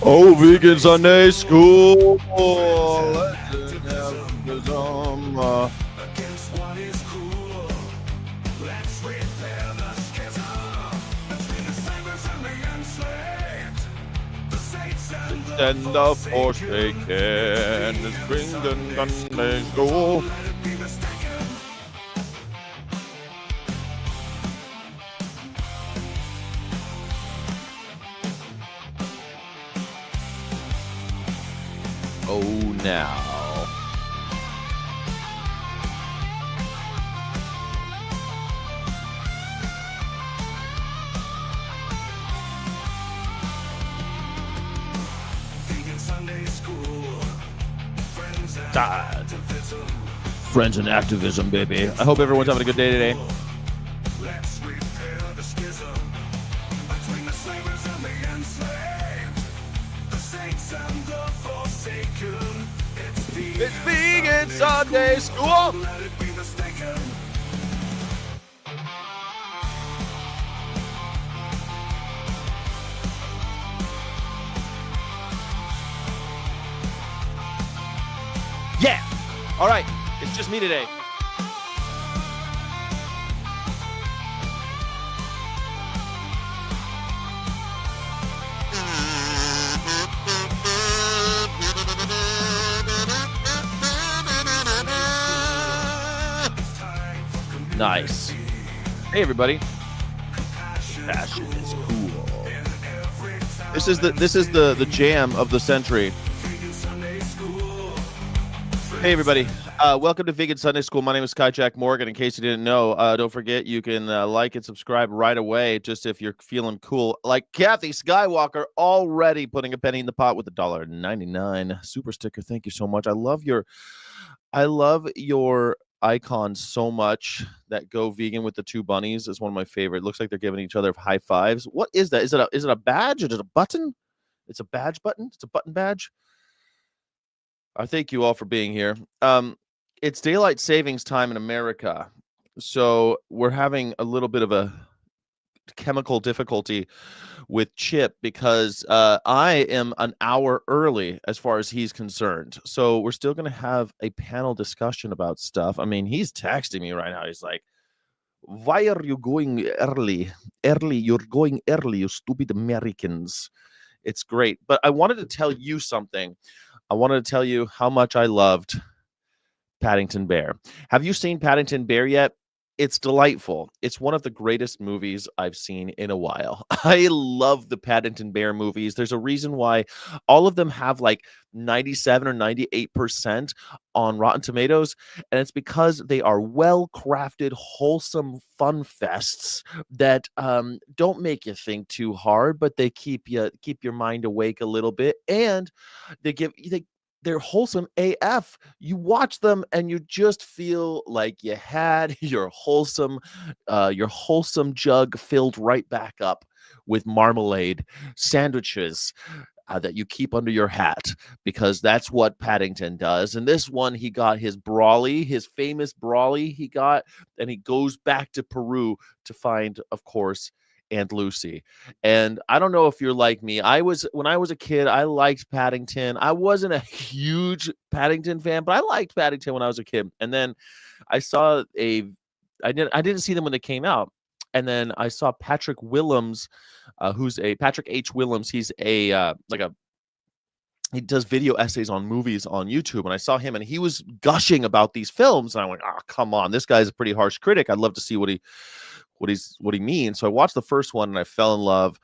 Oh, vegan Sunday school. Let's have some, Against what is cool. Let's repair the schism between the savers and the enslaved, the saints and the forsaken. Let's bring the Sunday school. let it be mistaken. Oh, now. Vegan Sunday school. Friends and Died. activism. Friends and activism, baby. I hope everyone's having a good day today. Let's repair the schism between the slavers and the enslaved, the saints and the forsaken. It's vegan Sunday school. Let it be mistaken. Yeah. All right. It's just me today. Nice. Hey, everybody. Passion is cool. This is the jam of the century. Hey, everybody. Welcome to Vegan Sunday School. My name is Kai Jack Morgan. In case you didn't know, don't forget you can like and subscribe right away, just if you're feeling cool. Like Kathy Skywalker, already putting a penny in the pot with $1.99 super sticker. Thank you so much. I love your icons so much. That go vegan with the two bunnies is one of my favorite. Looks like they're giving each other high fives. What is that? Is it a badge? Is it a button? It's a badge button. It's a button badge. I thank you all for being here. It's daylight savings time in America, so we're having a little bit of a chemical difficulty with Chip because I am an hour early as far as he's concerned. So we're still going to have a panel discussion about stuff. I mean, he's texting me right now. He's like, "Why are you going early? Early, you're going early, you stupid Americans." It's great, but I wanted to tell you something. I wanted to tell you how much I loved Paddington Bear. Have you seen Paddington Bear yet? It's delightful. It's one of the greatest movies I've seen in a while. I love the Paddington Bear movies. There's a reason why all of them have like 97 or 98% on Rotten Tomatoes, and it's because they are well-crafted, wholesome fun fests that don't make you think too hard, but they keep your mind awake a little bit, and they're wholesome AF. You watch them and you just feel like you had your wholesome jug filled right back up with marmalade sandwiches that you keep under your hat, because that's what Paddington does. And this one, he got his brawly, his famous brawly he got, and he goes back to Peru to find, of course, Aunt Lucy. And I don't know if you're like me. When I was a kid, I liked Paddington. I wasn't a huge Paddington fan, but I liked Paddington when I was a kid. And then I saw I didn't see them when they came out. And then I saw Patrick Willems, who's a Patrick H. Willems. He's he does video essays on movies on YouTube, and I saw him and he was gushing about these films. And I went, "Oh, come on, this guy's a pretty harsh critic. I'd love to see what he means." So I watched the first one and I fell in love.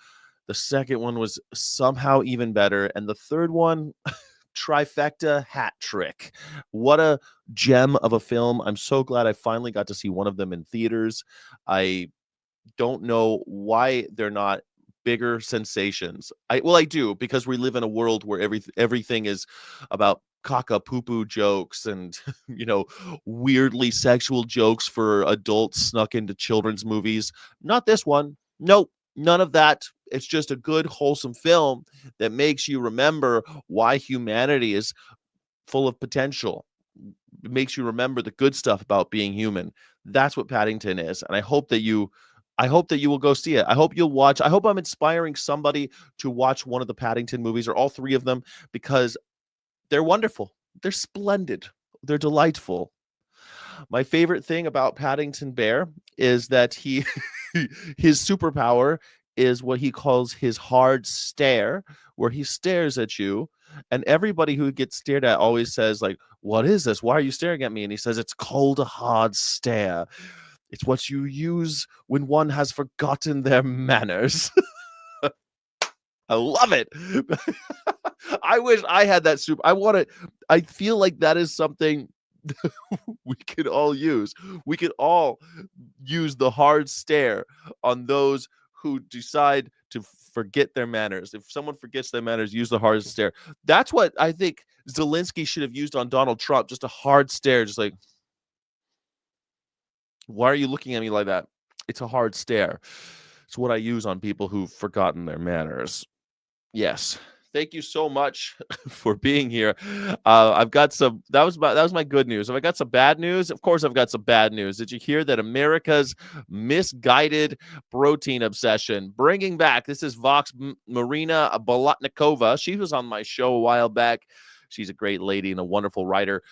The second one was somehow even better, and the third one, trifecta hat trick. What a gem of a film. I'm so glad I finally got to see one of them in theaters. I don't know why they're not bigger sensations. I do, because we live in a world where everything is about caca poo poo jokes and weirdly sexual jokes for adults snuck into children's movies. Not this one. Nope, none of that. It's just a good wholesome film that makes you remember why humanity is full of potential. It makes you remember the good stuff about being human. That's what Paddington is, and I hope that you I hope that you will go see it. I hope you'll watch. I hope I'm inspiring somebody to watch one of the Paddington movies or all three of them because they're wonderful. They're splendid. They're delightful. My favorite thing about Paddington Bear is that his superpower is what he calls his hard stare, where he stares at you. And everybody who gets stared at always says, like, what is this? Why are you staring at me? And he says, it's called a hard stare. It's what you use when one has forgotten their manners. I love it. I wish I had that super. I feel like that is something we could all use. We could all use the hard stare on those who decide to forget their manners. If someone forgets their manners, use the hard stare. That's what I think Zelensky should have used on Donald Trump. Just a hard stare, just like, why are you looking at me like that? It's a hard stare. It's what I use on people who've forgotten their manners. Yes. Thank you so much for being here. I've got some. That was my good news. Have I got some bad news? Of course, I've got some bad news. Did you hear that America's misguided protein obsession bringing back? This is Vox Marina Bolotnikova. She was on my show a while back. She's a great lady and a wonderful writer.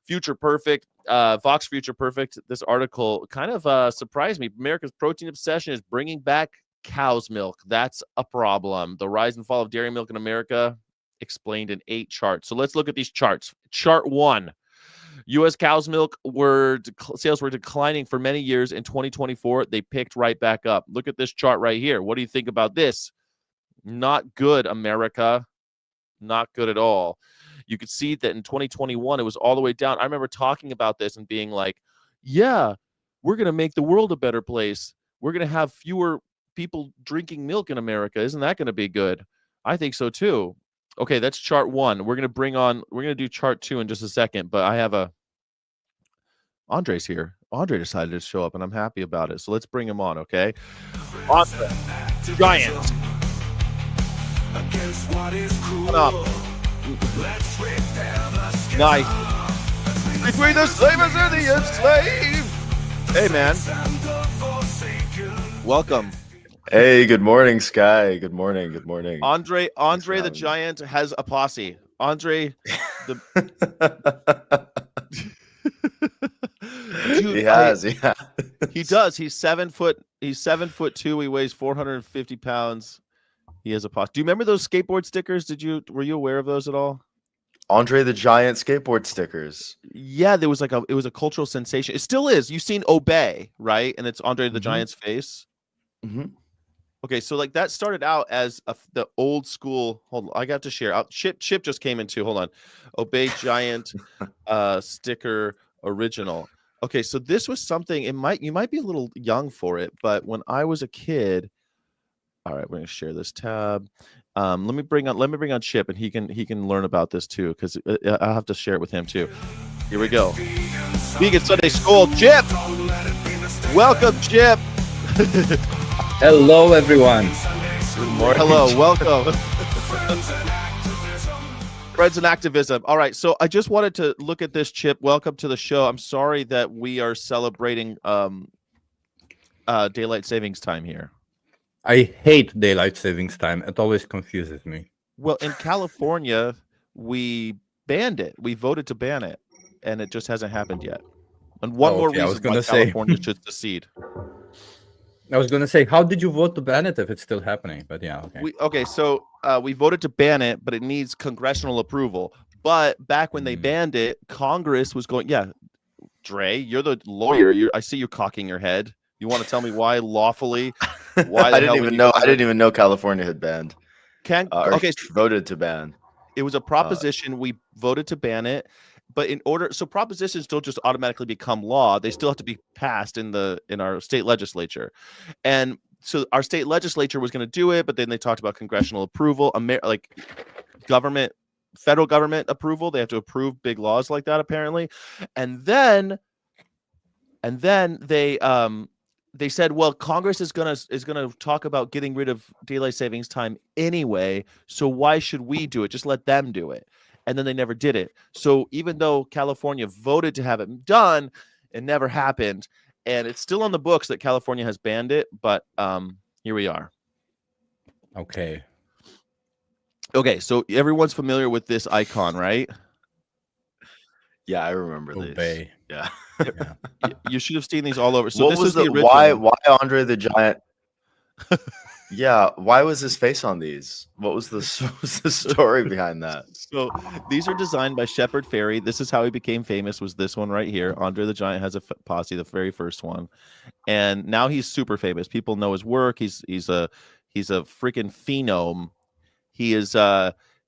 Future Perfect, Vox Future Perfect. This article kind of surprised me. America's protein obsession is bringing back cow's milk. That's a problem. The rise and fall of dairy milk in America explained in 8 charts. So let's look at these charts. Chart 1. U.S. cow's milk sales were declining for many years. In 2024, they picked right back up. Look at this chart right here. What do you think about this? Not good, America. Not good at all. You could see that in 2021, it was all the way down. I remember talking about this and being like, yeah, we're going to make the world a better place. We're going to have fewer people drinking milk in America. Isn't that going to be good? I think so too. Okay, that's chart 1. We're going to do chart 2 in just a second, but I have Andre's here. Andre decided to show up and I'm happy about it. So let's bring him on, okay? Andre, giant. Come up. Nice. Between the slavers and the enslaved. Hey, man. Welcome. Hey, good morning, Sky. Good morning. Good morning. Andre the Giant has a posse. Andre the Dude, he has. He does. He's 7'2". He weighs 450 pounds. He has a posse. Do you remember those skateboard stickers? Were you aware of those at all? Andre the Giant skateboard stickers. Yeah, it was a cultural sensation. It still is. You've seen Obey, right? And it's Andre the Giant's face. Mm-hmm. Okay, so like that started out as the old school. Hold on, I got to share. Chip just came in too. Hold on, Obey Giant sticker original. Okay, so this was something. You might be a little young for it, but when I was a kid. All right, we're gonna share this tab. Let me bring on Chip, and he can learn about this too, because I'll have to share it with him too. Here we go. Vegan Sunday School, Chip. Welcome, Chip. Hello, everyone. Good morning. Hello, welcome. Friends and activism. All right, so I just wanted to look at this, Chip. Welcome to the show. I'm sorry that we are celebrating daylight savings time here. I hate daylight savings time. It always confuses me. Well, in California, we banned it. We voted to ban it, and it just hasn't happened yet. And one more reason why California should secede. I was going to say, how did you vote to ban it if it's still happening? But yeah, okay. So we voted to ban it, but it needs congressional approval. But back when they banned it, Congress was going, yeah, Dre, you're the lawyer. I see you cocking your head. You want to tell me why lawfully? Why I didn't even know California had banned. Voted to ban. It was a proposition. We voted to ban it, but so propositions don't just automatically become law. They still have to be passed in our state legislature, and so our state legislature was going to do it, but then they talked about congressional approval, federal government approval. They have to approve big laws like that apparently, and then they said, well, Congress is gonna talk about getting rid of daylight savings time anyway, so why should we do it? Just let them do it. And then they never did it. So even though California voted to have it done, it never happened. and it's still on the books that California has banned it, but here we are. Okay. Okay, so everyone's familiar with this icon, right? Yeah, I remember these. Obey. Yeah. You should have seen these all over. So what this was is the original. why Andre the Giant? Yeah, why was his face on these? What was the story behind that? So these are designed by Shepard Fairey. This is how he became famous, was this one right here. Andre the Giant has a posse, the very first one. And now he's super famous. People know his work. He's a freaking phenom. He is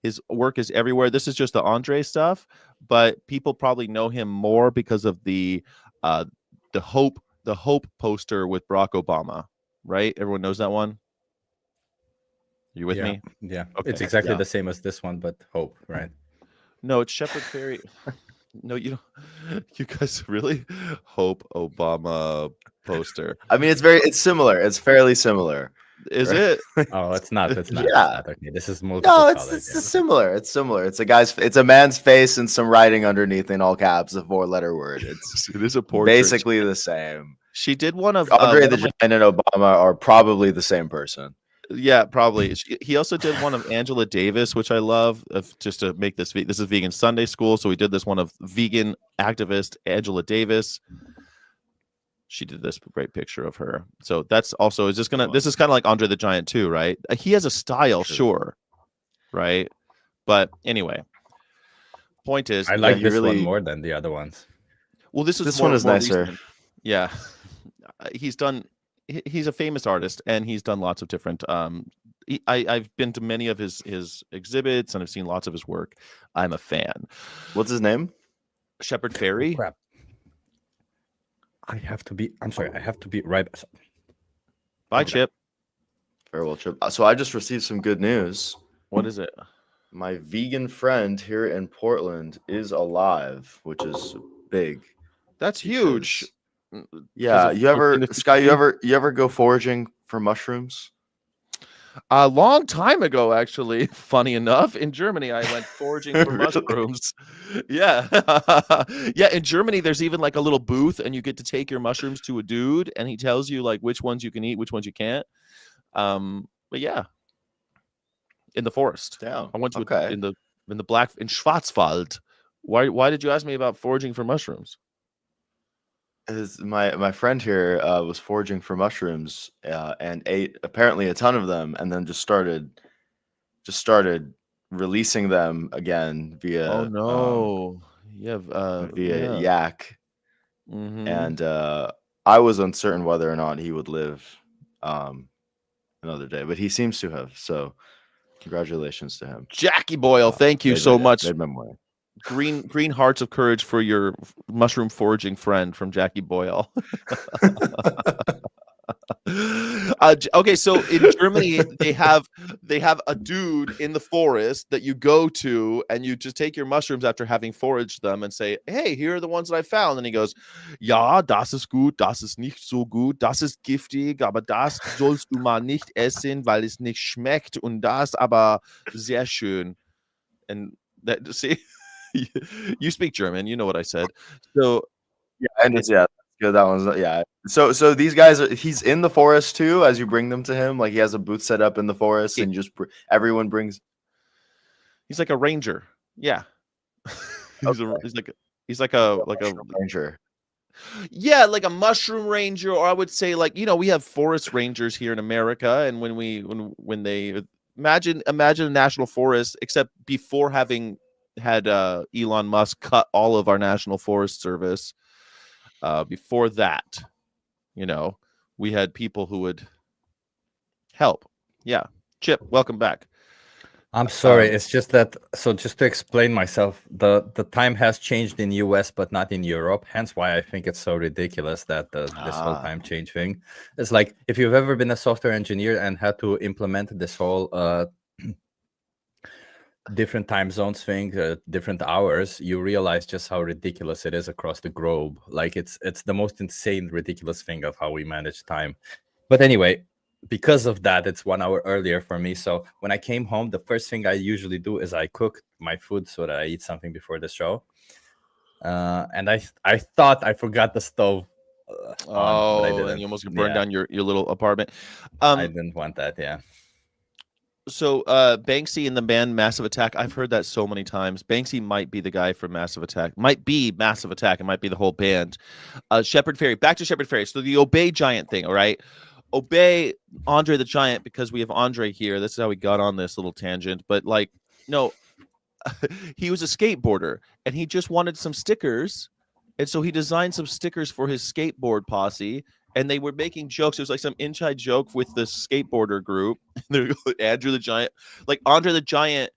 his work is everywhere. This is just the Andre stuff, but people probably know him more because of the hope poster with Barack Obama, right? Everyone knows that one. You with me? Yeah. Okay. It's exactly the same as this one, but hope, right? No, it's Shepard Fairey. No, you guys really? Hope Obama poster. I mean, it's similar. It's fairly similar. Is right? it? Oh, it's not. It's not. Yeah. It's not. Okay. This is multiple. No, colors, it's similar. It's similar. It's a man's face and some writing underneath in all caps, a 4-letter word. It is a portrait. Basically the same. She did one of Andre the Giant and Obama are probably the same person. Yeah, probably. He also did one of Angela Davis, which I love. Just to make this is Vegan Sunday School, so we did this one of vegan activist Angela Davis. She did this great picture of her. So that's also this is kind of like Andre the Giant too, right? He has a style, sure, right? But anyway, point is, I like this one more than the other ones. Well, this one is nicer. Recent. Yeah, he's a famous artist, and he's done lots of different. I've been to many of his exhibits, and I've seen lots of his work. I'm a fan. What's his name? Shepard Fairey. Oh, crap. I'm sorry. I have to be right. Bye, Chip. Farewell, Chip. So I just received some good news. What is it? My vegan friend here in Portland is alive, which is big. That's huge. Yeah, Sky, you ever go foraging for mushrooms? A long time ago, actually. Funny enough, in Germany, I went foraging for mushrooms. Yeah. Yeah, in Germany, there's even like a little booth, and you get to take your mushrooms to a dude, and he tells you like which ones you can eat, which ones you can't. But yeah, in the forest. Damn. I went to in the Schwarzwald. Why did you ask me about foraging for mushrooms? My friend here was foraging for mushrooms and ate apparently a ton of them, and then just started releasing them again via via yak. Mm-hmm. And I was uncertain whether or not he would live another day, but he seems to have. So congratulations to him, Jackie Boyle. Thank you so much. Made memory. Green hearts of courage for your mushroom foraging friend from Jackie Boyle. Okay, so in Germany they have a dude in the forest that you go to, and you just take your mushrooms after having foraged them and say, "Hey, here are the ones that I found." And he goes, "Ja, das ist gut, das ist nicht so gut, das ist giftig, aber das sollst du mal nicht essen, weil es nicht schmeckt, und das aber sehr schön." And that, see. You speak German, you know what I said. So yeah, and it's good. That one's So these guys he's in the forest too as you bring them to him. Like he has a booth set up in the forest, and just everyone brings. He's like a ranger. Yeah. He's like a ranger. Yeah, like a mushroom ranger, or I would say like, we have forest rangers here in America, and when they imagine a national forest, except before having had Elon Musk cut all of our National Forest Service. Before that, we had people who would help. Yeah. Chip, welcome back. I'm sorry. It's just that. So just to explain myself, the time has changed in US, but not in Europe. Hence why I think it's so ridiculous that this whole time change thing. It's like if you've ever been a software engineer and had to implement this whole different time zones thing, different hours, you realize just how ridiculous it is across the globe. Like it's the most insane, ridiculous thing of how we manage time. But anyway, because of that, it's 1 hour earlier for me. So when I came home, the first thing I usually do is I cook my food so that I eat something before the show. And I thought I forgot the stove on, but I Oh, and didn't. you almost burned Yeah, down your little apartment. I didn't want that. Yeah. So Banksy and the band Massive Attack, I've heard that so many times. Banksy might be the guy from Massive Attack. Might be Massive Attack. It might be the whole band. Shepherd Fairy. Back to Shepherd Fairy. So the Obey Giant thing, all right? Obey Andre the Giant, because we have Andre here. This is how we got on this little tangent. But like, no, he was a skateboarder and he just wanted some stickers. And so he designed some stickers for his skateboard posse. And they were making jokes. It was like some inside joke with the skateboarder group. Andrew the Giant, like Andre the Giant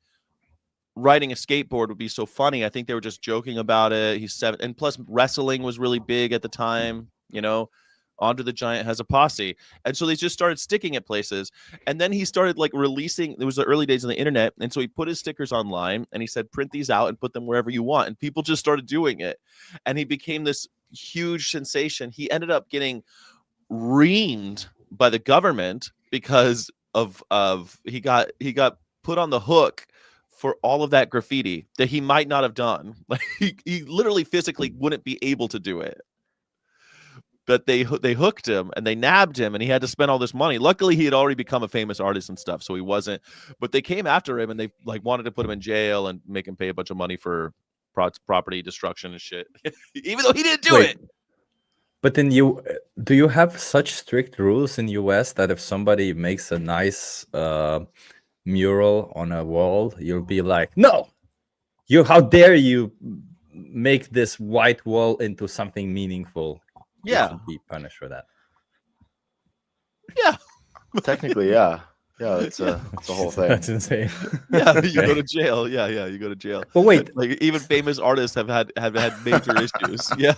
riding a skateboard would be so funny. I think they were just joking about it. He's 7, and plus wrestling was really big at the time. You know, Andre the Giant has a posse, and so they just started sticking at places. And then he started like releasing. It was the early days of the internet, and so he put his stickers online, and he said, "Print these out and put them wherever you want." And people just started doing it, and he became this huge sensation. He ended up getting reamed by the government because of he got put on the hook for all of that graffiti that he might not have done. Like he literally physically wouldn't be able to do it. But they hooked him and they nabbed him and he had to spend all this money. Luckily, he had already become a famous artist and stuff, so he wasn't. But they came after him and they like wanted to put him in jail and make him pay a bunch of money for property destruction and shit, even though he didn't do it. But then do you have such strict rules in US that if somebody makes a nice mural on a wall, you'll be like, no, how dare you make this white wall into something meaningful? Yeah. You should be punished for that. Yeah. Technically, yeah. Yeah, it's a whole thing. That's insane. Yeah, you go to jail. Yeah, you go to jail. But wait, Like even famous artists have had major issues. Yeah,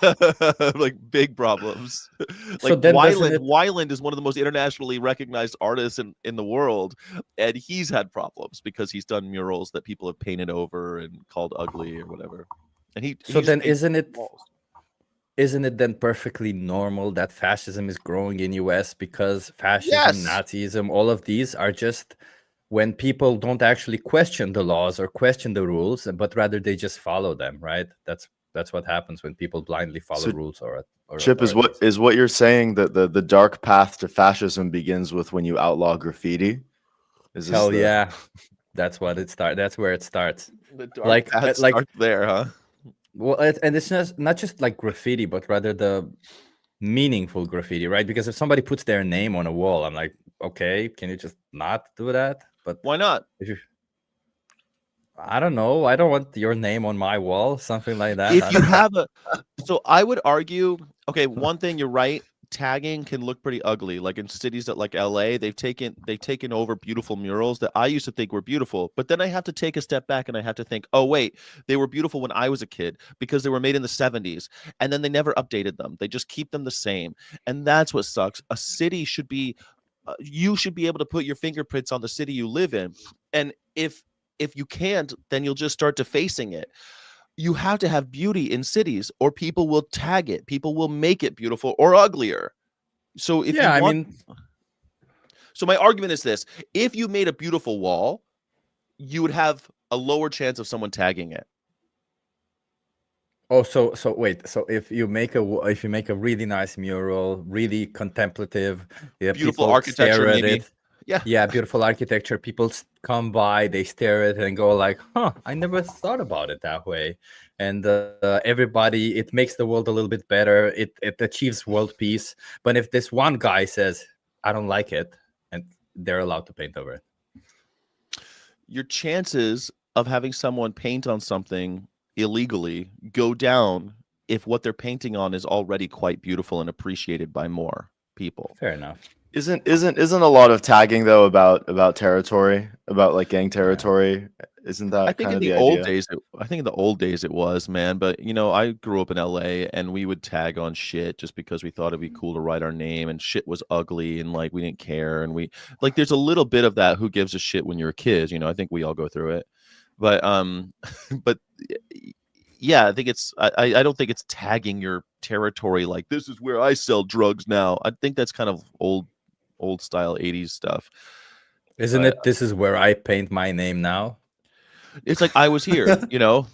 like big problems. Like so then Weiland is one of the most internationally recognized artists in the world, and he's had problems because he's done murals that people have painted over and called ugly or whatever. And so then isn't it then perfectly normal that fascism is growing in US because fascism, Yes. Nazism, all of these are just when people don't actually question the laws or question the rules, but rather they just follow them, right? That's what happens when people blindly follow So, rules or Chip, is what you're saying that the dark path to fascism begins with when you outlaw graffiti? Hell yeah. That's what it starts. That's where it starts. The dark Like path starts there, huh? Well, and it's not just like graffiti, but rather the meaningful graffiti, right? Because if somebody puts their name on a wall, I'm like, okay, can you just not do that? But why not? I don't know. I don't want your name on my wall, something like that. If you have so I would argue, okay, one thing, you're right. Tagging can look pretty ugly. Like in cities that like LA, they've taken over beautiful murals that I used to think were beautiful. But then I have to take a step back and I have to think, oh wait, they were beautiful when I was a kid because they were made in the 70s. And then they never updated them. They just keep them the same. And that's what sucks. A city should be, you should be able to put your fingerprints on the city you live in. And if you can't, then you'll just start defacing it. You have to have beauty in cities or people will tag it. People will make it beautiful or uglier. So if so my argument is this: if you made a beautiful wall, you would have a lower chance of someone tagging it. Oh, so wait. So if you make a really nice mural, really contemplative, Beautiful architecture, maybe. Yeah, beautiful architecture. People come by, they stare at it and go like, huh, I never thought about it that way. And everybody, it makes the world a little bit better. It achieves world peace. But if this one guy says, I don't like it, and they're allowed to paint over it. Your chances of having someone paint on something illegally go down if what they're painting on is already quite beautiful and appreciated by more people. Fair enough. Isn't a lot of tagging though about territory, about like gang territory? Isn't that I think kind in of the the old idea? days I think in the old days it was, man, but you know, I grew up in LA and we would tag on shit just because we thought it'd be cool to write our name, and shit was ugly and like we didn't care, and we like there's a little bit of that who gives a shit when you're a kid, you know. I think we all go through it. But but yeah, I think it's I don't think it's tagging your territory like this is where I sell drugs now. I think that's kind of old style 80s stuff. Isn't it? This is where I paint my name now. It's like I was here, you know.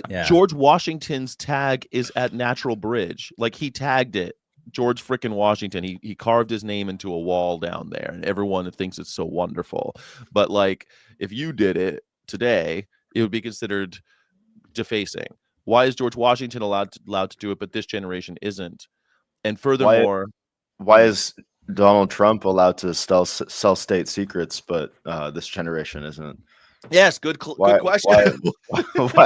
Yeah. George Washington's tag is at Natural Bridge. Like he tagged it George frickin' Washington. He carved his name into a wall down there, and everyone thinks it's so wonderful. But like, if you did it today, it would be considered defacing. Why is George Washington allowed to do it, but this generation isn't? And furthermore, Why is Donald Trump allowed to sell state secrets, but this generation isn't? yes, good question. Why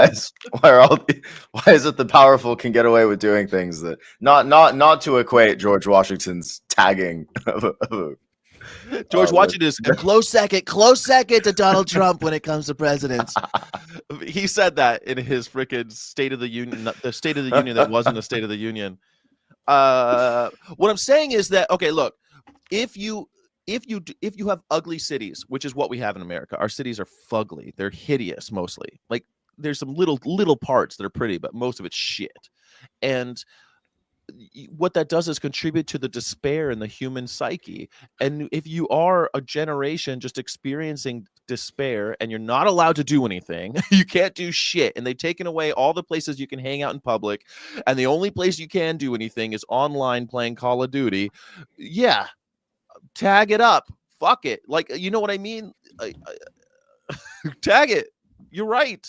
is it the powerful can get away with doing things that not to equate George Washington's tagging of George Washington is a close second to Donald Trump when it comes to presidents. He said that in his freaking State of the Union, the State of the Union that wasn't a State of the Union. What I'm saying is that, okay, look, if you have ugly cities, which is what we have in America, our cities are fugly. They're hideous mostly. Like, there's some little parts that are pretty, but most of it's shit. And what that does is contribute to the despair in the human psyche. And if you are a generation just experiencing despair and you're not allowed to do anything, you can't do shit, and they've taken away all the places you can hang out in public, and the only place you can do anything is online playing Call of Duty, yeah, tag it up, fuck it, like, you know what I mean? Tag it. You're right.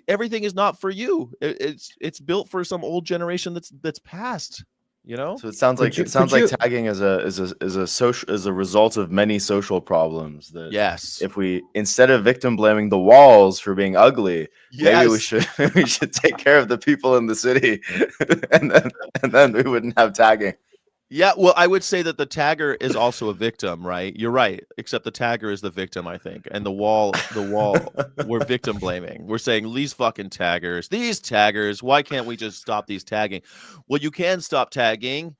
Everything is not for you. It's built for some old generation that's past, you know. So it sounds like tagging is a result of many social problems. That Yes. If we, instead of victim blaming the walls for being ugly, maybe we should take care of the people in the city, and then we wouldn't have tagging. Yeah, well, I would say that the tagger is also a victim, right? You're right, except the tagger is the victim, I think. And the wall, we're victim blaming. We're saying these fucking taggers, why can't we just stop these tagging? Well, you can stop tagging.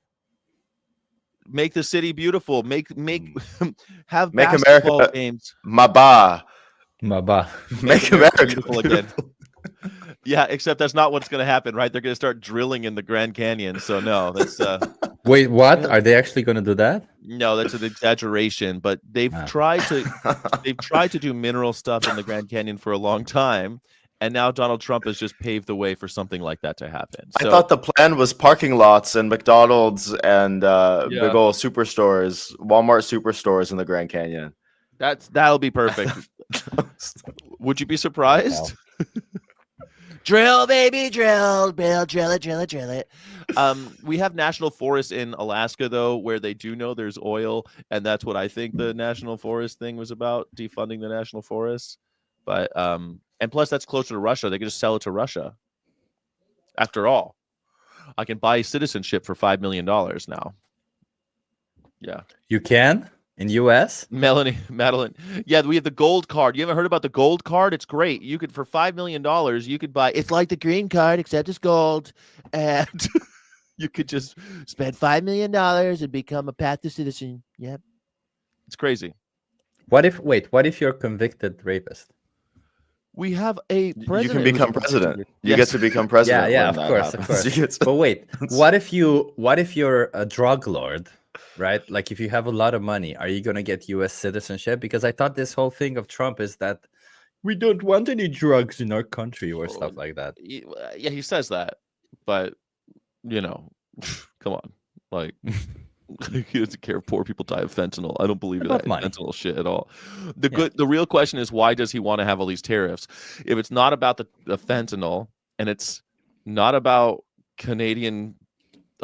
Make the city beautiful. Have basketball America games. Maba. Make America beautiful again. Yeah, except that's not what's going to happen, right? They're going to start drilling in the Grand Canyon. So no, that's Wait, what? Are they actually going to do that? No, that's an exaggeration. But they've tried to do mineral stuff in the Grand Canyon for a long time, and now Donald Trump has just paved the way for something like that to happen. So, I thought the plan was parking lots and McDonald's and big old superstores, Walmart superstores in the Grand Canyon. That'll be perfect. Would you be surprised? Wow. Drill, baby, drill it. We have national forests in Alaska, though, where they do know there's oil, and that's what I think the national forest thing was about, defunding the national forests. But and plus, that's closer to Russia. They can just sell it to Russia. After all, I can buy citizenship for $5 million now. Yeah, you can. In US? Madeline. Yeah, we have the gold card. You haven't heard about the gold card? It's great. You could, for $5 million, you could buy, it's like the green card, except it's gold. And you could just spend $5 million and become a path to citizen. Yep. It's crazy. What if you're a convicted rapist? We have a president. You can become president. You get to become president. Yeah, of course. But wait, what if you're a drug lord? Right? Like, if you have a lot of money, are you going to get US citizenship? Because I thought this whole thing of Trump is that we don't want any drugs in our country or stuff like that. Yeah, he says that. But, you know, come on. Like, he doesn't care if poor people die of fentanyl. I don't believe in that fentanyl shit at all. The real question is, why does he want to have all these tariffs? If it's not about the fentanyl, and it's not about Canadian,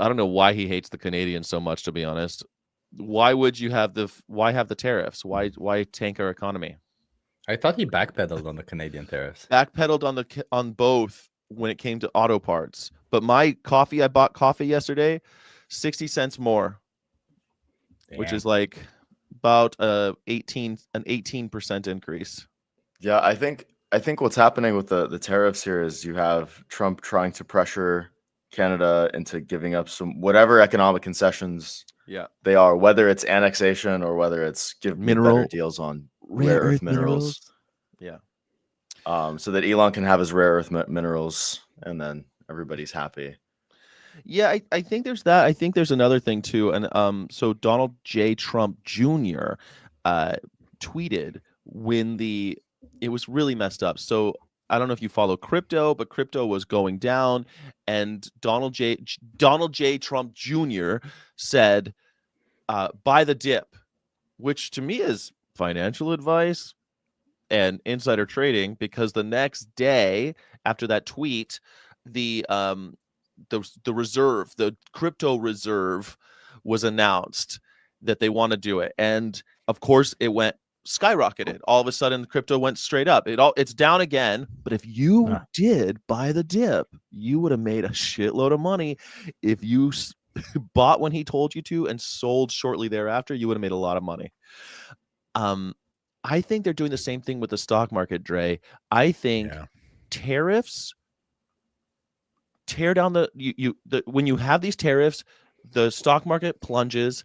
I don't know why he hates the Canadians so much, to be honest. Why would you have why have the tariffs? Why tank our economy? I thought he backpedaled on the Canadian tariffs. Backpedaled on both when it came to auto parts. But I bought coffee yesterday, 60 cents more. Damn. Which is like about an 18% increase. Yeah, I think what's happening with the tariffs here is you have Trump trying to pressure Canada into giving up some whatever economic concessions they are, whether it's annexation or whether it's give better deals on rare earth minerals. Yeah. So that Elon can have his rare earth minerals, and then everybody's happy. Yeah, I think there's that. I think there's another thing too. And so Donald J. Trump Jr. Tweeted when it was really messed up. So I don't know if you follow crypto, but crypto was going down, and Donald J. Trump Jr. said, "Buy the dip," which to me is financial advice and insider trading, because the next day after that tweet, the reserve, the crypto reserve, was announced that they want to do it, and of course it went skyrocketed. All of a sudden, crypto went straight up. It's down again, but if you did buy the dip, you would have made a shitload of money. If you bought when he told you to and sold shortly thereafter, you would have made a lot of money. I think they're doing the same thing with the stock market, Dre. I think tariffs tear down when you have these tariffs, the stock market plunges.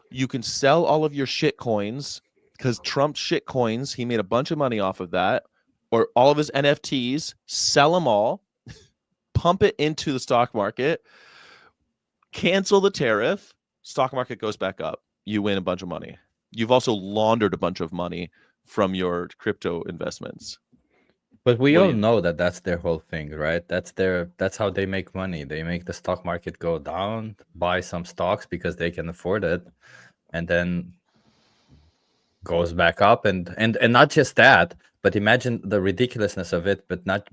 You can sell all of your shit coins, because Trump's shit coins, he made a bunch of money off of that, or all of his NFTs, sell them all, pump it into the stock market, cancel the tariff, stock market goes back up. You win a bunch of money. You've also laundered a bunch of money from your crypto investments. But we all know that that's their whole thing, right? That's how they make money. They make the stock market go down, buy some stocks because they can afford it, and then goes back up, and not just that, but imagine the ridiculousness of it. But not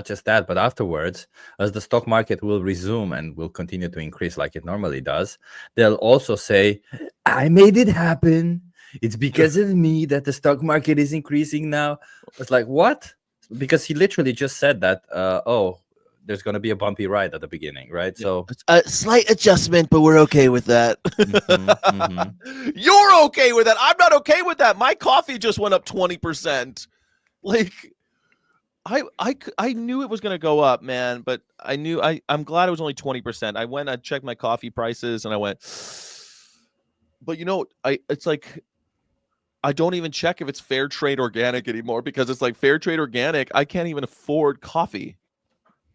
just that, but afterwards, as the stock market will resume and will continue to increase like it normally does, they'll also say, "I made it happen. It's because of me that the stock market is increasing now." It's like, what? Because he literally just said that, there's going to be a bumpy ride at the beginning, right? Yeah. So a slight adjustment, but we're okay with that. You're okay with that. I'm not okay with that. My coffee just went up 20%. Like, I knew it was going to go up, man, but I'm glad it was only 20%. I checked my coffee prices, and I went, but it's like, I don't even check if it's fair trade organic anymore, because it's like fair trade organic. I can't even afford coffee,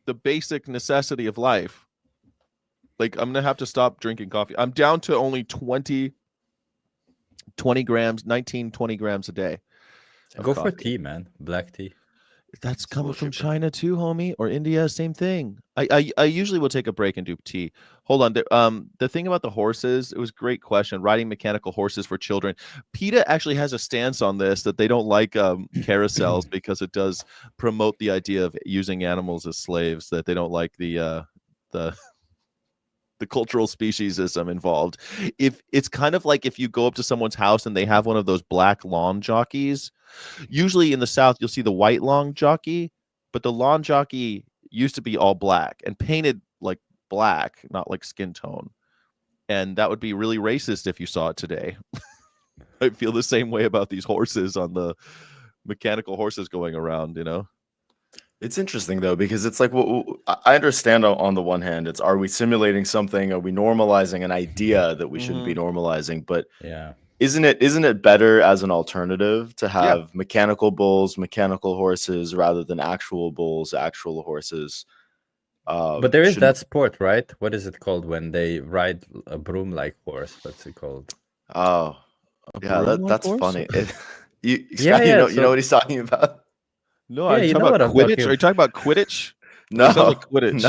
the basic necessity of life. Like, I'm going to have to stop drinking coffee. I'm down to only 20 grams, 20 grams a day. Go for tea, man. Black tea. That's coming from China too, homie, or India. Same thing. I usually will take a break and do tea. Hold on. The thing about the horses, it was a great question. Riding mechanical horses for children. PETA actually has a stance on this, that they don't like carousels because it does promote the idea of using animals as slaves. That they don't like the cultural speciesism involved. If it's kind of like if you go up to someone's house and they have one of those black lawn jockeys. Usually in the South, you'll see the white lawn jockey, but the lawn jockey used to be all black and painted like black, not like skin tone. And that would be really racist if you saw it today. I feel the same way about these horses, on the mechanical horses going around, It's interesting, though, because it's like, I understand on the one hand, are we simulating something? Are we normalizing an idea that we shouldn't be normalizing? But yeah. Isn't it better as an alternative to have mechanical bulls, mechanical horses, rather than actual bulls, actual horses? But there is that sport, right? What is it called when they ride a broom-like horse? What's it called? Oh, yeah, that's funny. You know what he's talking about? No, are you talking about Quidditch? Are you talking about Quidditch? No, like Quidditch.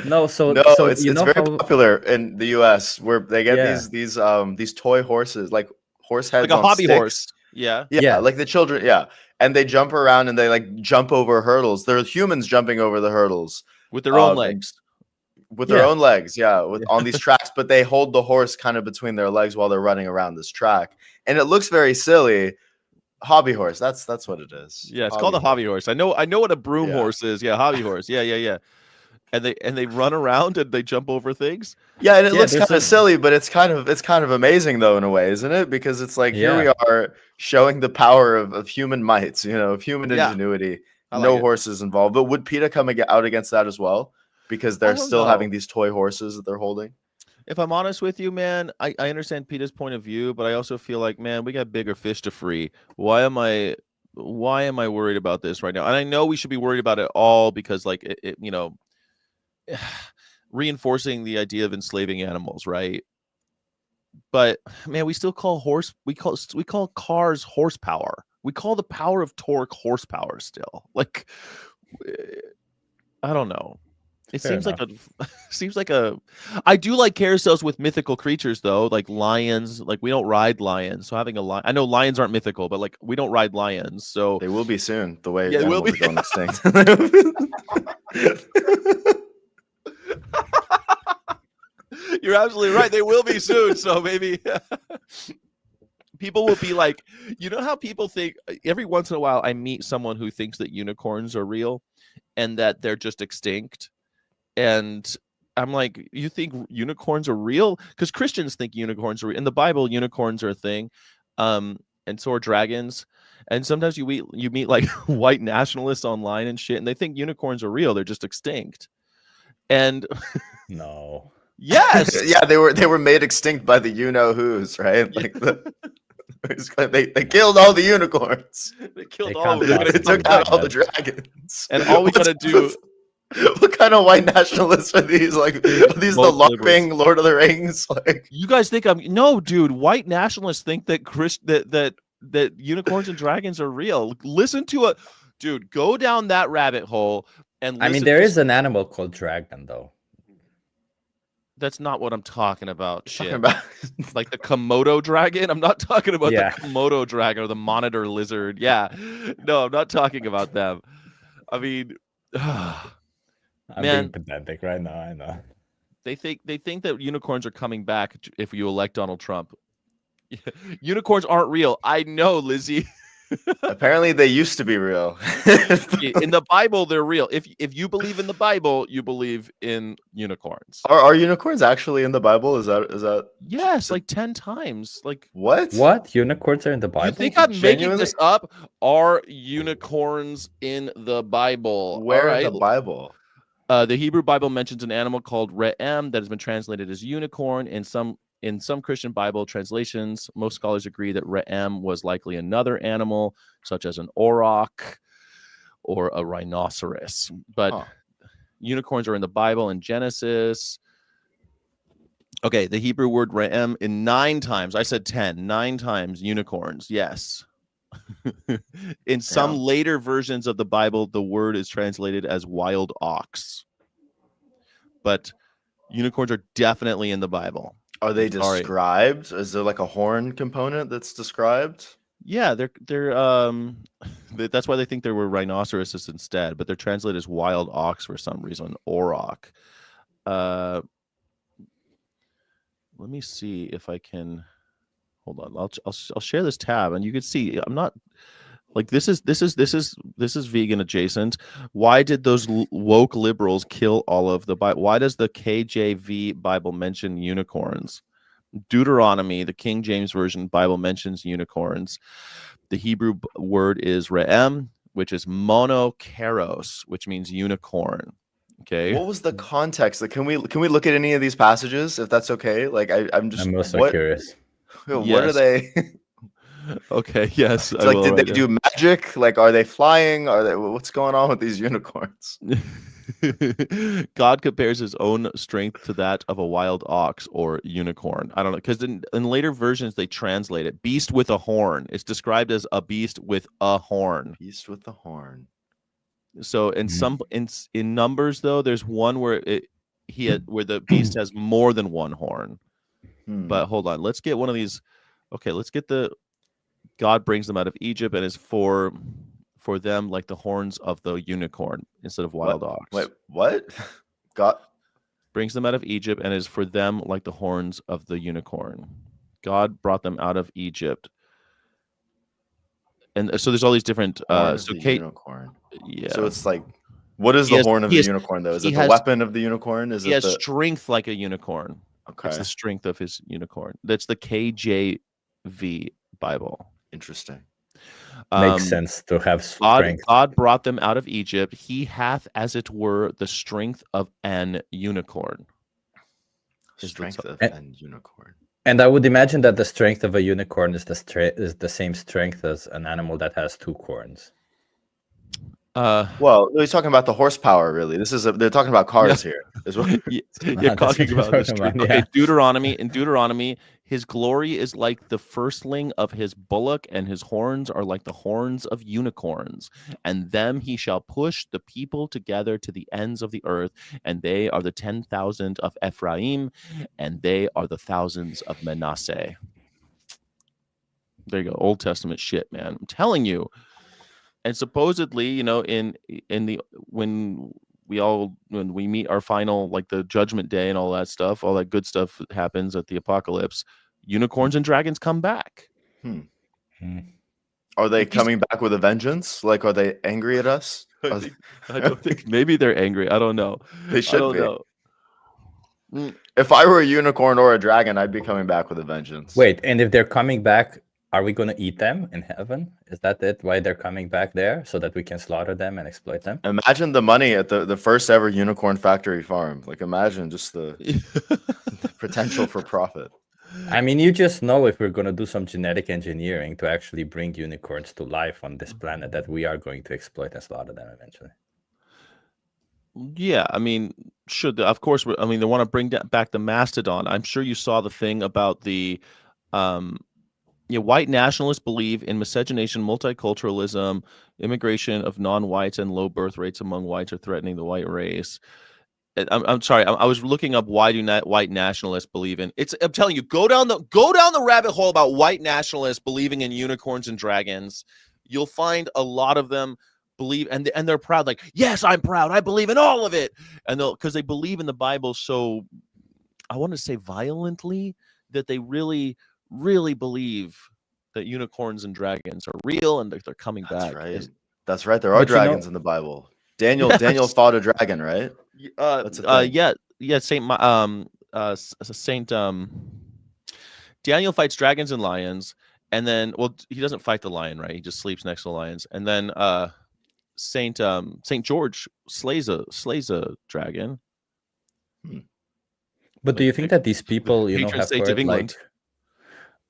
No. So it's very popular in the U.S. where they get these toy horses, like horse heads, like a on hobby sticks. Horse. Yeah, like the children. Yeah, and they jump around and they like jump over hurdles. They're humans jumping over the hurdles with their own legs. With their own legs, on these tracks, but they hold the horse kind of between their legs while they're running around this track, and it looks very silly. Hobby horse, that's what it is. Yeah, it's called a hobby horse. I know what a broom horse is. Yeah, hobby horse. Yeah. And they run around and they jump over things. Yeah, and it looks kind of silly, but it's kind of amazing though, in a way, isn't it? Because it's like, here we are showing the power of human might, of human ingenuity. No horses involved. But would PETA come out against that as well? Because they're still having these toy horses that they're holding. If I'm honest with you, man, I understand PETA's point of view, but I also feel like, man, we got bigger fish to free. Why am I worried about this right now? And I know we should be worried about it all, because like it reinforcing the idea of enslaving animals, right? But man, we still call cars horsepower. We call the power of torque horsepower still. Like, I don't know. It Fair seems like a. I do like carousels with mythical creatures though, like lions. Like we don't ride lions, so having a lion. I know lions aren't mythical, but like we don't ride lions, so They will be soon. The way Yeah, they will animals be. are going extinct. You're absolutely right. They will be soon, so maybe people will be like, you know how people think. Every once in a while, I meet someone who thinks that unicorns are real, and that they're just extinct. And I'm like, you think unicorns are real? Because Christians think unicorns are real. In the Bible, unicorns are a thing, and so are dragons. And sometimes you meet like white nationalists online and shit, and they think unicorns are real. They're just extinct. And No. yes, Yeah, they were made extinct by the you-know-whos, right? Like they killed all the unicorns. they killed They all of can't them. They possibly took out all the that. dragons. And all we gotta do. What kind of white nationalists are these? Like, are these the Most LARPing Lord of the Rings? Like, You guys think no, dude. White nationalists think that that unicorns and dragons are real. Listen to it, dude. Go down that rabbit hole and listen I mean, there to is an animal called dragon, though. That's not what I'm talking about. talking Shit. about Like the Komodo dragon. I'm not talking about Yeah. the Komodo dragon or the monitor lizard. Yeah. No, I'm not talking about them. I mean, I'm Man. being pedantic right now. I know. they think that unicorns are coming back if you elect Donald Trump. Unicorns aren't real. I know, Lizzie. apparently they used to be real. In the Bible, they're real. If you believe in the Bible, you believe in unicorns. Are unicorns actually in the Bible? Is that Yes, like 10 times. Like, what? What? Unicorns are in the Bible? you think I'm making Genuinely? this up? Are unicorns in the Bible? Where All right. in the Bible? The Hebrew Bible mentions an animal called re'em that has been translated as unicorn. In some Christian Bible translations, most scholars agree that re'em was likely another animal, such as an auroch or a rhinoceros. But unicorns are in the Bible in Genesis. Okay, the Hebrew word re'em in 9 times. I said 10. 9 times unicorns. Yes. In some later versions of the Bible, the word is translated as wild ox. But unicorns are definitely in the Bible. Are they Sorry. described? Is there like a horn component that's described? Yeah, they're that's why they think there were rhinoceroses instead, but they're translated as wild ox for some reason, auroch. Let me see if I can hold on. I'll share this tab and you can see I'm not like this is vegan adjacent. Why did those woke liberals kill all of the Bible? Why does the KJV Bible mention unicorns? Deuteronomy, the King James Version Bible, mentions unicorns. The Hebrew word is re'em, which is monokeros, which means unicorn. Okay. What was the context? Like, can we look at any of these passages if that's okay? Like, I'm also curious. What Yes. are they? Okay. Yes. It's like, did they do magic? Like, are they flying? What's going on with these unicorns? God compares his own strength to that of a wild ox or unicorn. I don't know, because in later versions they translate it beast with a horn. It's described as a beast with a horn. Beast with the horn. So in in Numbers though, there's one where where the beast has more than one horn. But hold on, let's get one of these. Okay, let's get God brings them out of Egypt and is for them like the horns of the unicorn instead of wild ox. Wait, what? God brings them out of Egypt and is for them like the horns of the unicorn. God brought them out of Egypt. And so there's all these different unicorn. Yeah. So it's like, what is the horn of the unicorn though? Is it the weapon of the unicorn? He has strength like a unicorn. Okay. It's the strength of his unicorn. That's the KJV Bible. Interesting. Makes sense to have strength. God brought them out of Egypt. He hath, as it were, the strength of an unicorn. Strength of an unicorn. And I would imagine that the strength of a unicorn is the same strength as an animal that has 2 corns. Well, he's talking about the horsepower. Really, they're talking about cars here. Is what you're talking about. Okay, Deuteronomy. In Deuteronomy, His glory is like the firstling of his bullock, and his horns are like the horns of unicorns. And them he shall push the people together to the ends of the earth, and they are the 10,000 of Ephraim, and they are the thousands of Manasseh. There you go, Old Testament shit, man. I'm telling you. And supposedly, you know, when we meet our final, like the judgment day and all that stuff, all that good stuff happens at the apocalypse, unicorns and dragons come back. Are they coming back with a vengeance? Like, are they angry at us? I don't think. Maybe they're angry. I don't know. They should I be. don't know. If I were a unicorn or a dragon, I'd be coming back with a vengeance. Wait, and if they're coming back, are we going to eat them in heaven? Is that it? Why they're coming back there? So that we can slaughter them and exploit them? Imagine the money at the first ever unicorn factory farm. Like, imagine just the potential for profit. I mean, you just know if we're going to do some genetic engineering to actually bring unicorns to life on this planet, that we are going to exploit and slaughter them eventually. Yeah, I mean, of course. I mean, they want to bring back the mastodon. I'm sure you saw the thing about the white nationalists believe in miscegenation, multiculturalism, immigration of non-whites, and low birth rates among whites are threatening the white race. I'm sorry. I was looking up why do white nationalists believe in it's. I'm telling you, go down the rabbit hole about white nationalists believing in unicorns and dragons. You'll find a lot of them believe, and they're proud. Like, yes, I'm proud. I believe in all of it, and because they believe in the Bible so, I want to say violently, that they really, really believe that unicorns and dragons are real and they're coming back. Right. That's right. There are dragons in the Bible. Daniel fought a dragon, right? Daniel fights dragons and lions, and then he doesn't fight the lion, right? He just sleeps next to the lions, and then Saint George slays a dragon. But do you think that these people, have saint of England?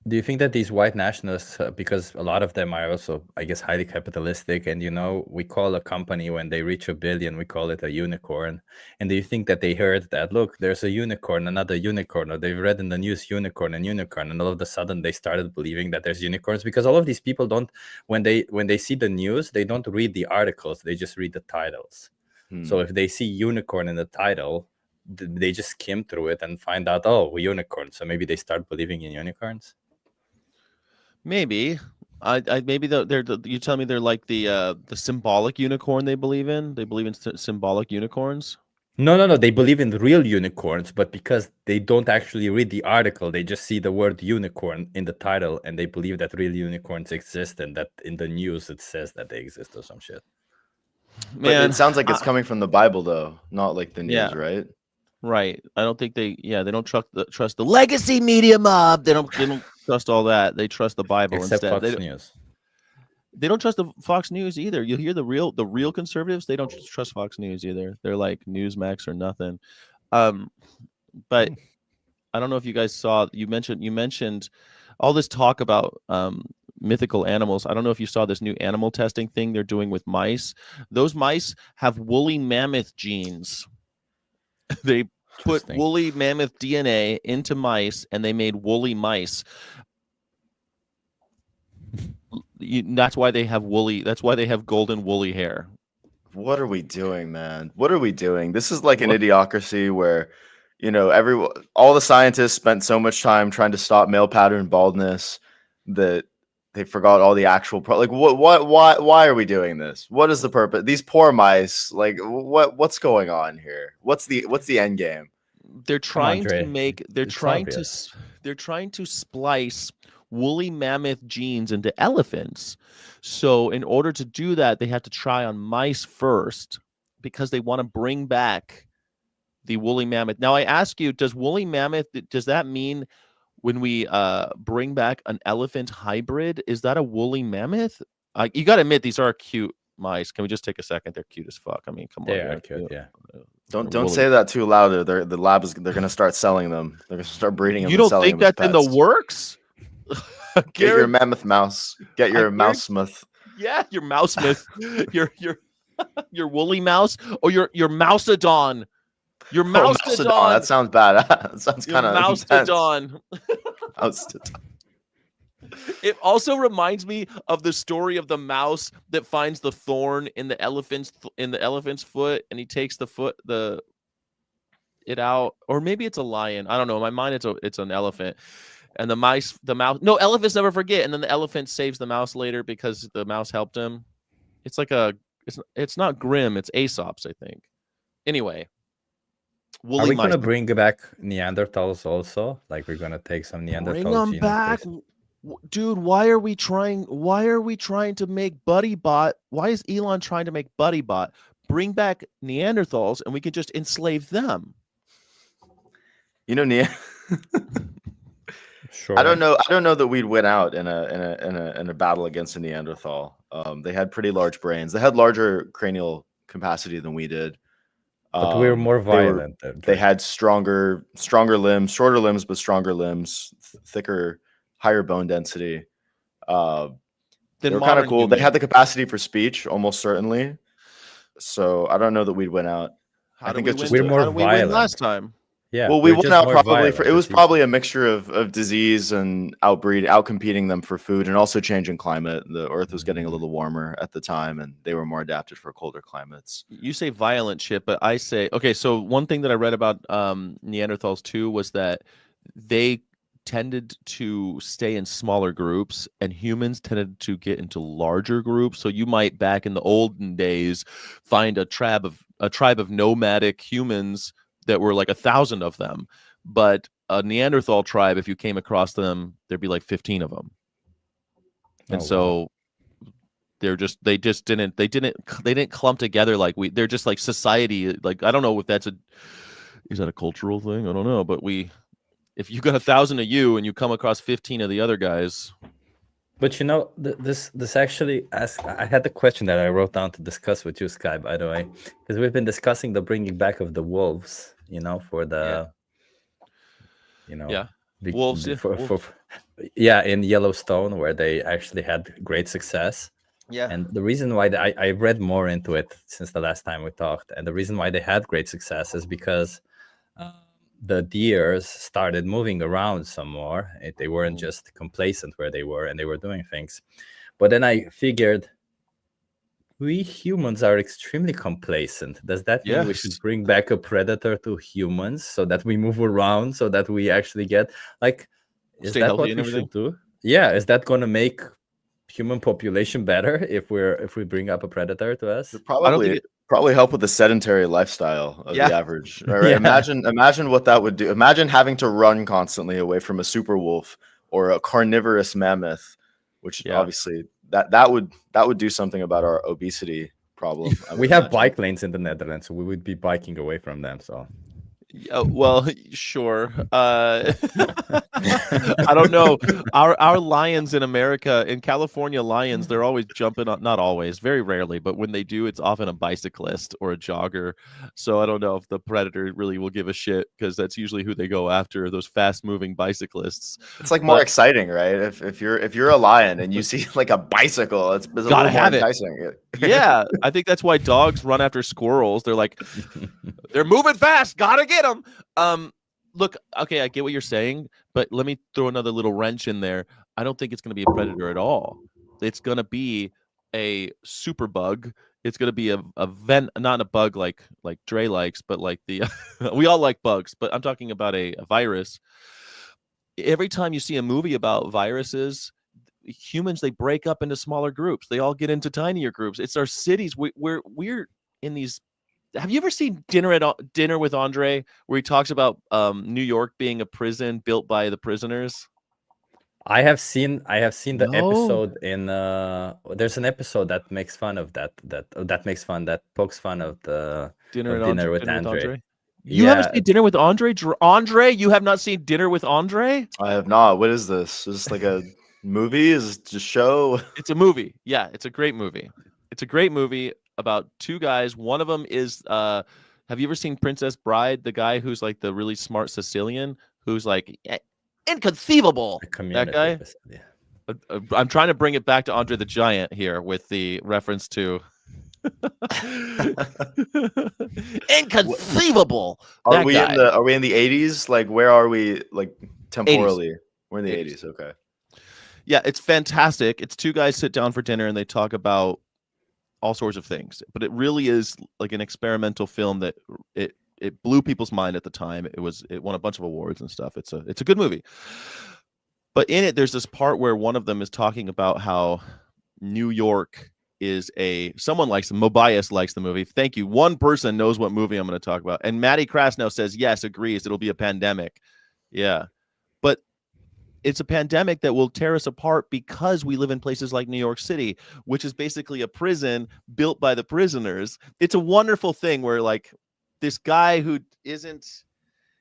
Do you think that these white nationalists, because a lot of them are also, I guess, highly capitalistic, and we call a company when they reach $1 billion, we call it a unicorn. And do you think that they heard that, look, there's a unicorn, another unicorn, or they've read in the news unicorn, and all of a sudden they started believing that there's unicorns? Because all of these people don't, when they see the news, they don't read the articles, they just read the titles. So if they see unicorn in the title, they just skim through it and find out, oh, unicorn. So maybe they start believing in unicorns. Maybe. Maybe you tell me they're like the symbolic unicorn they believe in. They believe in symbolic unicorns. No. They believe in real unicorns, but because they don't actually read the article, they just see the word unicorn in the title, and they believe that real unicorns exist, and that in the news it says that they exist or some shit. Man, but it sounds like it's coming from the Bible, though, not like the news, right? Right. I don't think they don't trust the legacy media mob. They don't trust all that. They trust the Bible except instead. Fox News. They don't trust the Fox News either. You hear the real conservatives, they don't trust Fox News either. They're like Newsmax or nothing. But I don't know if you guys saw, you mentioned all this talk about mythical animals. I don't know if you saw this new animal testing thing they're doing with mice. Those mice have woolly mammoth genes. They put woolly mammoth DNA into mice, and they made woolly mice. That's why they have golden woolly hair. What are we doing, man? What are we doing? This is like an idiocracy where, all the scientists spent so much time trying to stop male pattern baldness that they forgot all the actual why are we doing this? What is the purpose? These poor mice, like what's going on here? What's the end game? They're trying to splice woolly mammoth genes into elephants. So in order to do that, they have to try on mice first, because they want to bring back the woolly mammoth. Now I ask you, does that mean when we bring back an elephant hybrid, is that a woolly mammoth? You got to admit, these are cute mice. Can we just take a second? They're cute as fuck. I mean, come on. They are cute, yeah. Don't say that too loud. They're going to start selling them. They're going to start breeding them. You don't think that's in the works? Get your mammoth mouse. Get your mouse smith. Yeah, your mouse smith. your woolly mouse, or your mouseodon. Your mouseodon. That sounds bad. That sounds kind of mouseodon. mouse to die. It also reminds me of the story of the mouse that finds the thorn in the elephant's foot, and he takes it out, or maybe it's a lion. I don't know. In my mind, it's an elephant, and the mouse. No, elephants never forget, and then the elephant saves the mouse later because the mouse helped him. It's like it's not Grimm. It's Aesop's, I think. Anyway, are we gonna bring back Neanderthals also? Like we're gonna take some Neanderthal bring them back. Dude, why are we trying to make BuddyBot? Why is Elon trying to make BuddyBot? Bring back Neanderthals and we can just enslave them. You know, Sure. I don't know that we'd win out in a battle against a Neanderthal. They had pretty large brains. They had larger cranial capacity than we did. But we were more violent. They had stronger limbs, shorter limbs, but stronger limbs, thicker, higher bone density. They were kind of cool. They had the capacity for speech, almost certainly. So I don't know that we'd win out. I think it's just we're more violent last time. Yeah. Well, we went out probably for it was probably a mixture of disease and outcompeting them for food, and also changing climate. The Earth was getting a little warmer at the time, and they were more adapted for colder climates. You say violent shit, but I say okay. So one thing that I read about Neanderthals too was that they tended to stay in smaller groups, and humans tended to get into larger groups. So you might, back in the olden days, find a tribe of nomadic humans that were like 1,000 of them, but a Neanderthal tribe, if you came across them, there'd be like 15 of them. And they didn't clump together like they're just like society. Like, I don't know if is that a cultural thing? I don't know, but if you got 1,000 of you and you come across 15 of the other guys. But you know, this actually I had the question that I wrote down to discuss with you, Sky, by the way, because we've been discussing the bringing back of the wolves, for the, wolves, in Yellowstone, where they actually had great success. Yeah. And the reason why I read more into it since the last time we talked, and the reason why they had great success is because the deers started moving around some more. They weren't just complacent where they were, and they were doing things. But then I figured, we humans are extremely complacent. Does that mean we should bring back a predator to humans so that we move around, so that we actually get is that what we should do? Yeah, is that going to make human population better if we bring up a predator to us? Probably help with the sedentary lifestyle of the average. Right? Imagine what that would do. Imagine having to run constantly away from a super wolf or a carnivorous mammoth, which obviously that would do something about our obesity problem. We have bike lanes in the Netherlands, so we would be biking away from them. So. Well, sure. I don't know. Our lions in America, in California, lions, they're always jumping on, not always, very rarely, but when they do, it's often a bicyclist or a jogger. So I don't know if the predator really will give a shit, because that's usually who they go after, those fast moving bicyclists. It's like more exciting, right? If you're a lion and you see like a bicycle, it's a little more enticing. Yeah, I think that's why dogs run after squirrels. They're like, they're moving fast, gotta get them. Look, okay, I get what you're saying, but let me throw another little wrench in there. I don't think it's going to be a predator at all. It's going to be a super bug. It's going to be a not a bug like Dre likes, but like the we all like bugs, but I'm talking about a virus. Every time you see a movie about viruses, humans, they break up into smaller groups. They all get into tinier groups. It's our cities. We're in these. Have you ever seen Dinner with Andre, where he talks about New York being a prison built by the prisoners? I have seen the episode in there's an episode that makes fun of that pokes fun of the Dinner with Andre. You haven't seen Dinner with Andre? Andre, you have not seen Dinner with Andre? I have not. What is this? Is this like a movie? Is it a show? It's a movie. Yeah, it's a great movie. It's a great movie about two guys. One of them is have you ever seen Princess Bride? The guy who's like the really smart Sicilian, who's like inconceivable. That guy. I'm trying to bring it back to Andre the Giant here with the reference to inconceivable. Are we in the 80s? Like, where are we, like, temporally? We're in the 80s. Okay. Yeah, it's fantastic. It's two guys sit down for dinner and they talk about all sorts of things. But it really is like an experimental film that it blew people's mind at the time. It won a bunch of awards and stuff. It's a good movie. But in it, there's this part where one of them is talking about how New York is someone likes Mobius likes the movie. Thank you. One person knows what movie I'm going to talk about. And Matty Krasnow says, yes, agrees. It'll be a pandemic. Yeah. But it's a pandemic that will tear us apart because we live in places like New York City, which is basically a prison built by the prisoners. It's a wonderful thing where like this guy who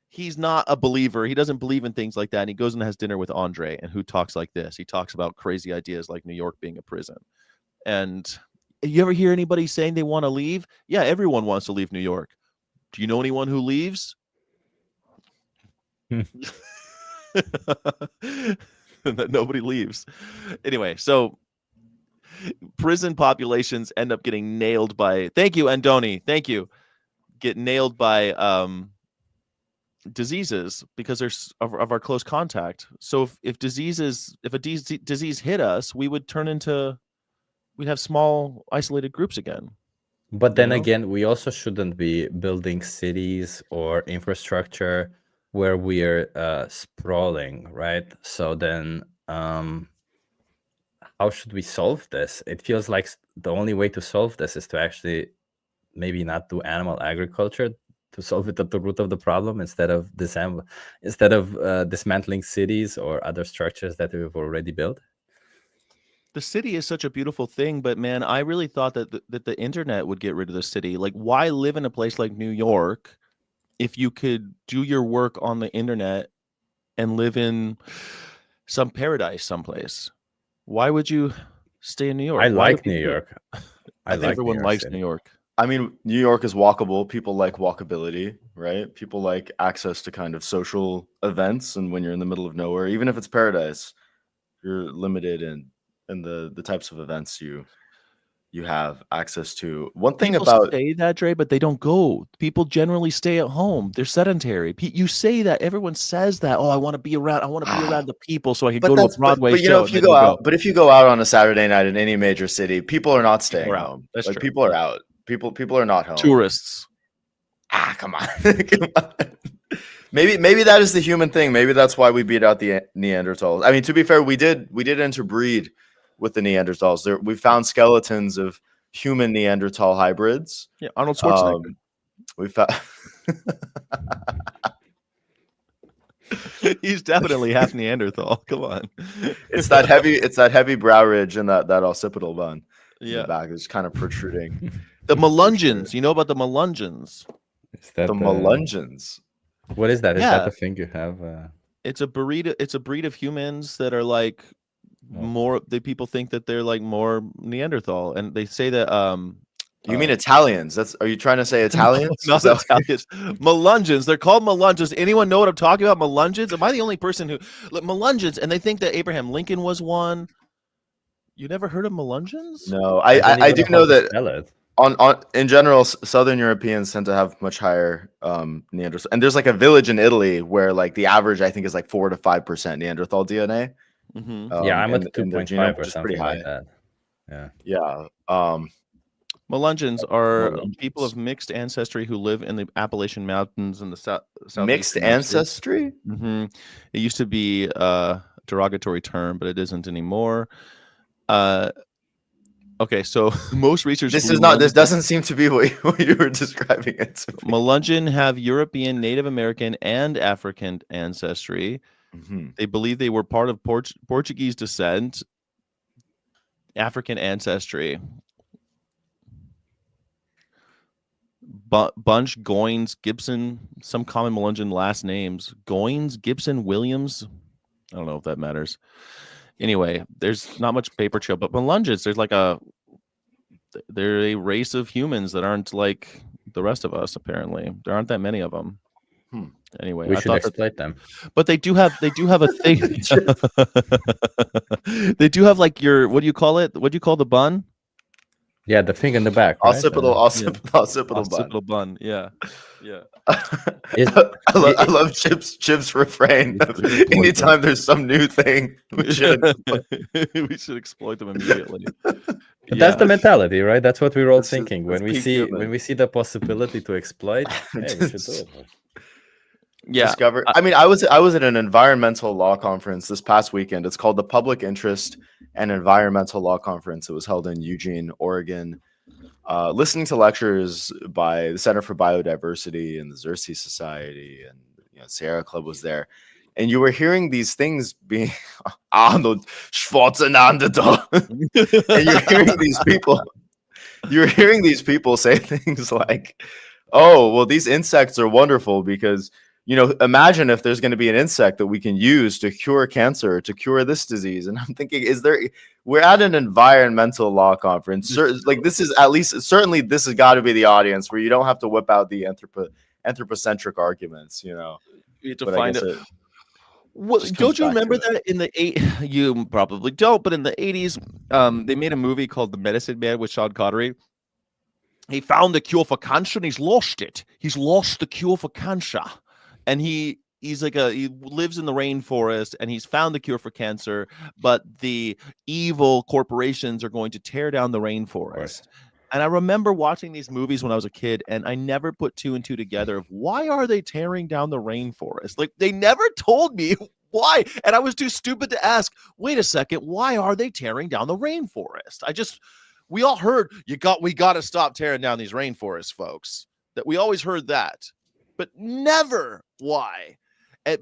he's not a believer. He doesn't believe in things like that. And he goes and has dinner with Andre and who talks like this. He talks about crazy ideas like New York being a prison. And you ever hear anybody saying they want to leave? Yeah, everyone wants to leave New York. Do you know anyone who leaves? That nobody leaves. Anyway, so prison populations end up getting nailed by, thank you, Andoni, thank you, get nailed by diseases because there's of our close contact. So if a disease hit us, we'd have small isolated groups again. But then again, we also shouldn't be building cities or infrastructure where we're sprawling, right? So then how should we solve this? It feels like the only way to solve this is to actually maybe not do animal agriculture to solve it at the root of the problem instead of dismantling cities or other structures that we've already built. The city is such a beautiful thing, but man, I really thought that the internet would get rid of the city. Like, why live in a place like New York if you could do your work on the internet and live in some paradise someplace? Why would you stay in New York? I like New York. I think everyone likes New York. I mean, New York is walkable. People like walkability, right? People like access to kind of social events. And when you're in the middle of nowhere, even if it's paradise, you're limited in the types of events you have access to. One thing People about say that, Dre, but they don't go. People generally stay at home. They're sedentary. You say that. Everyone says that. Oh, I want to be around the people so I can go to a Broadway but you know, show. If you go out on a Saturday night in any major city, people are not staying home. That's like true. People are out. People are not home. Tourists. Come on. Come on. Maybe that is the human thing. Maybe that's why we beat out the Neanderthals. I mean, to be fair, we did interbreed with the Neanderthals. We found skeletons of human Neanderthal hybrids. Yeah, Arnold Schwarzenegger. We found He's definitely half Neanderthal. Come on. It's that heavy brow ridge and that occipital bone. Yeah. In the back is kind of protruding. The Melungeons. You know about the Melungeons? Is that the Melungeons? What is that? Is that the thing you have? It's a breed. It's a breed of humans that are like more. People think that they're like more Neanderthal, and they say that. You mean Italians? Are you trying to say Italians? Not Italians. Melungeons. They're called Melungeons. Anyone know what I'm talking about? Melungeons? Am I the only person who Melungeons? And they think that Abraham Lincoln was one. You never heard of Melungeons? No, I do know that. In general, Southern Europeans tend to have much higher Neanderthal, and there's like a village in Italy where like the average I think is like 4 to 5% Neanderthal DNA. Mm-hmm. I'm at 2.5 or something like that. Yeah. Melungeons are people of mixed ancestry who live in the Appalachian Mountains in the south. Mixed ancestry? Mm-hmm. It used to be a derogatory term, but it isn't anymore. Okay, so most research. This doesn't seem to be what you were describing it to be. Melungeon have European, Native American, and African ancestry. Mm-hmm. They believe they were part of Portuguese descent, African ancestry. Bunch, Goins, Gibson, some common Melungeon last names. Goins, Gibson, Williams. I don't know if that matters. Anyway, there's not much paper trail, but Melungeons, they're a race of humans that aren't like the rest of us. Apparently, there aren't that many of them. Anyway, we should exploit them. But they do have a thing. They do have like what do you call it? What do you call the bun? Yeah, the thing in the back. Right? Occipital Occipital bun. Yeah. I love Chip's refrain. Anytime there's some new thing, we should exploit them immediately. That's the mentality, right? That's what we're all thinking that's when we peak see human. the possibility to exploit. Hey, we should do it. Yeah. I was at an environmental law conference this past weekend. It's called the Public Interest and Environmental Law Conference. It was held in Eugene, Oregon. Listening to lectures by the Center for Biodiversity and the Xerces Society, and Sierra Club was there, and you were hearing these things being Arnold Schwarzenegger, and you're hearing these people say things like, "Oh, well, these insects are wonderful because." Imagine if there's going to be an insect that we can use to cure cancer, to cure this disease. And I'm thinking, we're at an environmental law conference. This is certainly this has got to be the audience where you don't have to whip out the anthropocentric arguments, You have to But find it. Well, don't you remember that in the you probably don't, but in the 80s, they made a movie called The Medicine Man with Sean Connery. He found the cure for cancer and he's lost it. He's lost the cure for cancer. And he lives in the rainforest and he's found the cure for cancer, but the evil corporations are going to tear down the rainforest. And I remember watching these movies when I was a kid, and I never put two and two together of why are they tearing down the rainforest? Like, they never told me why. And I was too stupid to ask, wait a second, why are they tearing down the rainforest? We all heard we got to stop tearing down these rainforests, folks. That we always heard that. But never why.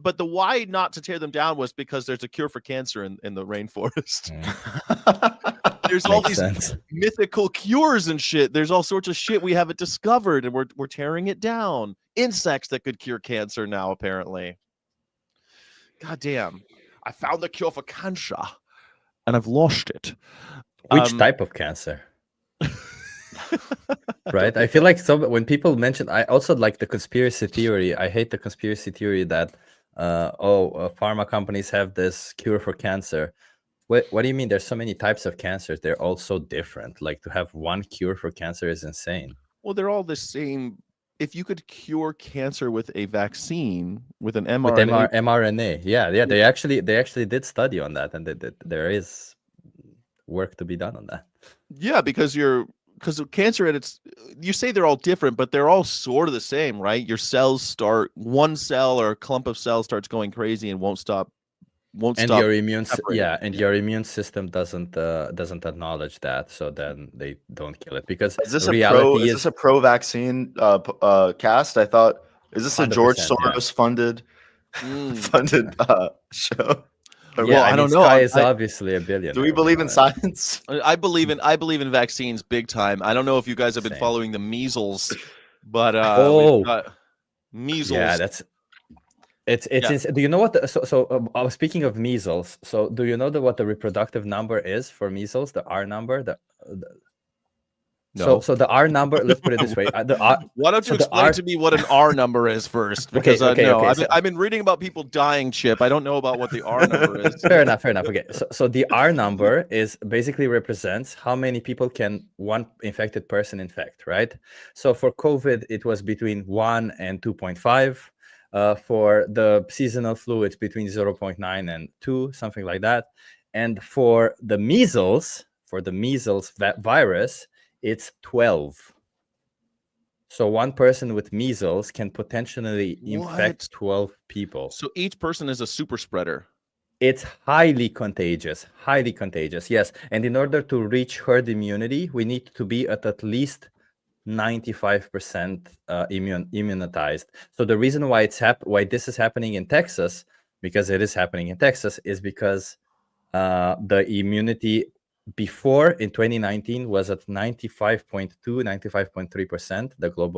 But the why not to tear them down was because there's a cure for cancer in the rainforest. There's all these mythical cures and shit. There's all sorts of shit we haven't discovered, and we're tearing it down. Insects that could cure cancer now, apparently. God damn. I found the cure for cancer, and I've lost it. Which type of cancer? Right, I feel like when people mention, I also like the conspiracy theory. I hate the conspiracy theory that pharma companies have this cure for cancer. What do you mean? There's so many types of cancers. They're all so different. Like, to have one cure for cancer is insane. Well, they're all the same. If you could cure cancer with a vaccine, with an mRNA, mRNA, yeah, they actually did study on that, and there is work to be done on that. Yeah, because cancer you say they're all different, but they're all sort of the same, right? Your cells one cell or a clump of cells starts going crazy and won't stop. Your immune system doesn't acknowledge that, so then they don't kill it. Because is this a pro-vaccine cast? I thought, is this a George Soros funded show? Yeah, I don't know. Sky is obviously a billion. Do we believe in science? I believe in vaccines big time. I don't know if you guys have been following the measles, but measles. Yeah, it's. Do you know what? I was speaking of measles. So do you know what the reproductive number is for measles? The R number. No. So the R number. Let's put it this way. Why don't you explain to me what an R number is first? Because I've been reading about people dying, Chip. I don't know about what the R number is. Fair enough. Okay. So the R number is basically represents how many people can one infected person infect, right? So for COVID, it was between 1 and 2.5. For the seasonal flu, it's between 0.9 and 2, something like that. And for the measles virus, it's 12. So one person with measles can potentially infect 12 people. So each person is a super spreader. It's highly contagious, yes. And in order to reach herd immunity, we need to be at least 95% immunized. So the reason why this is happening in Texas, because it is happening in Texas, is because the immunity before in 2019 was at 95.2, 95.3%,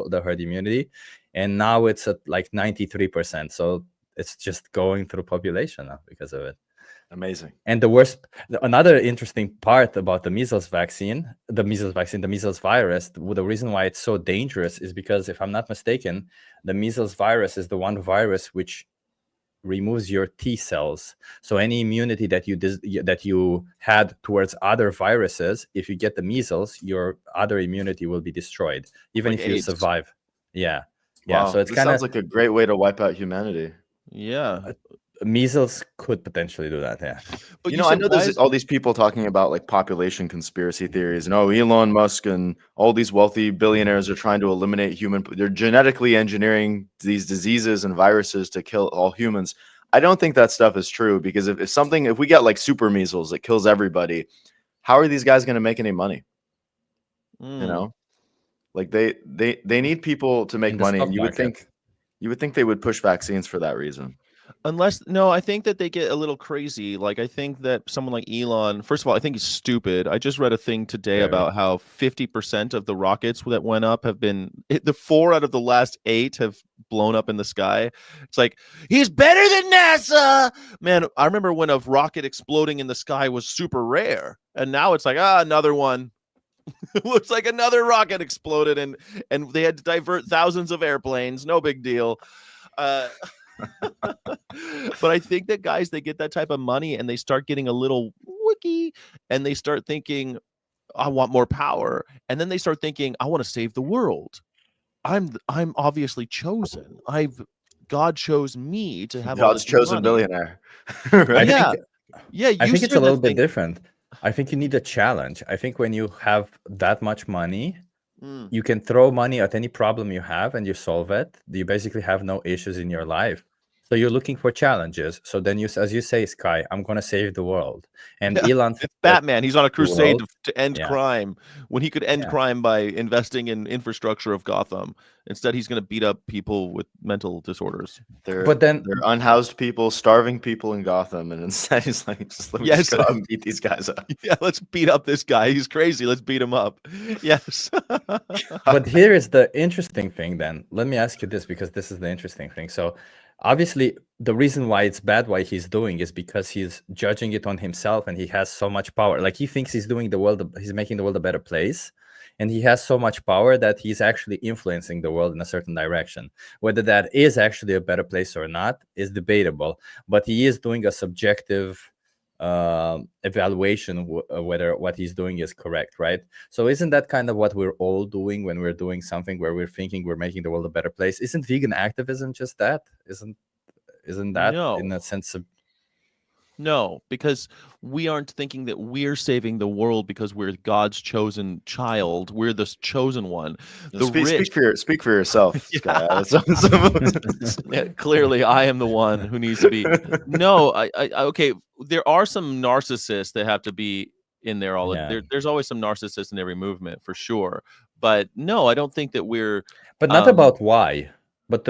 the herd immunity, and now it's at like 93%. So it's just going through population now because of it. Amazing. And another interesting part about the measles virus, the reason why it's so dangerous is because, if I'm not mistaken, the measles virus is the one virus which removes your T cells. So any immunity that you had towards other viruses, if you get the measles, your other immunity will be destroyed, even Like if you AIDS. survive. Yeah. Wow, So it's this kind sounds of like a great way to wipe out humanity. Yeah. measles could potentially do that. Yeah. But I said know there's all these people talking about like population conspiracy theories, and Elon Musk and all these wealthy billionaires are trying to eliminate they're genetically engineering these diseases and viruses to kill all humans. I don't think that stuff is true, because if we get like super measles that kills everybody, how are these guys going to make any money? Like they need people to make money, and you would think they would push vaccines for that reason. No, I think that they get a little crazy. Like, I think that someone like Elon, first of all, I think he's stupid. I just read a thing today about how 50% of the rockets that went up have been, the 4 out of the last 8 have blown up in the sky. It's like, he's better than NASA. Man, I remember when a rocket exploding in the sky was super rare. And now it's like, another one. It looks like another rocket exploded, and they had to divert thousands of airplanes. No big deal. But I think that guys, they get that type of money and they start getting a little wiki, and they start thinking, I want more power. And then they start thinking, I want to save the world. I'm obviously chosen. God chose me to have God's chosen money. Billionaire. Right? I think it's a little bit different. I think you need a challenge. I think when you have that much money, you can throw money at any problem you have and you solve it. You basically have no issues in your life. So you're looking for challenges. So then as you say, Sky, I'm going to save the world. And Elon, it's Batman. He's on a crusade to end crime, when he could end crime by investing in infrastructure of Gotham. Instead, he's going to beat up people with mental disorders. They're unhoused people, starving people in Gotham, and instead he's like, let me just go out and beat these guys up. Yeah, let's beat up this guy. He's crazy. Let's beat him up. Yes. But here is the interesting thing then. Let me ask you this, because this is the interesting thing. So obviously, the reason why it's bad, why he's doing, is because he's judging it on himself, and he has so much power. Like, he thinks he's making the world a better place, and he has so much power that he's actually influencing the world in a certain direction. Whether that is actually a better place or not is debatable, but he is doing a subjective evaluation whether what he's doing is correct, right? So isn't that kind of what we're all doing when we're doing something where we're thinking we're making the world a better place? Isn't vegan activism just that? Isn't that in a sense of... No, because we aren't thinking that we're saving the world because we're God's chosen child. We're the chosen one. Speak for yourself. Yeah, clearly, I am the one who needs to be. No, okay. There are some narcissists that have to be in there there's always some narcissists in every movement, for sure. But no, I don't think that we're. But not about why. But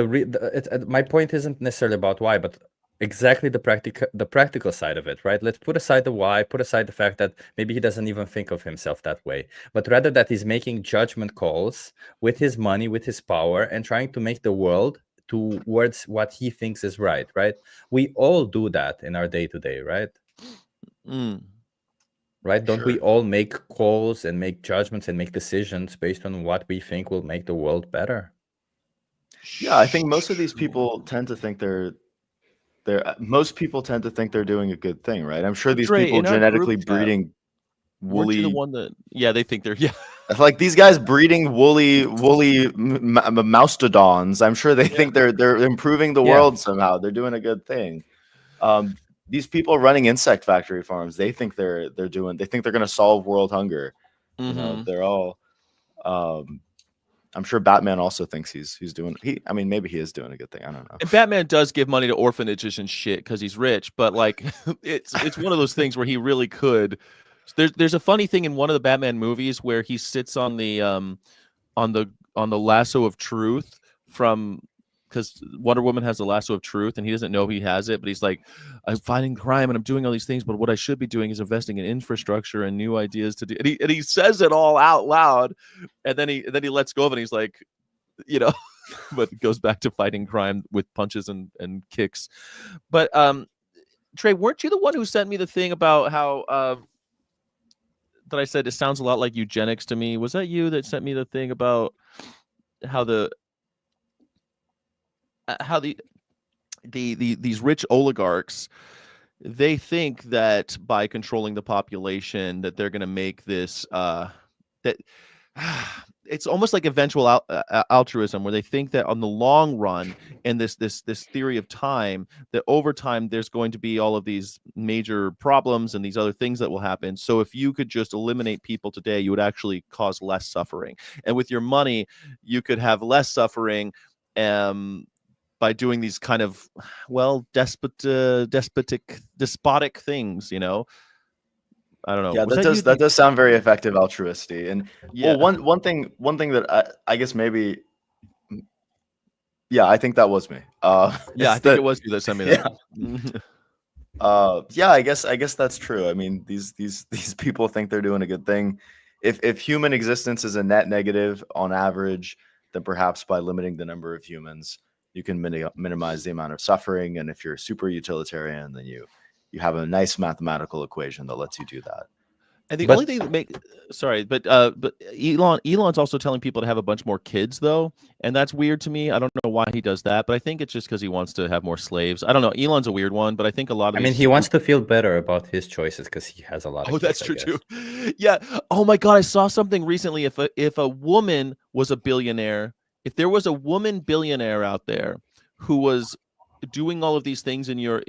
my point isn't necessarily about why, but exactly the practical side of it, right? Let's put aside the why, put aside the fact that maybe he doesn't even think of himself that way, but rather that he's making judgment calls with his money, with his power, and trying to make the world towards what he thinks is right? We all do that in our day-to-day, right? Right? Don't we all make calls and make judgments and make decisions based on what we think will make the world better? Yeah, I think most of these people tend to think most people tend to think they're doing a good thing, right? I'm sure these people genetically breeding woolly. The one that, they think they're like these guys breeding woolly mastodons. I'm sure they think they're improving the world somehow. They're doing a good thing. These people running insect factory farms, they think they're going to solve world hunger. They're all. I'm sure Batman also thinks he's doing. Maybe he is doing a good thing. I don't know. And Batman does give money to orphanages and shit because he's rich, but like, it's one of those things where he really could. There's a funny thing in one of the Batman movies where he sits on the lasso of truth because Wonder Woman has the lasso of truth and he doesn't know he has it, but he's like, I'm fighting crime and I'm doing all these things, but what I should be doing is investing in infrastructure and new ideas to do. And he says it all out loud, and then he lets go of it. And he's like, but it goes back to fighting crime with punches and kicks. But Trey, weren't you the one who sent me the thing about how that I said it sounds a lot like eugenics to me? Was that you that sent me the thing about how these rich oligarchs, they think that by controlling the population that they're going to make this that it's almost like eventual altruism, where they think that on the long run, and this theory of time, that over time there's going to be all of these major problems and these other things that will happen. So if you could just eliminate people today, you would actually cause less suffering, and with your money you could have less suffering by doing these kind of, well, despotic things, you know. I don't know. Yeah, that does sound very effective altruistic. And yeah, well, one thing that I guess maybe, yeah, I think that was me. Yeah, I think it was you that sent me that. Yeah, I guess that's true. I mean, these people think they're doing a good thing. If human existence is a net negative on average, then perhaps by limiting the number of humans, you can minimize the amount of suffering. And if you're super utilitarian, then you have a nice mathematical equation that lets you do that. And the only thing that but Elon's also telling people to have a bunch more kids, though, and that's weird to me. I don't know why he does that, but I think it's just because he wants to have more slaves. I don't know. Elon's a weird one, but I think a lot of he wants to feel better about his choices because he has a lot of kids, that's true too. Yeah. Oh my God, I saw something recently. If a woman was a billionaire, if there was a woman billionaire out there who was doing all of these things in your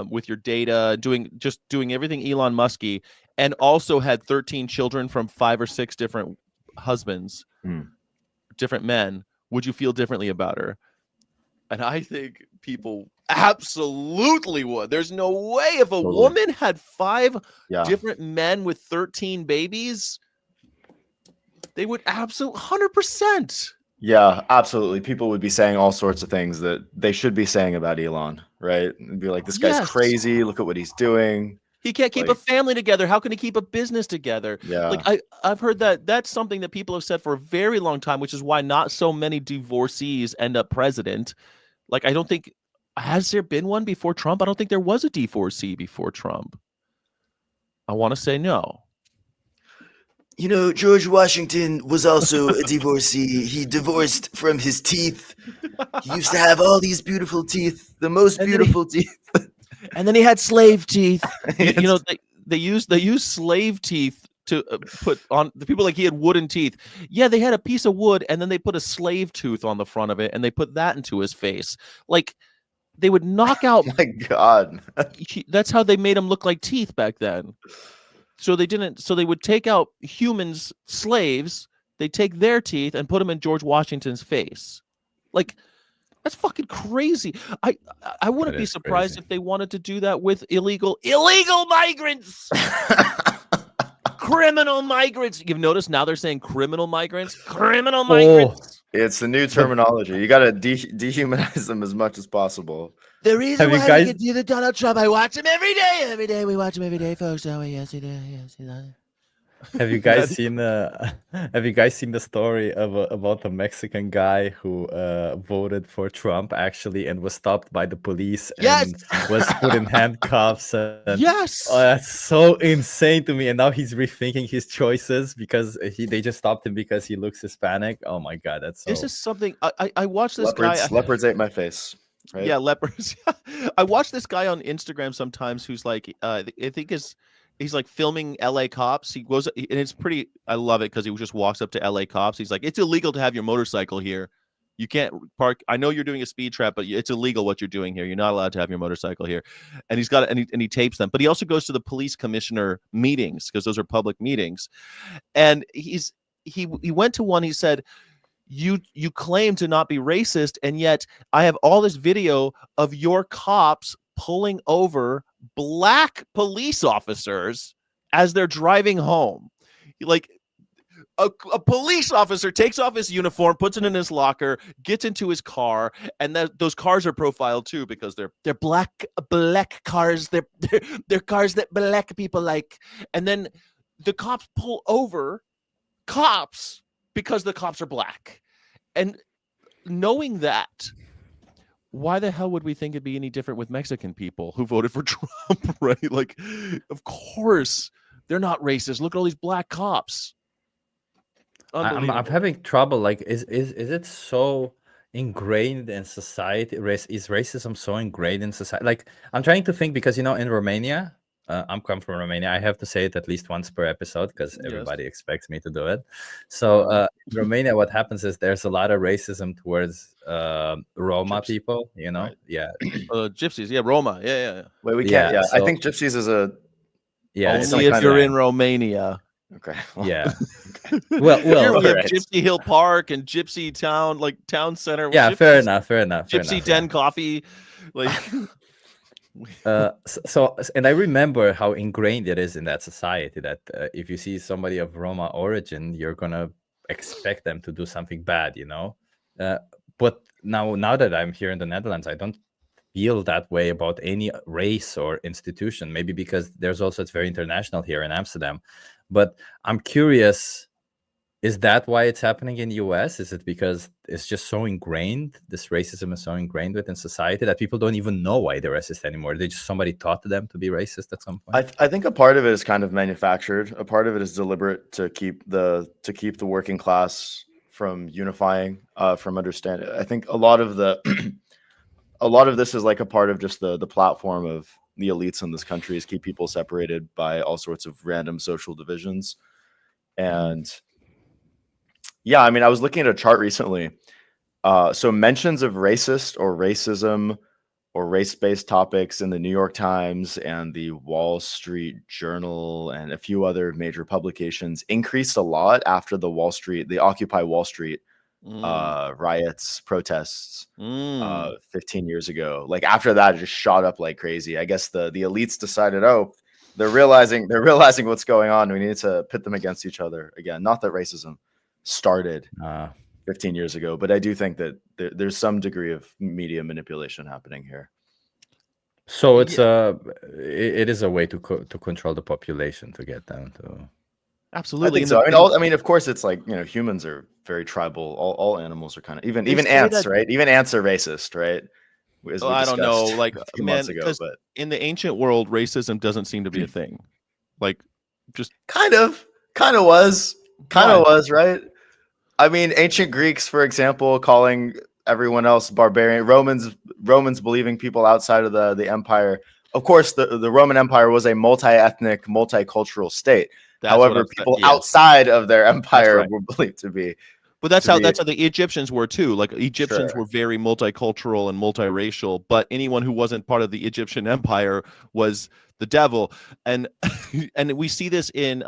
with your data, doing everything Elon Musky, and also had 13 children from 5 or 6 different husbands, different men, would you feel differently about her? And I think people absolutely would. There's no way if a woman had 5 different men with 13 babies, they would absolutely 100%. Yeah, absolutely. People would be saying all sorts of things that they should be saying about Elon, right? And be like, this guy's crazy. Look at what he's doing. He can't keep a family together. How can he keep a business together? Yeah. Like I've heard that's something that people have said for a very long time, which is why not so many divorcees end up president. Like, I don't think, has there been one before Trump? I don't think there was a divorcee before Trump. I want to say no. You know, George Washington was also a divorcee. He divorced from his teeth. He used to have all these beautiful teeth, the most beautiful teeth. And then he had slave teeth. You know, they used slave teeth to put on the people. Like, he had wooden teeth. Yeah, they had a piece of wood, and then they put a slave tooth on the front of it, and they put that into his face. Like, they would knock out. My God, that's how they made him look like teeth back then. So they would take out humans, slaves. They take their teeth and put them in George Washington's face. Like, that's fucking crazy. I wouldn't be surprised if they wanted to do that with illegal migrants. Criminal migrants. You've noticed now they're saying criminal migrants. Criminal migrants. It's the new terminology. You got to dehumanize them as much as possible. The reason why we can do the Donald Trump, I watch him every day. Every day we watch him every day, folks. Oh, yes, he does. Yes, he does. Have you guys seen the story about the Mexican guy who voted for Trump actually and was stopped by the police and was put in handcuffs? And, yes, that's so insane to me. And now he's rethinking his choices because they just stopped him because he looks Hispanic. Oh my God, that's so... This is something I watched this guy. Leopards ate my face. Right? Yeah, leopards. I watch this guy on Instagram sometimes who's like, I think he's like filming LA cops. He goes, and it's pretty, I love it because he just walks up to LA cops. He's like, it's illegal to have your motorcycle here. You can't park. I know you're doing a speed trap, but it's illegal what you're doing here. You're not allowed to have your motorcycle here. And he's got it, and he tapes them. But he also goes to the police commissioner meetings because those are public meetings. And he went to one. He said, you claim to not be racist, and yet I have all this video of your cops pulling over black police officers as they're driving home. Like, a police officer takes off his uniform, puts it in his locker, gets into his car, and those cars are profiled too because they're black cars. They're cars that black people like. And then the cops pull over cops because the cops are black. And knowing that, why the hell would we think it'd be any different with Mexican people who voted for Trump, right? Like, of course, they're not racist. Look at all these black cops. I'm having trouble. Like, is it so ingrained in society? Is racism so ingrained in society? Like, I'm trying to think because, in Romania, I'm come from Romania. I have to say it at least once per episode because Yes. everybody expects me to do it. So in Romania, what happens is there's a lot of racism towards Roma Gypsy. people, Right. Yeah. Gypsies, yeah, Roma, yeah. Wait, we can't. Yeah, Yeah, I so- think gypsies is a. Yeah, it's Only some if kind you're of- in Romania. Okay. Yeah. Here Well, we have alright. Gypsy Hill Park and Gypsy Town, like town center. yeah, Gypsies, fair enough. Gypsy Den Coffee, like. And I remember how ingrained it is in that society that if you see somebody of Roma origin, you're gonna expect them to do something bad, but now that I'm here in the Netherlands, I don't feel that way about any race or institution. Maybe because it's very international here in Amsterdam. But I'm curious, is that why it's happening in the US? Is it because it's just so ingrained, this racism is so ingrained within society that people don't even know why they're racist anymore? Somebody taught them to be racist at some point? I think a part of it is kind of manufactured. A part of it is deliberate to keep the working class from unifying, from understanding. I think a lot of this is like a part of just the platform of the elites in this country is keep people separated by all sorts of random social divisions. And yeah, I mean, I was looking at a chart recently. So mentions of racist or racism or race-based topics in the New York Times and the Wall Street Journal and a few other major publications increased a lot after the Occupy Wall Street riots, protests 15 years ago. Like after that, it just shot up like crazy. I guess the elites decided, they're realizing what's going on. We need to pit them against each other again. Not that racism started 15 years ago, but I do think that there's some degree of media manipulation happening here. So it is a way to control the population, to get them to. Absolutely. I think so. I mean, of course, it's like, humans are very tribal. All animals are kind of even ants, right? Even ants are racist, right? I don't know, like a few months ago, but in the ancient world, racism doesn't seem to be a thing. Like, just kind of was, right? I mean, ancient Greeks, for example, calling everyone else barbarian. Romans believing people outside of the empire. Of course, the Roman Empire was a multi-ethnic, multicultural state. However, people outside of their empire were believed to be. But that's how the Egyptians were too. Like Egyptians were very multicultural and multiracial, but anyone who wasn't part of the Egyptian empire was the devil. And and we see this in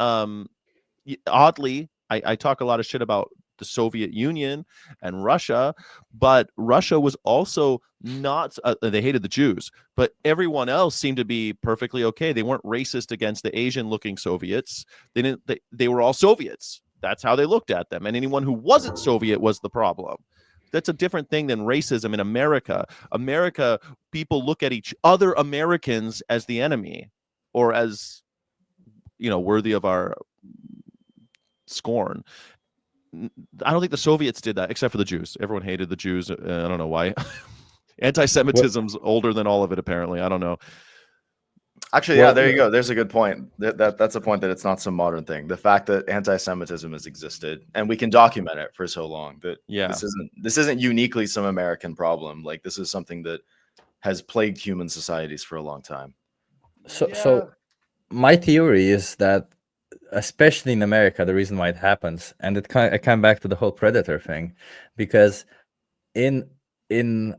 oddly, I talk a lot of shit about the Soviet Union and Russia, but Russia was also not they hated the Jews, but everyone else seemed to be perfectly okay. They weren't racist against the Asian looking Soviets. They were all Soviets. That's how they looked at them. And anyone who wasn't Soviet was the problem. That's a different thing than racism in America. America, people look at each other Americans as the enemy or as, worthy of our scorn. I don't think the Soviets did that, except for the Jews. Everyone hated the Jews. I don't know why. Anti-Semitism's older than all of it, apparently. I don't know. Actually, there you go. There's a good point. That's a point that it's not some modern thing. The fact that anti-Semitism has existed and we can document it for so long that this isn't uniquely some American problem. Like this is something that has plagued human societies for a long time. So my theory is that, especially in America, the reason why it happens, and I come back to the whole predator thing, because in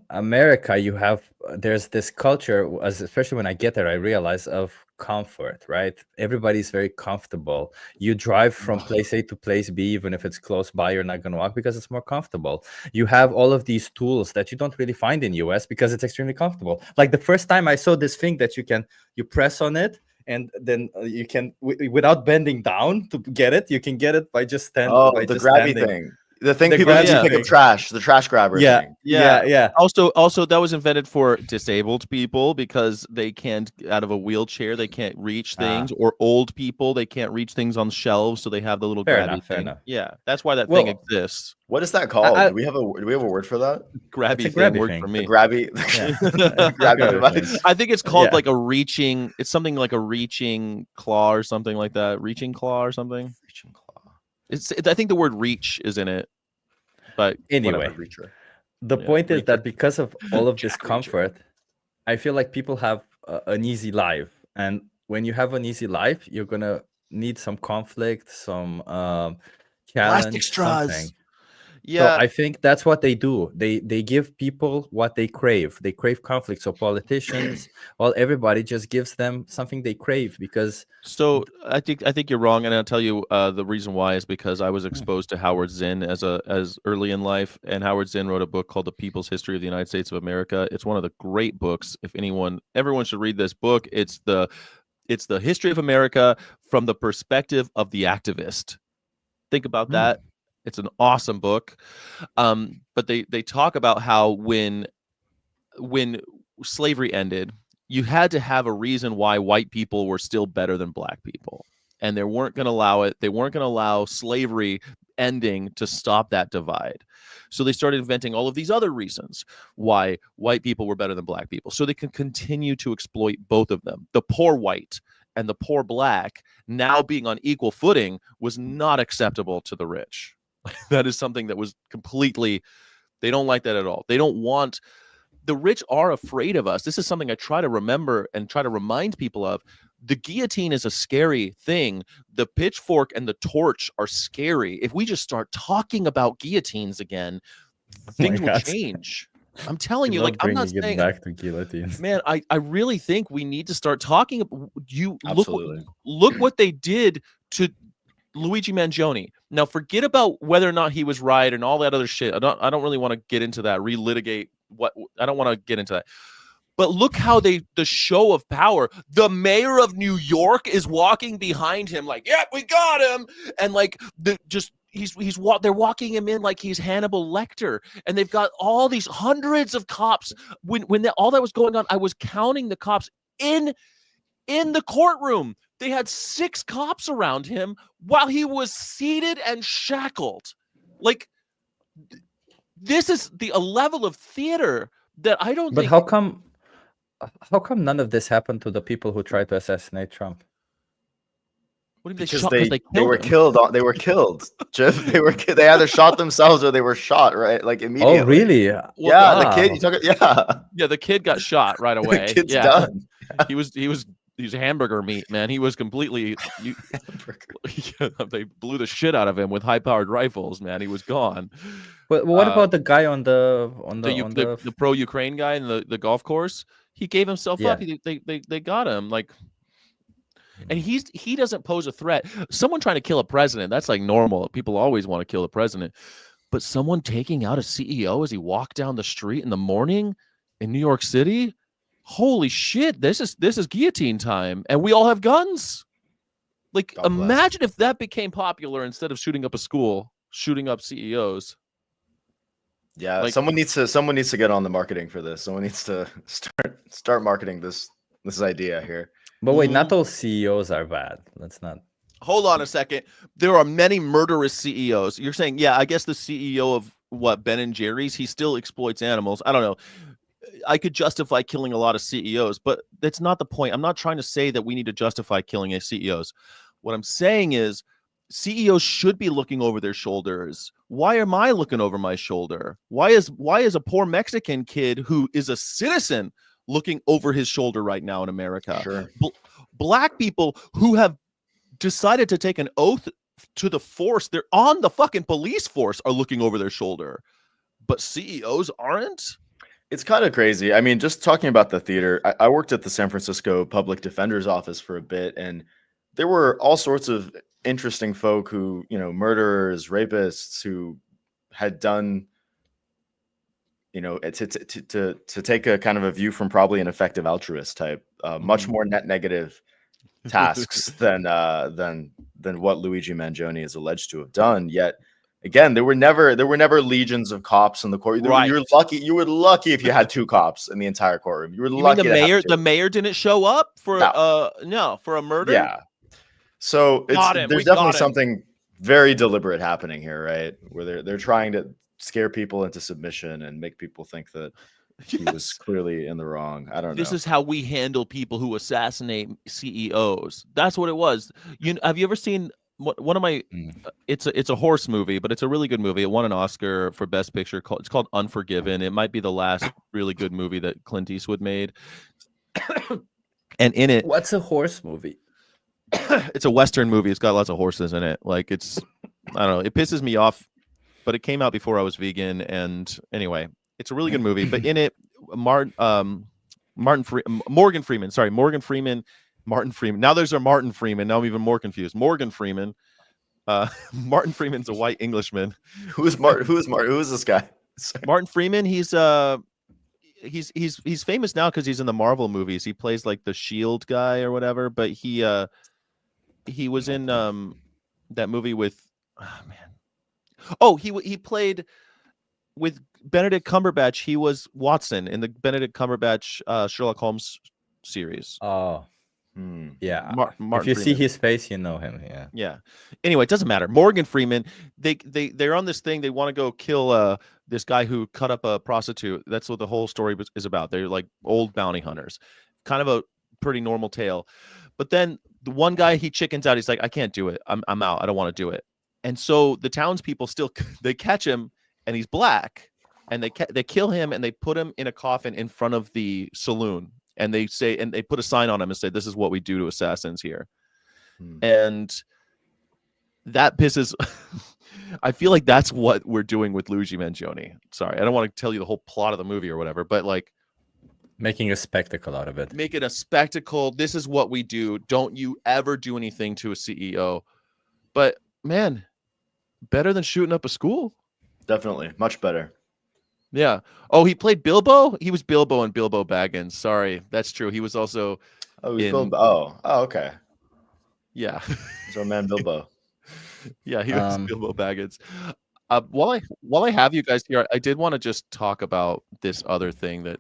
America there's this culture, especially when I get there, I realize, of comfort, right? Everybody's very comfortable. You drive from place A to place B, even if it's close by, you're not going to walk because it's more comfortable. You have all of these tools that you don't really find in US because it's extremely comfortable. Like the first time I saw this thing that you press on it, and then you can, without bending down to get it, you can get it by just standing. The grabby thing. The thing people use to pick up trash, the trash grabber thing. Yeah. Also, that was invented for disabled people because they can't, out of a wheelchair, they can't reach things, or old people, they can't reach things on shelves, so they have the little grabby thing. Fair enough. Yeah, that's why that thing exists. What is that called? Do we have a word for that? Grabby thing worked for me. The grabby, grabby device. I think it's called like a reaching. It's something like a reaching claw or something like that. Reaching claw or something. Reaching claw. I think the word reach is in it. But anyway, The Yeah, point is rethink. that because of all of this Jack Reacher. comfort, I feel like people have an easy life, and when you have an easy life, you're gonna need some conflict, some challenge, straws. something. Yeah, So I think that's what they do. They give people what they crave. They crave conflict. So politicians, well, everybody just gives them something they crave because. so I think you're wrong, and I'll tell you the reason why is because I was exposed to Howard Zinn as early in life, and Howard Zinn wrote a book called The People's History of the United States of America. It's one of the great books. If everyone should read this book. It's the history of America from the perspective of the activist. Think about that. It's an awesome book. But they talk about how when slavery ended, you had to have a reason why white people were still better than black people, and they weren't going to allow it. They weren't going to allow slavery ending to stop that divide. So they started inventing all of these other reasons why white people were better than black people, so they can continue to exploit both of them. The poor white and the poor black now being on equal footing was not acceptable to the rich. That is something that was completely, they don't like that at all. They don't want, the rich are afraid of us. This is something I try to remember and try to remind people of. The guillotine is a scary thing. The pitchfork and the torch are scary. If we just start talking about guillotines again, things will change. I'm telling you, like, I'm not saying back to guillotines. Man, I really think we need to start talking about Absolutely. look what they did to Luigi Mangione. Now, forget about whether or not he was right and all that other shit. I don't really want to get into that, relitigate I don't want to get into that. But look how the show of power, the mayor of New York is walking behind him like, "Yep, we got him." And like they're walking him in like he's Hannibal Lecter, and they've got all these hundreds of cops. When all that was going on, I was counting the cops in the courtroom. They had 6 cops around him while he was seated and shackled. Like, this is a level of theater that I don't think. But how come none of this happened to the people who tried to assassinate Trump? What do you mean Because they were him? killed. They were killed. Jeff, they either shot themselves or they were shot. Right, like immediately. Oh, really? Yeah, the kid. You took it. Yeah, the kid got shot right away. The kid's done. He was hamburger meat, man. He was completely. They blew the shit out of him with high-powered rifles, man. He was gone. But what about the guy on the pro Ukraine guy in the golf course? He gave himself up. They got him. Like, and he doesn't pose a threat. Someone trying to kill a president, that's like normal. People always want to kill a president. But someone taking out a CEO as he walked down the street in the morning in New York City, holy shit! This is guillotine time, and we all have guns. Like, imagine if that became popular instead of shooting up a school, shooting up CEOs. Yeah, like, someone needs to get on the marketing for this. Someone needs to start marketing this idea here. But wait, not all CEOs are bad. Let's not. Hold on a second. There are many murderous CEOs. You're saying, yeah, I guess the CEO of Ben and Jerry's, he still exploits animals. I don't know. I could justify killing a lot of CEOs, but that's not the point. I'm not trying to say that we need to justify killing CEOs. What I'm saying is CEOs should be looking over their shoulders. Why am I looking over my shoulder? Why is a poor Mexican kid who is a citizen looking over his shoulder right now in America? Sure. Black people who have decided to take an oath to the force, they're on the fucking police force, are looking over their shoulder, but CEOs aren't. It's kind of crazy. I mean, just talking about the theater, I worked at the San Francisco Public Defender's Office for a bit, and there were all sorts of interesting folk who, murderers, rapists, who had done, to take a kind of a view from probably an effective altruist type, much more net negative tasks than what Luigi Mangione is alleged to have done. Yet again, there were never legions of cops in the court. Right. You were lucky if you had 2 cops in the entire courtroom. You were lucky. The mayor didn't show up for for a murder. Yeah. So there's definitely something very deliberate happening here, right? Where they're trying to scare people into submission and make people think that he was clearly in the wrong. I don't know. This is how we handle people who assassinate CEOs. That's what it was. Have you ever seen one of my it's a horse movie, but it's a really good movie. It won an Oscar for Best Picture. It's called Unforgiven. It might be the last really good movie that Clint Eastwood made. And in it, what's a horse movie? It's a Western movie. It's got lots of horses in it. Like it's, I don't know. It pisses me off, but it came out before I was vegan. And anyway, it's a really good movie. But in it, Morgan Freeman. Sorry, Morgan Freeman. Martin Freeman. Now there's a Martin Freeman. Now I'm even more confused. Morgan Freeman. Martin Freeman's a white Englishman. Who is Martin? Who is this guy? Martin Freeman. He's famous now because he's in the Marvel movies. He plays like the Shield guy or whatever. But he was in that movie with he played with Benedict Cumberbatch. He was Watson in the Benedict Cumberbatch Sherlock Holmes series. Oh. Yeah. Martin if you Freeman. see his face, you know him. Yeah. Anyway, it doesn't matter. Morgan Freeman. They're on this thing. They want to go kill this guy who cut up a prostitute. That's what the whole story is about. They're like old bounty hunters. Kind of a pretty normal tale. But then the one guy, he chickens out. He's like, I can't do it. I'm out. I don't want to do it. And so the townspeople they catch him, and he's black, and they kill him, and they put him in a coffin in front of the saloon. And they put a sign on him and say, this is what we do to assassins here. And that pisses. I feel like that's what we're doing with Luigi Mangione. Sorry, I don't want to tell you the whole plot of the movie or whatever, but like making a spectacle out of it. Make it a spectacle. This is what we do. Don't you ever do anything to a CEO. But man, better than shooting up a school. Definitely. Much better. Yeah. Oh, he played Bilbo? He was Bilbo in Bilbo Baggins. Sorry. That's true. He was also Bilbo. Oh, okay. Yeah. So man Bilbo. Yeah, he was Bilbo Baggins. While I have you guys here, I did want to just talk about this other thing that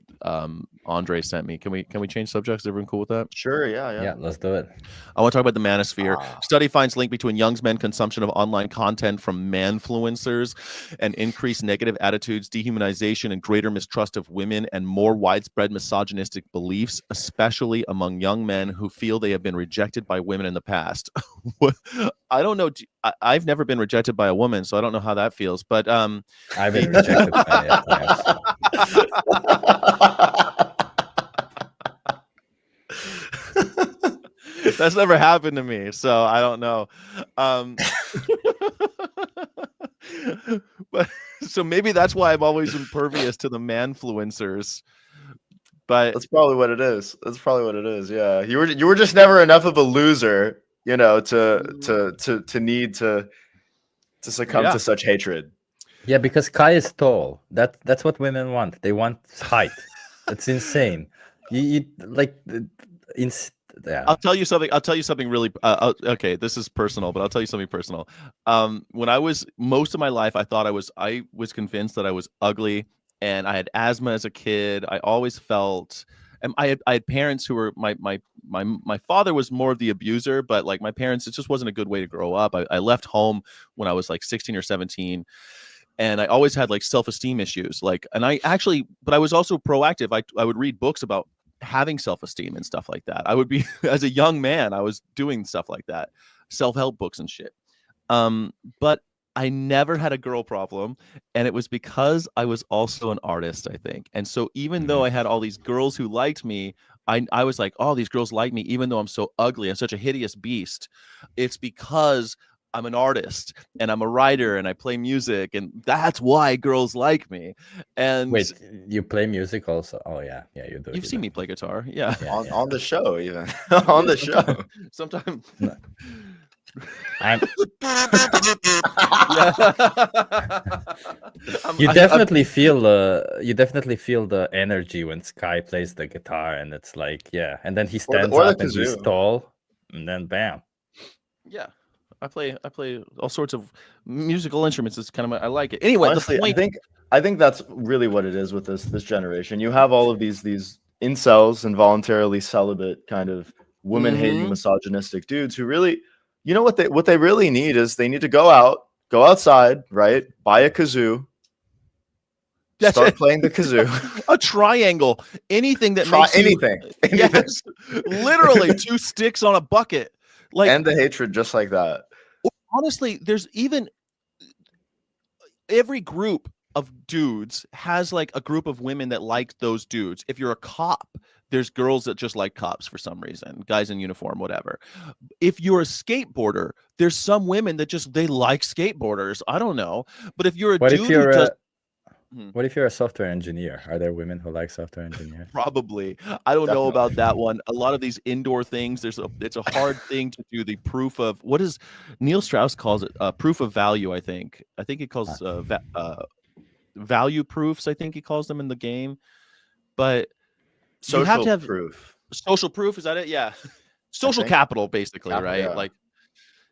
Andre sent me. Can we change subjects? Is everyone cool with that? Sure, yeah. Let's do it. I want to talk about the manosphere. Study finds link between young men's consumption of online content from manfluencers and increased negative attitudes, dehumanization, and greater mistrust of women, and more widespread misogynistic beliefs, especially among young men who feel they have been rejected by women in the past. I don't know. I've never been rejected by a woman, so I don't know how that feels. But I've been rejected by it. That's never happened to me, so I don't know. But so maybe that's why I'm always impervious to the manfluencers. But that's probably what it is. Yeah, you were just never enough of a loser, you know, to need to succumb to such hatred. Yeah, because Kai is tall. That's what women want. They want height. It's insane. You like yeah. I'll tell you something really okay, this is personal, but I'll tell you something personal. When I was most of my life, I was convinced that I was ugly, and I had asthma as a kid. I always felt, and I had parents who were my father was more of the abuser, but like my parents, it just wasn't a good way to grow up. I left home when I was like 16 or 17. And I always had like self-esteem issues. But I was also proactive. I would read books about having self-esteem and stuff like that. I would be, as a young man, I was doing stuff like that, self-help books and shit. But I never had a girl problem, and it was because I was also an artist, I think. And so even though I had all these girls who liked me, I was like, oh, these girls like me, even though I'm so ugly, I'm such a hideous beast. It's because I'm an artist and I'm a writer and I play music, and that's why girls like me. And wait, you play music also? Oh yeah, you do. You've seen me play guitar, yeah. On the show, even on the show. Sometimes. No. You definitely feel the energy when Sky plays the guitar, and it's like, yeah, and then he stands up and he's tall, and then bam. Yeah. I play all sorts of musical instruments. It's kind of I like it. Anyway, honestly, I think that's really what it is with this generation. You have all of these incels and voluntarily celibate kind of women-hating misogynistic dudes who really, you know, what they really need is they need to go outside, right? Buy a kazoo. Start playing the kazoo. A triangle. Anything that makes anything. Yes. Literally 2 sticks on a bucket. Like, and the hatred just like that. Or honestly, there's even every group of dudes has like a group of women that like those dudes. If you're a cop, there's girls that just like cops for some reason, guys in uniform, whatever. If you're a skateboarder, there's some women that just they like skateboarders. I don't know. But if you're a What if dude who you're does what if you're a software engineer? Are there women who like software engineers? probably. I don't know Definitely. about that one. A lot of these indoor things, it's a hard thing to do the proof of what is Neil Strauss calls it proof of value, I think. I think he calls value proofs, I think he calls them in the game. But you have to have proof. social proof, is that it? Yeah. Social think. capital, basically, Capital, right? yeah. Like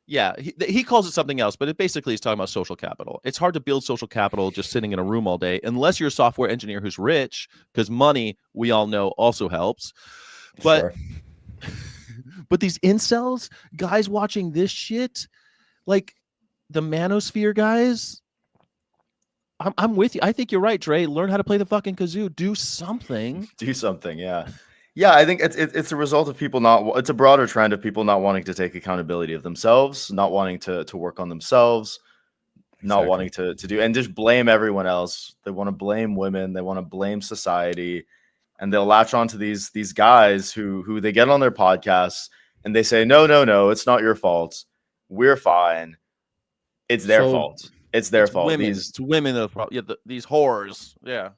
yeah, he calls it something else, but it basically is talking about social capital. It's hard to build social capital just sitting in a room all day, unless you're a software engineer who's rich, because money, we all know, also helps. But Sure. but these incels, guys watching this shit, like the manosphere guys, I'm with you. I think you're right, Dre. Learn how to play the fucking kazoo. Do something. Do something, yeah. Yeah, I think it's a result of people not. It's a broader trend of people not wanting to take accountability of themselves, not wanting to work on themselves, not wanting to do, and just blame everyone else. They want to blame women. They want to blame society, and they'll latch onto these guys who they get on their podcasts and they say, no, it's not your fault. We're fine. It's their fault. It's their fault. Women. It's women that these whores. Yeah.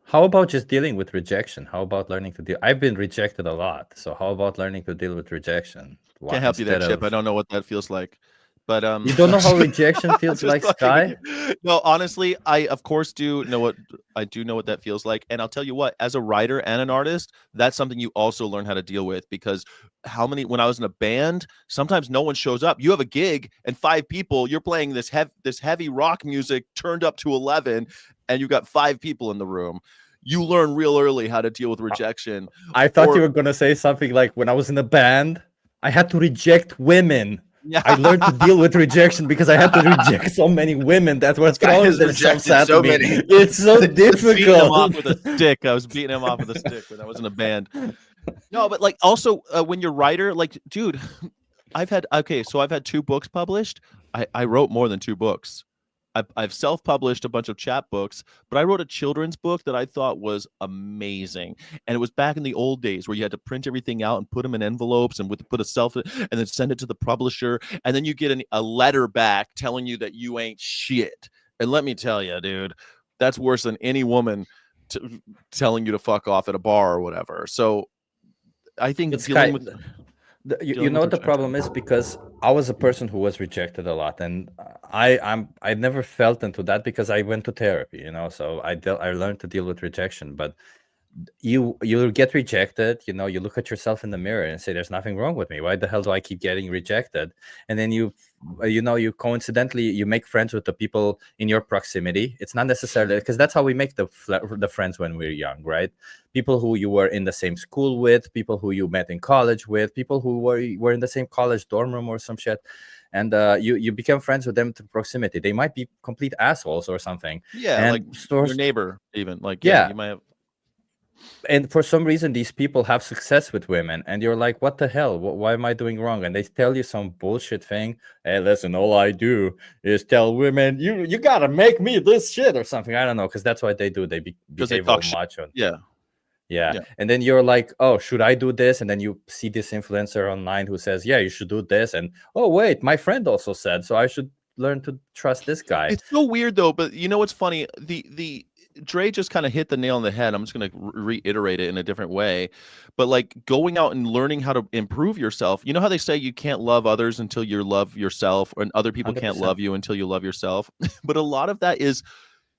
How about just dealing with rejection? How about learning to deal? I've been rejected a lot. So how about learning to deal with rejection? Can't help you there, Chip. I don't know what that feels like. But you don't know how rejection feels like, Sky? No, honestly, I of course do know what that feels like. And I'll tell you what, as a writer and an artist, that's something you also learn how to deal with, because when I was in a band, sometimes no one shows up. You have a gig and 5 people, you're playing this heavy rock music turned up to 11, and you've got 5 people in the room. You learn real early how to deal with rejection. I thought you were going to say something like, when I was in a band, I had to reject women. I learned to deal with rejection because I had to reject so many women that were throwing themselves at me. It's so difficult. Beating him off with a stick. I was beating him off with a stick when I was in a band. No, but like also when you're a writer, like, dude, I've had 2 books published. I wrote more than 2 books. I've self-published a bunch of chap books, but I wrote a children's book that I thought was amazing. And it was back in the old days where you had to print everything out and put them in envelopes and put and then send it to the publisher. And then you get a letter back telling you that you ain't shit. And let me tell you, dude, that's worse than any woman telling you to fuck off at a bar or whatever. So I think dealing with... You know what the problem is, because I was a person who was rejected a lot, and I never felt into that because I went to therapy, you know. So I learned to deal with rejection. But you get rejected, you know. You look at yourself in the mirror and say, "There's nothing wrong with me. Why the hell do I keep getting rejected?" And then you coincidentally you make friends with the people in your proximity. It's not necessarily because that's how we make the friends when we're young, right? People who you were in the same school with, people who you met in college with, people who were in the same college dorm room or some shit, and you become friends with them through proximity. They might be complete assholes or something. Yeah, and like your neighbor, even like yeah, you might have. And for some reason, these people have success with women, and you're like, what the hell? Why am I doing wrong? And they tell you some bullshit thing. Hey, listen, all I do is tell women, you gotta make me this shit or something. I don't know, because that's what they do. They behave all macho. Yeah. And then you're like, oh, should I do this? And then you see this influencer online who says, yeah, you should do this. And oh, wait, my friend also said, so I should learn to trust this guy. It's so weird though, but you know what's funny? The Dre just kind of hit the nail on the head. I'm just going to reiterate it in a different way. But like going out and learning how to improve yourself. You know how they say you can't love others until you love yourself, and other people 100%. Can't love you until you love yourself. But a lot of that is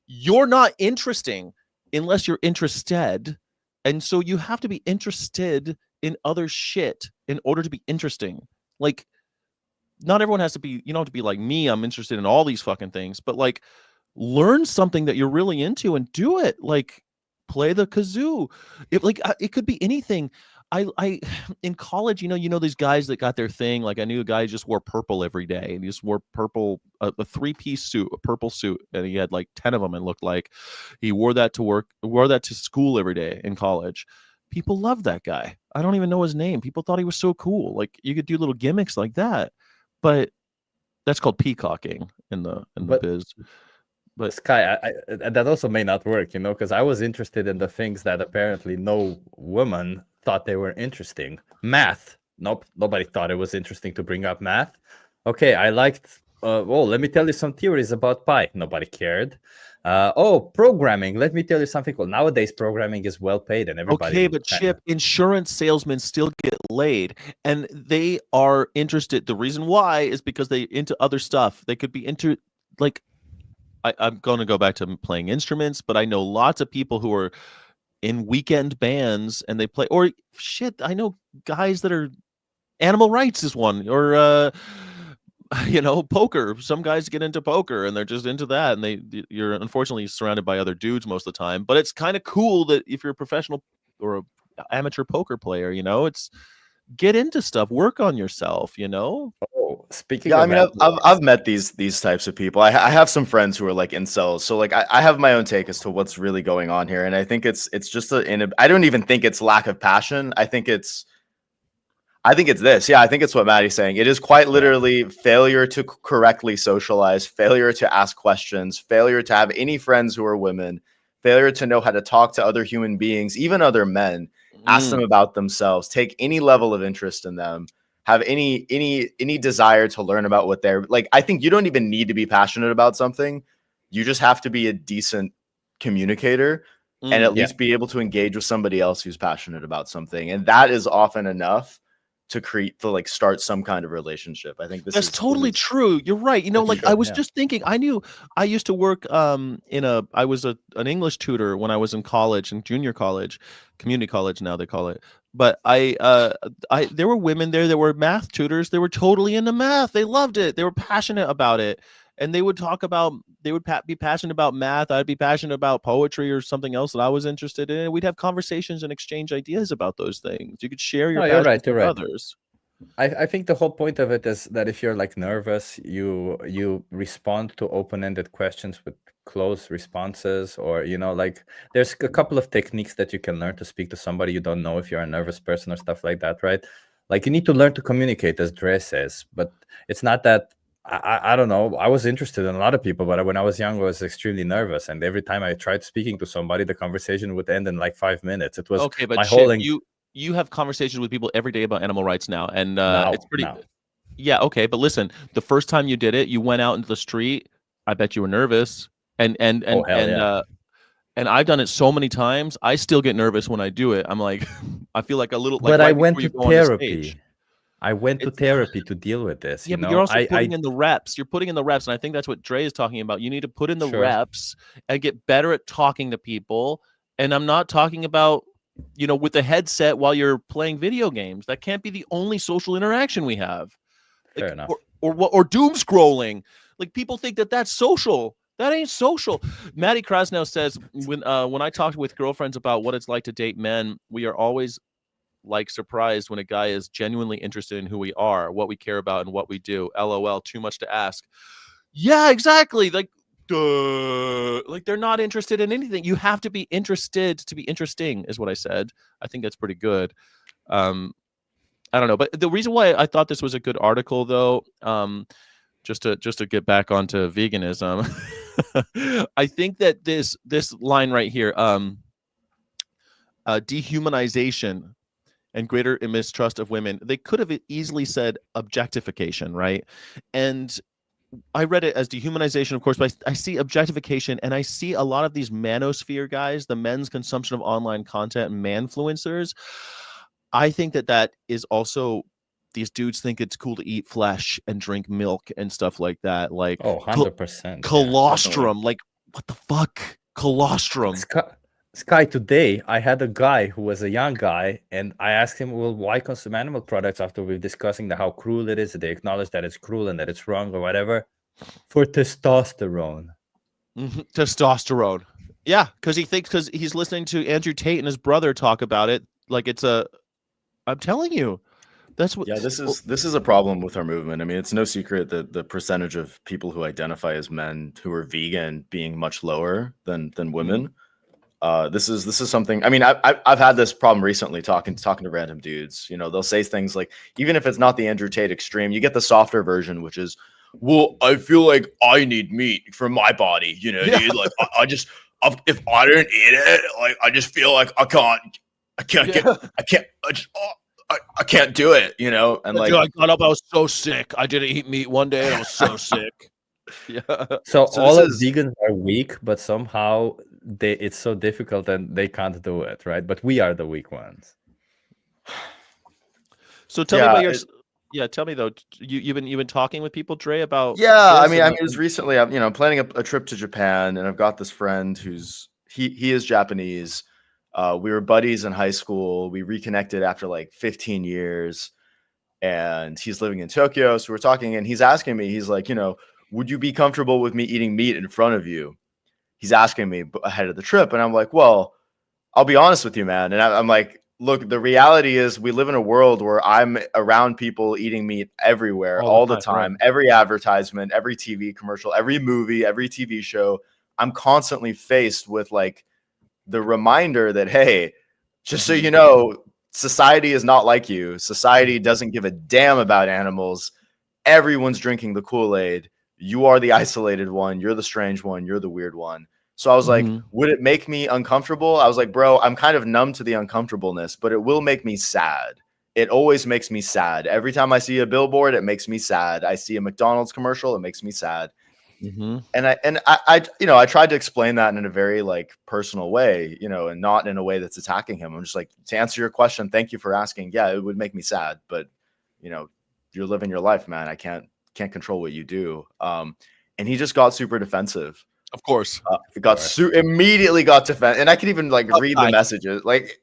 you're not interesting unless you're interested. And so you have to be interested in other shit in order to be interesting. Like, not everyone has to be, you don't have to be like me. I'm interested in all these fucking things, but like, learn something that you're really into and do it. Like, play the kazoo. It could be anything. I in college, you know these guys that got their thing. Like, I knew a guy who just wore purple every day, and he just wore purple, a 3-piece suit, a purple suit, and he had like 10 of them. It looked like he wore that to work, wore that to school every day in college. People loved that guy. I don't even know his name. People thought he was so cool. Like, you could do little gimmicks like that, but That's called peacocking in the But- biz. But Sky, that also may not work, because I was interested in the things that apparently no woman thought they were interesting. Math. Nope, nobody thought it was interesting to bring up math. Okay, I liked. Let me tell you some theories about pi. Nobody cared. Programming. Let me tell you something. Well, nowadays programming is well paid, and everybody. okay, but Chip, insurance salesmen still get laid, and they are interested. The reason why is because they into other stuff. They could be into like. I'm going to go back to playing instruments, but I know lots of people who are in weekend bands and they play, or shit, I know guys that are animal rights is one, or poker. Some guys get into poker and they're just into that, and you're unfortunately surrounded by other dudes most of the time. But it's kind of cool that if you're a professional or a amateur poker player, it's get into stuff, work on yourself, Oh, speaking Yeah, of I mean, I've met these types of people. I have some friends who are like incels, so like I have my own take as to what's really going on here, and I think it's just I don't even think it's lack of passion. I think it's this. Yeah, I think it's what Maddie's saying. It is quite literally failure to correctly socialize, failure to ask questions, failure to have any friends who are women, failure to know how to talk to other human beings, even other men, ask them about themselves, take any level of interest in them, have any desire to learn about what they're like. I think you don't even need to be passionate about something. You just have to be a decent communicator and at least be able to engage with somebody else who's passionate about something. And that is often enough to start some kind of relationship. I think that's totally true. You're right. I was just thinking, I used to work I was an English tutor when I was in college, in junior college, community college now they call it. But there were women there that were math tutors. They were totally into math. They loved it. They were passionate about it. And they would be passionate about math. I'd be passionate about poetry or something else that I was interested in. We'd have conversations and exchange ideas about those things. You could share your passions with others. I think the whole point of it is that if you're like nervous, you respond to open-ended questions with close responses, or there's a couple of techniques that you can learn to speak to somebody you don't know if you're a nervous person or stuff like that, right? Like you need to learn to communicate, as Dre says, but it's not that. I don't know. I was interested in a lot of people, but when I was young, I was extremely nervous. And every time I tried speaking to somebody, the conversation would end in like 5 minutes. It was okay, but my whole. You have conversations with people every day about animal rights now, and it's pretty. Now. Yeah, okay, but listen, the first time you did it, you went out into the street. I bet you were nervous, and I've done it so many times. I still get nervous when I do it. I'm like, I feel like a little. But right I went to therapy. I went to therapy to deal with this. Yeah, but you're also putting in the reps. You're putting in the reps, and I think that's what Dre is talking about. You need to put in the reps and get better at talking to people. And I'm not talking about, with the headset while you're playing video games. That can't be the only social interaction we have. Fair enough. Or doom scrolling. Like people think that that's social. That ain't social. Maddie Krasnow says when I talked with girlfriends about what it's like to date men, we are always surprised when a guy is genuinely interested in who we are, what we care about, and what we do. LOL, too much to ask. Yeah, exactly. Like they're not interested in anything. You have to be interested to be interesting, is what I said. I think that's pretty good. I don't know, but the reason why I thought this was a good article, though, just to get back onto veganism, I think that this line right here, dehumanization and greater mistrust of women, they could have easily said objectification, right? And I read it as dehumanization, of course, but I see objectification, and I see a lot of these manosphere guys, the men's consumption of online content, manfluencers. I think that is also, these dudes think it's cool to eat flesh and drink milk and stuff like that. Like 100%. Colostrum. Like, what the fuck? Colostrum. Sky, today I had a guy who was a young guy, and I asked him, well, why consume animal products after we're discussing how cruel it is, that they acknowledge that it's cruel and that it's wrong or whatever? For testosterone. Testosterone. Yeah, because he's listening to Andrew Tate and his brother talk about it. Like I'm telling you. That's what. Yeah, this is a problem with our movement. I mean, it's no secret that the percentage of people who identify as men who are vegan being much lower than women. This is something. I mean, I've had this problem recently talking to random dudes. They'll say things like, even if it's not the Andrew Tate extreme, you get the softer version, which is, well, I feel like I need meat for my body, you know, dude. Like if I didn't eat it, like I just feel like I can't do it, you know. And like, Dude, I got up, I was so sick. I didn't eat meat one day, and I was so sick. Yeah. So all of this is vegans are weak, but somehow it's so difficult and they can't do it, right? But we are the weak ones. So tell me about your. Tell me though. You've been talking with people, Dre, about. Yeah, this I mean, it was recently. I'm planning a trip to Japan, and I've got this friend who's he is Japanese. We were buddies in high school. We reconnected after like 15 years, and he's living in Tokyo. So we're talking, and he's asking me. He's like, you know, would you be comfortable with me eating meat in front of you? He's asking me ahead of the trip, and I'm like, well, I'll be honest with you, man. And I'm like, look, the reality is we live in a world where I'm around people eating meat everywhere, all the time, right. Every advertisement, every TV commercial, every movie, every TV show. I'm constantly faced with like the reminder that, hey, just so you know, society is not like you. Society doesn't give a damn about animals. Everyone's drinking the Kool-Aid. You are the isolated one. You're the strange one. You're the weird one. So I was like, would it make me uncomfortable? I was like, bro, I'm kind of numb to the uncomfortableness, but it will make me sad. It always makes me sad. Every time I see a billboard, it makes me sad. I see a McDonald's commercial, it makes me sad. And I you know, I tried to explain that in a very like personal way, you know, and not in a way that's attacking him. I'm just like, to answer your question, thank you for asking. Yeah, it would make me sad, but you know, you're living your life, man. I can't control what you do. And he just got super defensive. Of course, immediately got defensive, and I could even like read the messages, like,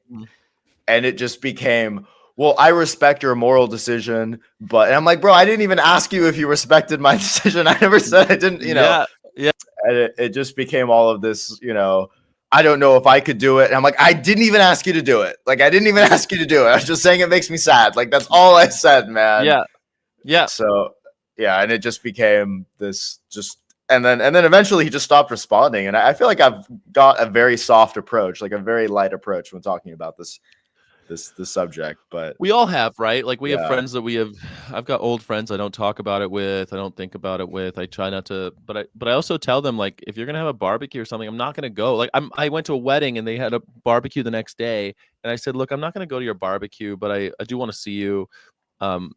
and it just became, well, I respect your moral decision, but and I'm like, bro, I didn't even ask you if you respected my decision. I never said I didn't, you know. Yeah. And it just became all of this, you know. I don't know if I could do it. And I'm like, I didn't even ask you to do it. Like, I didn't even ask you to do it. I was just saying it makes me sad. Like, that's all I said, man. Yeah. So yeah, and it just became this just. And then eventually he just stopped responding. And I feel like I've got a very soft approach, like a very light approach when talking about this subject. But we all have, right? Like we have friends that I've got old friends I don't talk about it with. I don't think about it with. I try not to, but I also tell them, like, if you're going to have a barbecue or something, I'm not going to go. Like I went to a wedding and they had a barbecue the next day. And I said, look, I'm not going to go to your barbecue, but I do want to see you.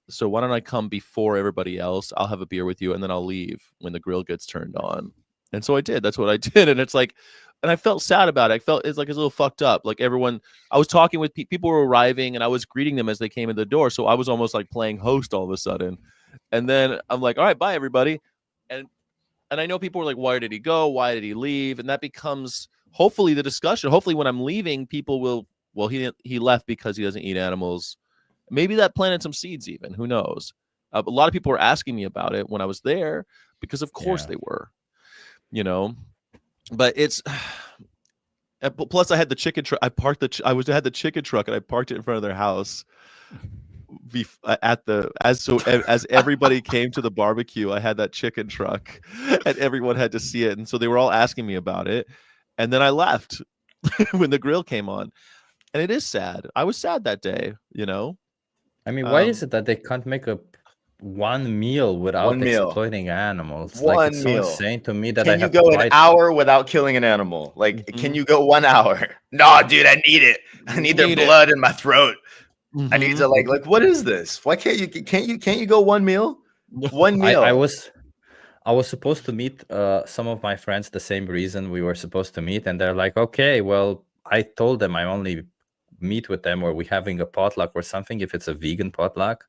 So why don't I come before everybody else? I'll have a beer with you and then I'll leave when the grill gets turned on. And so I did. That's what I did. And it's like, and I felt sad about it. I felt it's like it's a little fucked up. Like everyone, I was talking with people were arriving and I was greeting them as they came in the door. So I was almost like playing host all of a sudden. And then I'm like, all right, bye everybody. And I know people were like, why did he go? Why did he leave? And that becomes hopefully the discussion. Hopefully when I'm leaving, people will, well, he left because he doesn't eat animals. Maybe that planted some seeds even, who knows? A lot of people were asking me about it when I was there because of course they were, you know, but it's, plus I had the chicken truck. I parked had the chicken truck and I parked it in front of their house as everybody came to the barbecue. I had that chicken truck and everyone had to see it. And so they were all asking me about it. And then I left when the grill came on, and it is sad. I was sad that day, you know? I mean, why is it that they can't make one meal without exploiting animals? Like, it's so insane to me that can you go an hour without killing an animal? Like, can you go 1 hour? No, dude, I need it. I need their blood in my throat. I need to like what is this? Why can't you go one meal? One meal. I was supposed to meet some of my friends the same reason we were supposed to meet, and they're like, okay, well, I told them I only meet with them or we having a potluck or something if it's a vegan potluck,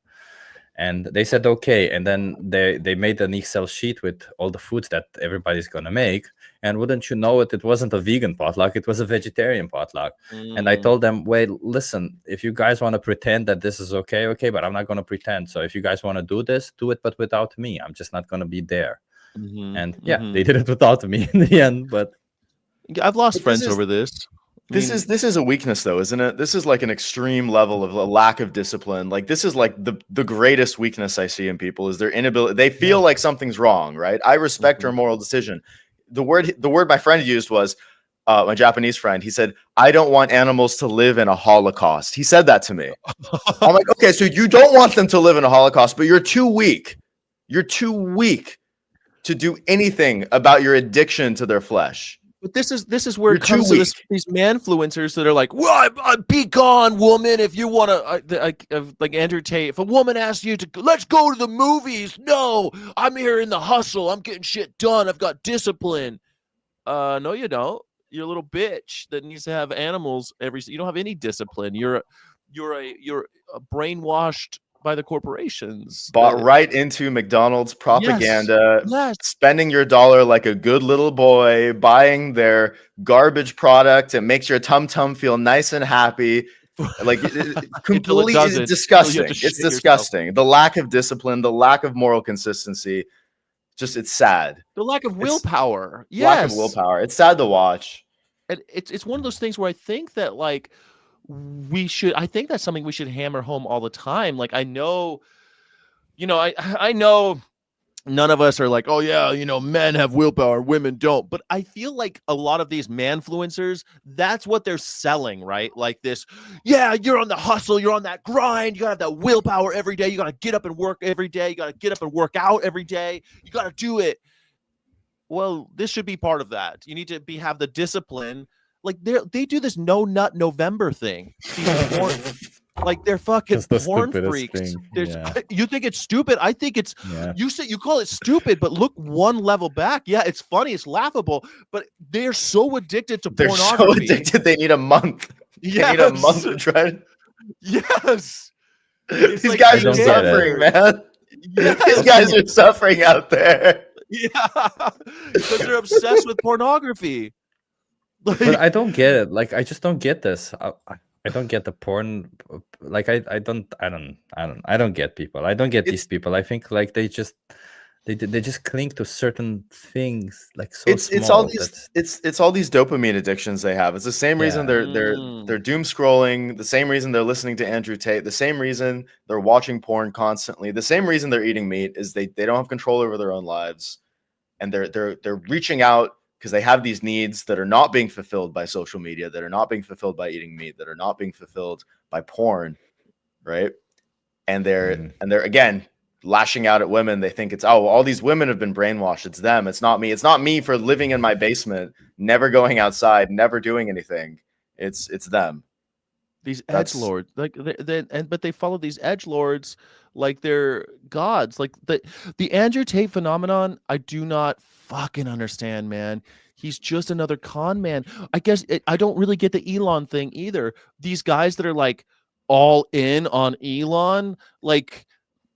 and they said okay, and then they made an Excel sheet with all the foods that everybody's gonna make, and wouldn't you know it wasn't a vegan potluck, it was a vegetarian potluck. And I told them, wait, listen, if you guys want to pretend that this is okay, but I'm not going to pretend. So if you guys want to do this, do it, but without me. I'm just not going to be there. And they did it without me in the end. But I've lost friends over this. This is a weakness, though, isn't it? This is like an extreme level of a lack of discipline. Like, this is like the greatest weakness I see in people is their inability. They feel like something's wrong, right? I respect your moral decision. The word my friend used was, my Japanese friend, he said, I don't want animals to live in a Holocaust. He said that to me. I'm like, okay, so you don't want them to live in a Holocaust, but you're too weak. You're too weak to do anything about your addiction to their flesh. But this is where You're it comes too to these manfluencers that are like, well, be gone, woman, if you want to, like Andrew Tate. If a woman asks you to, let's go to the movies. No, I'm here in the hustle. I'm getting shit done. I've got discipline. No, you don't. You're a little bitch that needs to have animals you don't have any discipline. You're brainwashed by the corporations. Bought right into McDonald's propaganda, Yes. spending your dollar like a good little boy, buying their garbage product. It makes your tum-tum feel nice and happy. Like completely disgusting. It's disgusting. Yourself. The lack of discipline, the lack of moral consistency. It's sad. The lack of willpower. Lack of willpower. It's sad to watch. And it's one of those things where I think that like I think that's something we should hammer home all the time. Like I know, I know none of us are like, oh yeah, men have willpower, women don't. But I feel like a lot of these manfluencers, that's what they're selling, right? Like this, yeah, you're on the hustle, you're on that grind, you gotta have that willpower every day, you gotta get up and work every day, you gotta get up and work out every day, you gotta do it. Well, this should be part of that. You need to have the discipline. Like they do this no nut November thing. Like they're fucking porn freaks. You think it's stupid? I think it's you call it stupid, but look one level back. Yeah, it's funny, it's laughable, but they're so addicted to pornography. They're so addicted they need a month. Yes. They need a month to try to... Yes. These guys are suffering, man. Yes. These guys are suffering out there. Yeah. Because they're obsessed with pornography. But I don't get it. Like I just don't get this. I don't get the porn. Like I don't get people. I don't get these people. I think like they just cling to certain things like so it's all these dopamine addictions they have. It's the same reason they're doom scrolling, the same reason they're listening to Andrew Tate, the same reason they're watching porn constantly, the same reason they're eating meat is they don't have control over their own lives, and they're reaching out because they have these needs that are not being fulfilled by social media, that are not being fulfilled by eating meat, that are not being fulfilled by porn, right? And they're again lashing out at women. They think it's all these women have been brainwashed. It's them. It's not me. It's not me for living in my basement, never going outside, never doing anything. It's them. These edgelords, like but they follow these edgelords like they're gods. Like the Andrew Tate phenomenon, I do not fucking understand, man. He's just another con man. I guess I don't really get the Elon thing either. These guys that are like all in on Elon, like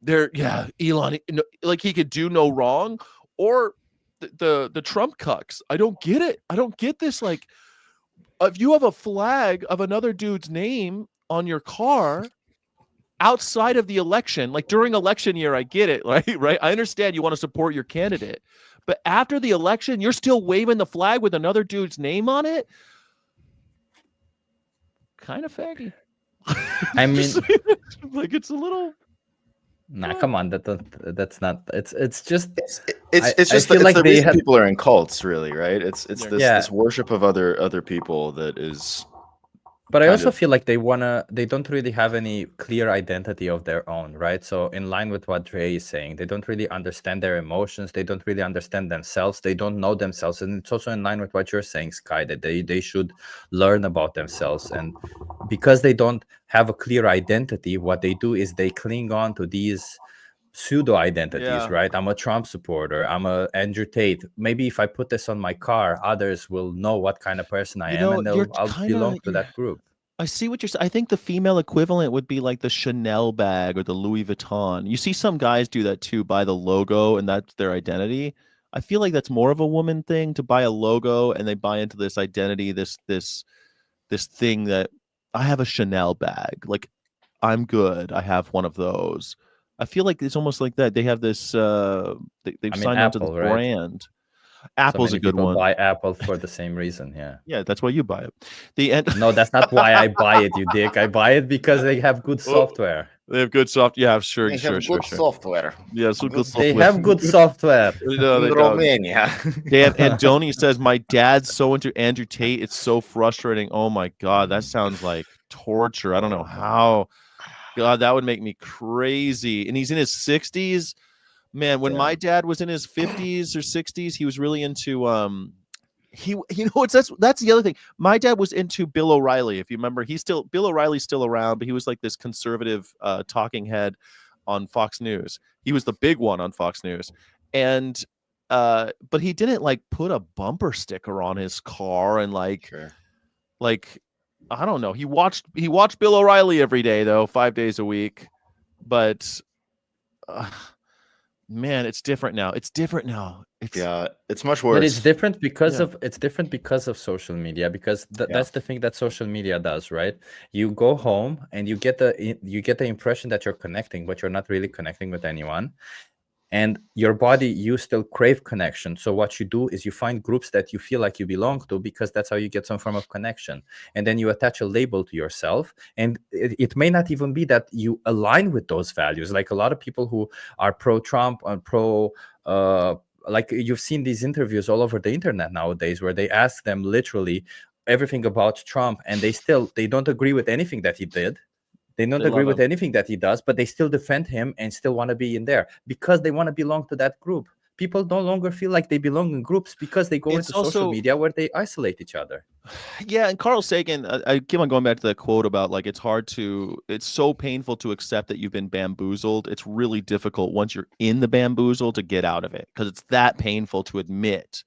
Elon, like he could do no wrong, or the Trump cucks. I don't get it. I don't get this. Like, if you have a flag of another dude's name on your car outside of the election, like during election year, I get it, right? I understand you want to support your candidate, but after the election, you're still waving the flag with another dude's name on it. Kind of faggy. I mean, like it's a little. Nah, come on. That's not. It's just. It's just like the reason people are in cults, really, right? It's this worship of other people that is. But I also feel like they don't really have any clear identity of their own, right? So in line with what Dre is saying, they don't really understand their emotions. They don't really understand themselves. They don't know themselves. And it's also in line with what you're saying, Sky, that they should learn about themselves. And because they don't have a clear identity, what they do is they cling on to these pseudo identities, right? I'm a Trump supporter. I'm a Andrew Tate. Maybe if I put this on my car, others will know what kind of person I am, and I'll belong to that group. I see what you're saying. I think the female equivalent would be like the Chanel bag or the Louis Vuitton. You see some guys do that too, buy the logo, and that's their identity. I feel like that's more of a woman thing, to buy a logo and they buy into this identity, this thing that I have a Chanel bag. Like, I'm good. I have one of those. I feel like it's almost like that. They have this. They've signed on to the brand. Apple's a good one. Buy Apple for the same reason. Yeah, that's why you buy it. No, that's not why I buy it, you dick. I buy it because they have good software. They have good software. Yeah, sure. They have good software. Yeah, so good software. They have good software. No, they Romania. They have. Andoni says, "My dad's so into Andrew Tate. It's so frustrating." Oh my god, that sounds like torture. I don't know how. God, that would make me crazy. And he's in his 60s. Man, when Yeah. my dad was in his 50s or 60s, he was really into that's the other thing. My dad was into Bill O'Reilly. If you remember, Bill O'Reilly's still around, but he was like this conservative talking head on Fox News. He was the big one on Fox News. And but he didn't like put a bumper sticker on his car and like I don't know. He watched Bill O'Reilly every day though, 5 days a week. But man, it's different now. It's much worse. But it's different because of social media, because that's the thing that social media does, right? You go home and you get the impression that you're connecting, but you're not really connecting with anyone. And your body, you still crave connection. So what you do is you find groups that you feel like you belong to, because that's how you get some form of connection. And then you attach a label to yourself. And it may not even be that you align with those values. Like a lot of people who are pro-Trump and like you've seen these interviews all over the internet nowadays, where they ask them literally everything about Trump, and they don't agree with anything that he did. They don't agree with anything that he does, but they still defend him and still want to be in there because they want to belong to that group. People no longer feel like they belong in groups because they go into social media where they isolate each other. Yeah, and Carl Sagan, I keep on going back to the quote about like it's so painful to accept that you've been bamboozled. It's really difficult once you're in the bamboozle to get out of it, because it's that painful to admit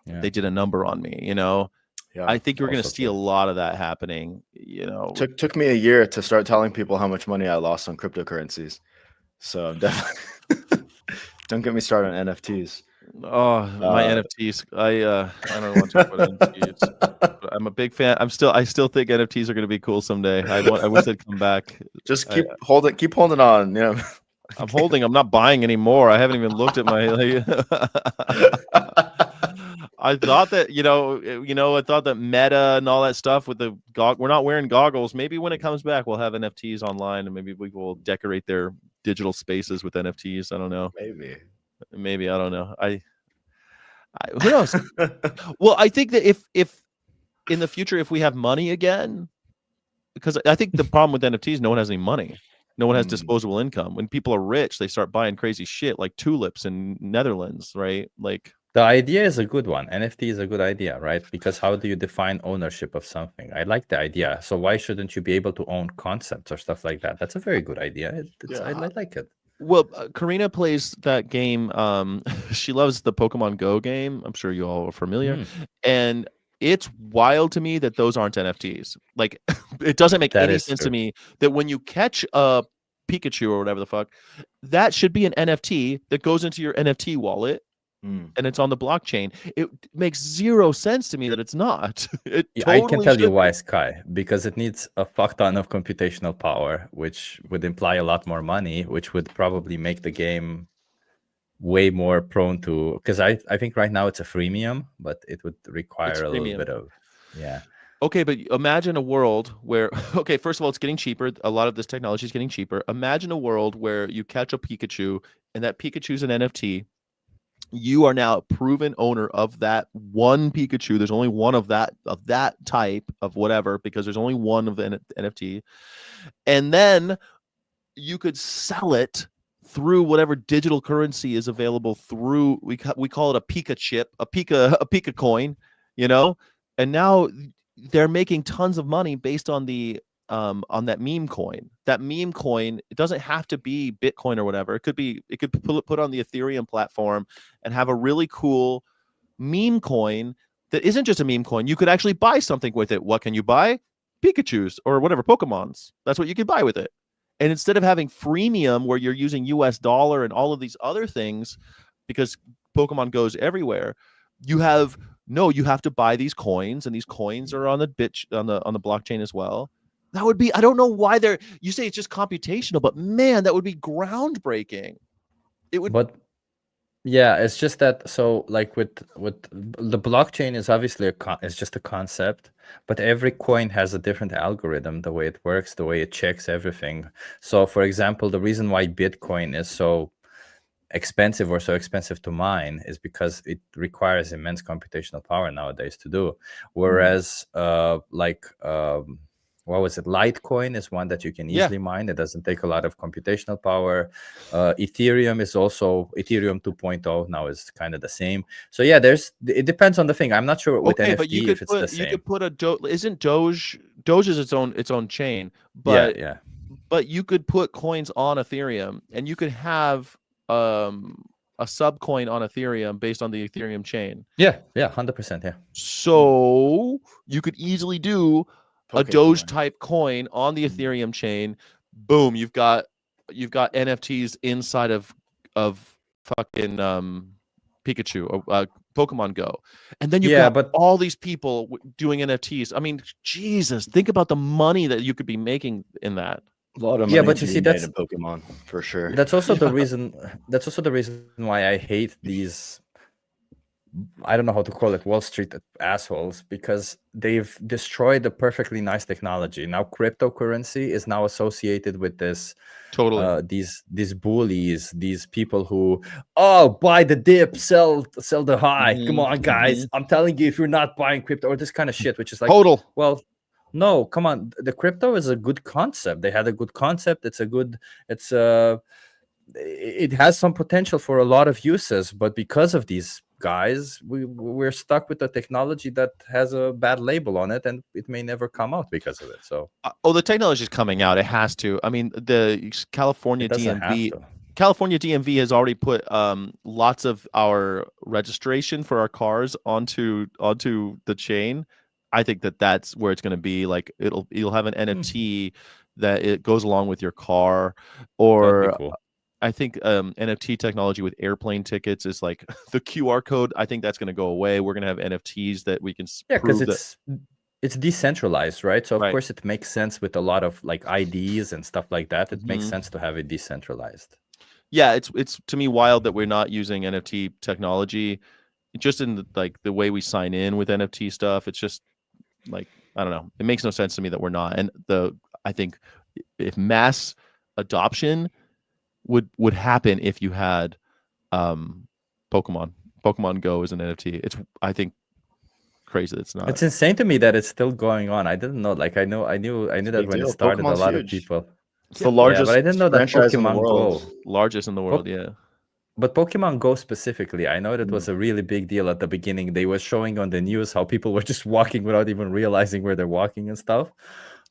they did a number on me, you know? Yeah, I think you're going to see a lot of that happening. You know, took me a year to start telling people how much money I lost on cryptocurrencies. So I'm definitely don't get me started on NFTs. Oh, my NFTs. I don't want to talk about NFTs. I'm a big fan. I still think NFTs are going to be cool someday. I wish they'd come back. Just keep holding on. You know, I'm holding. I'm not buying anymore. I haven't even looked at my. I thought that I thought that Meta and all that stuff with the we're not wearing goggles. Maybe when it comes back, we'll have NFTs online, and maybe we will decorate their digital spaces with NFTs. I don't know. Maybe I don't know. Who knows? Well, I think that if in the future, if we have money again, because I think the problem with NFTs, no one has any money. No one has disposable income. When people are rich, they start buying crazy shit like tulips in Netherlands, right? Like. The idea is a good one. NFT is a good idea, right? Because how do you define ownership of something? I like the idea. So why shouldn't you be able to own concepts or stuff like that? That's a very good idea. I like it. Well, Karina plays that game. She loves the Pokemon Go game. I'm sure you all are familiar. And it's wild to me that those aren't NFTs. Like, it doesn't make any sense to me that when you catch a Pikachu or whatever the fuck, that should be an NFT that goes into your NFT wallet. And it's on the blockchain. It makes zero sense to me that it's not. I can tell you why, Sky, because it needs a fuck ton of computational power, which would imply a lot more money, which would probably make the game way more prone to, because I think right now it's a freemium, but it would require a little bit of Okay, but imagine a world where, okay, first of all, it's getting cheaper. A lot of this technology is getting cheaper. Imagine a world where you catch a Pikachu and that Pikachu's an NFT. You are now a proven owner of that one Pikachu. There's only one of that type of whatever, because there's only one of the NFT. And then you could sell it through whatever digital currency is available through, we call it a Pika chip, a Pika coin, you know? And now they're making tons of money based on on that meme coin. That meme coin, it doesn't have to be Bitcoin or whatever. It could put on the Ethereum platform and have a really cool meme coin that isn't just a meme coin. You could actually buy something with it. What can you buy? Pikachus or whatever, Pokemons. That's what you could buy with it. And instead of having freemium where you're using US dollar and all of these other things, because Pokemon goes everywhere, you have to buy these coins, and these coins are on the blockchain as well. That would be, I don't know why you say it's just computational, but man, that would be groundbreaking. It would. But yeah, it's just that, so like with the blockchain is obviously it's just a concept, but every coin has a different algorithm, the way it works, the way it checks everything. So for example, the reason why Bitcoin is so expensive to mine is because it requires immense computational power nowadays to do. Whereas what was it? Litecoin is one that you can easily mine. It doesn't take a lot of computational power. Ethereum is also Ethereum 2.0 now is kind of the same. So yeah, it depends on the thing. I'm not sure with NFT but if it's the same. You could put a isn't Doge is its own chain, but but you could put coins on Ethereum, and you could have a sub coin on Ethereum based on the Ethereum chain. Yeah, 100%. Yeah. So you could easily do a Doge type coin on the Ethereum chain. Boom, you've got NFTs inside of fucking Pikachu or Pokemon Go, and then you've got all these people doing NFTs. I mean, Jesus, think about the money that you could be making in that. A lot of money. Yeah, but you see, that's in Pokemon for sure. That's also the reason. That's also the reason why I hate these. I don't know how to call it, Wall Street assholes, because they've destroyed a perfectly nice technology. Now cryptocurrency is now associated with this. Totally. These bullies, these people who, buy the dip, sell the high. Come on, guys. I'm telling you, if you're not buying crypto or this kind of shit, which is like, well, no, come on. The crypto is a good concept. They had a good concept. It has some potential for a lot of uses, but because of these guys, we're stuck with a technology that has a bad label on it, and it may never come out because of it. So, the technology is coming out. It has to. I mean, the California DMV has already put lots of our registration for our cars onto the chain. I think that's where it's going to be. Like you'll have an NFT that it goes along with your car, or cool. I think NFT technology with airplane tickets is like the QR code. I think that's going to go away. We're going to have NFTs that we can because it's decentralized, right? So of course it makes sense with a lot of like IDs and stuff like that. It makes sense to have it decentralized. Yeah, it's to me wild that we're not using NFT technology just in the way we sign in with NFT stuff. It's just like, I don't know. It makes no sense to me that we're not. And I think if mass adoption would happen if you had Pokemon Go as an NFT. It's, I think, crazy it's not. It's insane to me that it's still going on. I didn't know. Like I knew that when it started, Pokemon's a lot huge. of people. It's the largest, but I didn't know that Pokemon Go. Largest in the world, yeah. But Pokemon Go specifically, I know that was a really big deal at the beginning. They were showing on the news how people were just walking without even realizing where they're walking and stuff.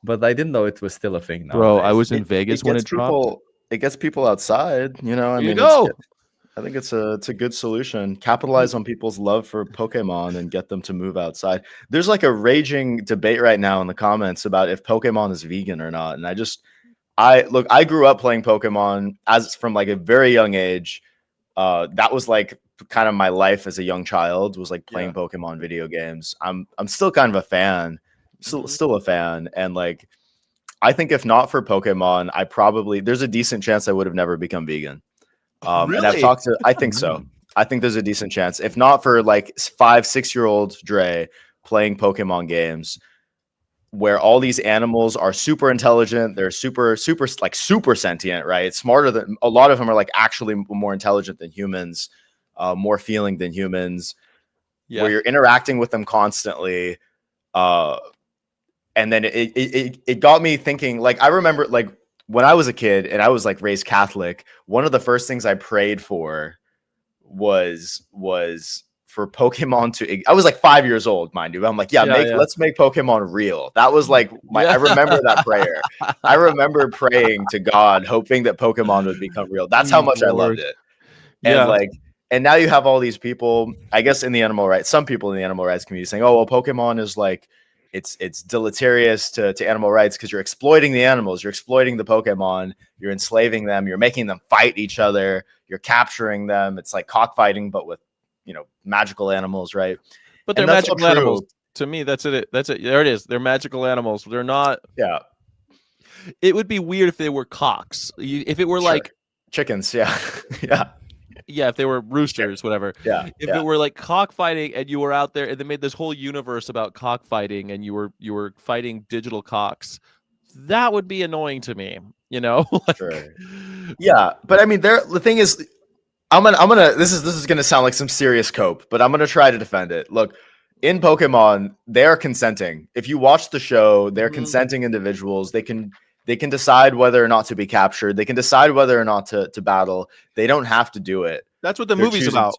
But I didn't know it was still a thing now. Bro, I was in Vegas when it dropped. It gets people outside, you know. I think it's a good solution. Capitalize on people's love for Pokemon and get them to move outside. There's like a raging debate right now in the comments about if Pokemon is vegan or not. And I grew up playing Pokemon from like a very young age. That was like kind of my life as a young child, was like playing Pokemon video games. I'm still kind of a fan, still a fan, and like I think if not for Pokemon, there's a decent chance I would have never become vegan. Really? And I've talked to, I think so. I think there's a decent chance. If not for like 5-6-year-old Dre playing Pokemon games, where all these animals are super intelligent, they're super sentient, right? Smarter than a lot of them are, like actually more intelligent than humans, more feeling than humans. Where you're interacting with them constantly, and then it got me thinking. Like I remember, like when I was a kid and I was like raised Catholic, one of the first things I prayed for was for Pokemon to. I was like 5 years old, mind you. I'm like, let's make Pokemon real. That was like I remember that prayer. I remember praying to God, hoping that Pokemon would become real. That's how much I loved it. And and now you have all these people, I guess, in the animal rights, some people in the animal rights community saying, oh, well, Pokemon is like, it's deleterious to animal rights because you're exploiting the animals, you're exploiting the Pokemon, you're enslaving them, you're making them fight each other, you're capturing them. It's like cockfighting, but with, magical animals, right? But they're magical animals. To me, that's it. That's it. There it is. They're magical animals. They're not. Yeah. It would be weird if they were cocks. If it were like chickens, yeah. Yeah, if they were roosters, whatever. Yeah. If it were like cockfighting and you were out there and they made this whole universe about cockfighting and you were fighting digital cocks, that would be annoying to me, Sure. Yeah, but I mean, the thing is, I'm gonna. This is gonna sound like some serious cope, but I'm gonna try to defend it. Look, in Pokemon, they're consenting. If you watch the show, they're consenting individuals. They can decide whether or not to be captured. They can decide whether or not to battle. They don't have to do it. That's what the They're movie's choosing about.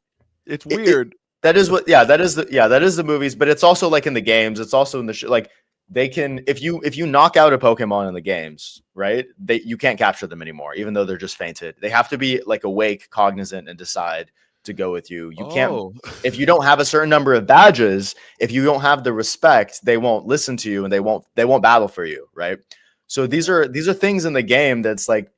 It's weird. That is what, that is the movies, but it's also like in the games. It's also in the show. Like they can, if you knock out a Pokemon in the games, right? You can't capture them anymore, even though they're just fainted. They have to be like awake, cognizant, and decide to go with you. You can't, if you don't have a certain number of badges, if you don't have the respect, they won't listen to you and they won't battle for you, right? So these are things in the game that's like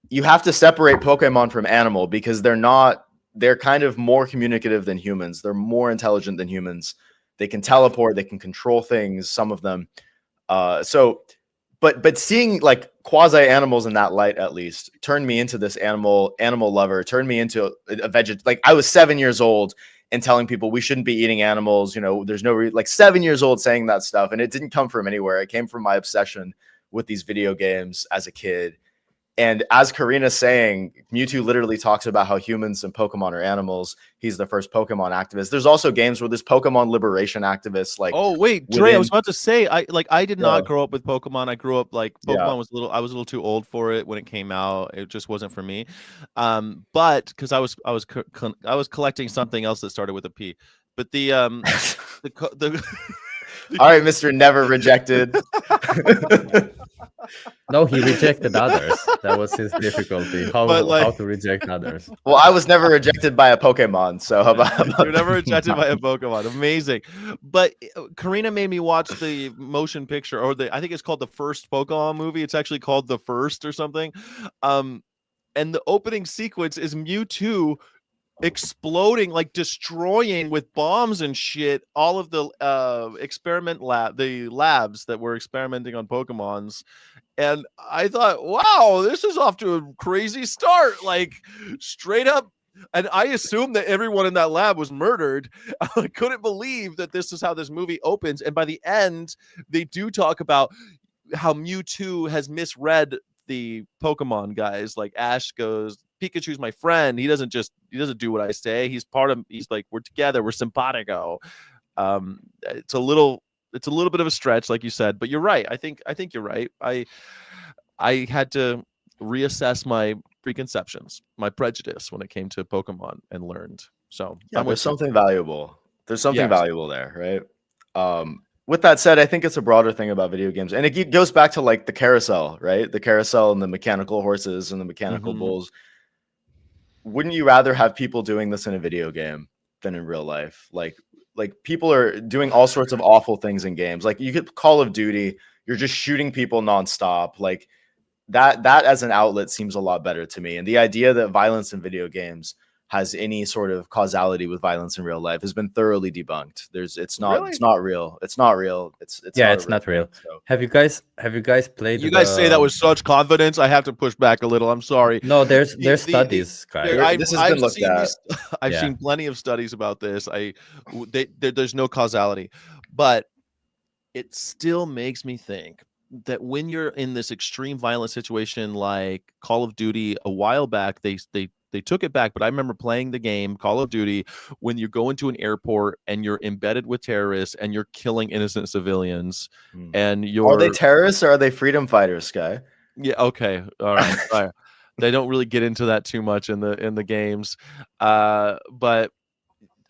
you have to separate Pokemon from animal because they're kind of more communicative than humans. They're more intelligent than humans. They can teleport, they can control things, some of them. But seeing like quasi animals in that light, at least, turned me into this animal lover, turned me into a like I was 7 years old and telling people we shouldn't be eating animals. You know, there's no like 7 years old saying that stuff. And it didn't come from anywhere. It came from my obsession with these video games as a kid. And as Karina's saying, Mewtwo literally talks about how humans and Pokemon are animals. He's the first Pokemon activist. There's also games where there's Pokemon liberation activists. Like, oh wait, Dre, I was about to say, I did not grow up with Pokemon. I grew up like Pokemon I was a little too old for it when it came out. It just wasn't for me. But because I was collecting something else that started with a P. But the all right, Mr. Never Rejected. No, he rejected others. That was his difficulty. How to reject others. Well, I was never rejected by a Pokemon, so how about you're never rejected by a Pokemon. Amazing. But Karina made me watch the motion picture, or I think it's called the first Pokemon movie. It's actually called The First or something. And the opening sequence is Mewtwo exploding, like destroying with bombs and shit all of the the labs that were experimenting on Pokemons. And I thought, wow, this is off to a crazy start, like straight up. And I assumed that everyone in that lab was murdered. I couldn't believe that this is how this movie opens. And by the end, they do talk about how Mewtwo has misread the Pokemon guys. Like Ash goes, Pikachu's my friend. He doesn't do what I say. He's like, we're together. We're simpatico. It's a little bit of a stretch, like you said, but you're right. I think you're right. I had to reassess my preconceptions, my prejudice when it came to Pokemon, and learned. So there's something valuable. There's something valuable there, right? With that said, I think it's a broader thing about video games, and it goes back to like the carousel, right? The carousel and the mechanical horses and the mechanical bulls. Wouldn't you rather have people doing this in a video game than in real life? Like people are doing all sorts of awful things in games. Like you could Call of Duty, you're just shooting people nonstop. Like that as an outlet seems a lot better to me. And the idea that violence in video games has any sort of causality with violence in real life has been thoroughly debunked. It's not real. It's not real. It's not real. So. Have you guys played? You guys say that with such confidence. I have to push back a little. I'm sorry. No, there's studies, guys. This has been looked at. I've seen plenty of studies about this. There's no causality, but it still makes me think that when you're in this extreme violent situation like Call of Duty a while back, they took it back, but I remember playing the game Call of Duty when you go into an airport and you're embedded with terrorists and you're killing innocent civilians. And are they terrorists or are they freedom fighters, Sky? Yeah, okay. All right. All right. They don't really get into that too much in the games. But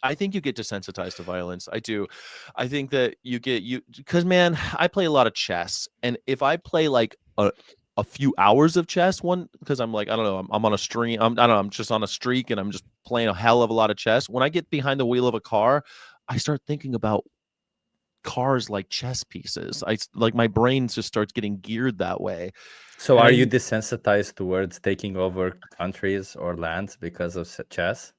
I think you get desensitized to violence. I do. I think that because man, I play a lot of chess, and if I play like a few hours of chess, because I'm like, I don't know, I'm on a stream. I'm just on a streak, and I'm just playing a hell of a lot of chess. When I get behind the wheel of a car, I start thinking about cars like chess pieces. My brain just starts getting geared that way. So are you desensitized towards taking over countries or lands because of chess?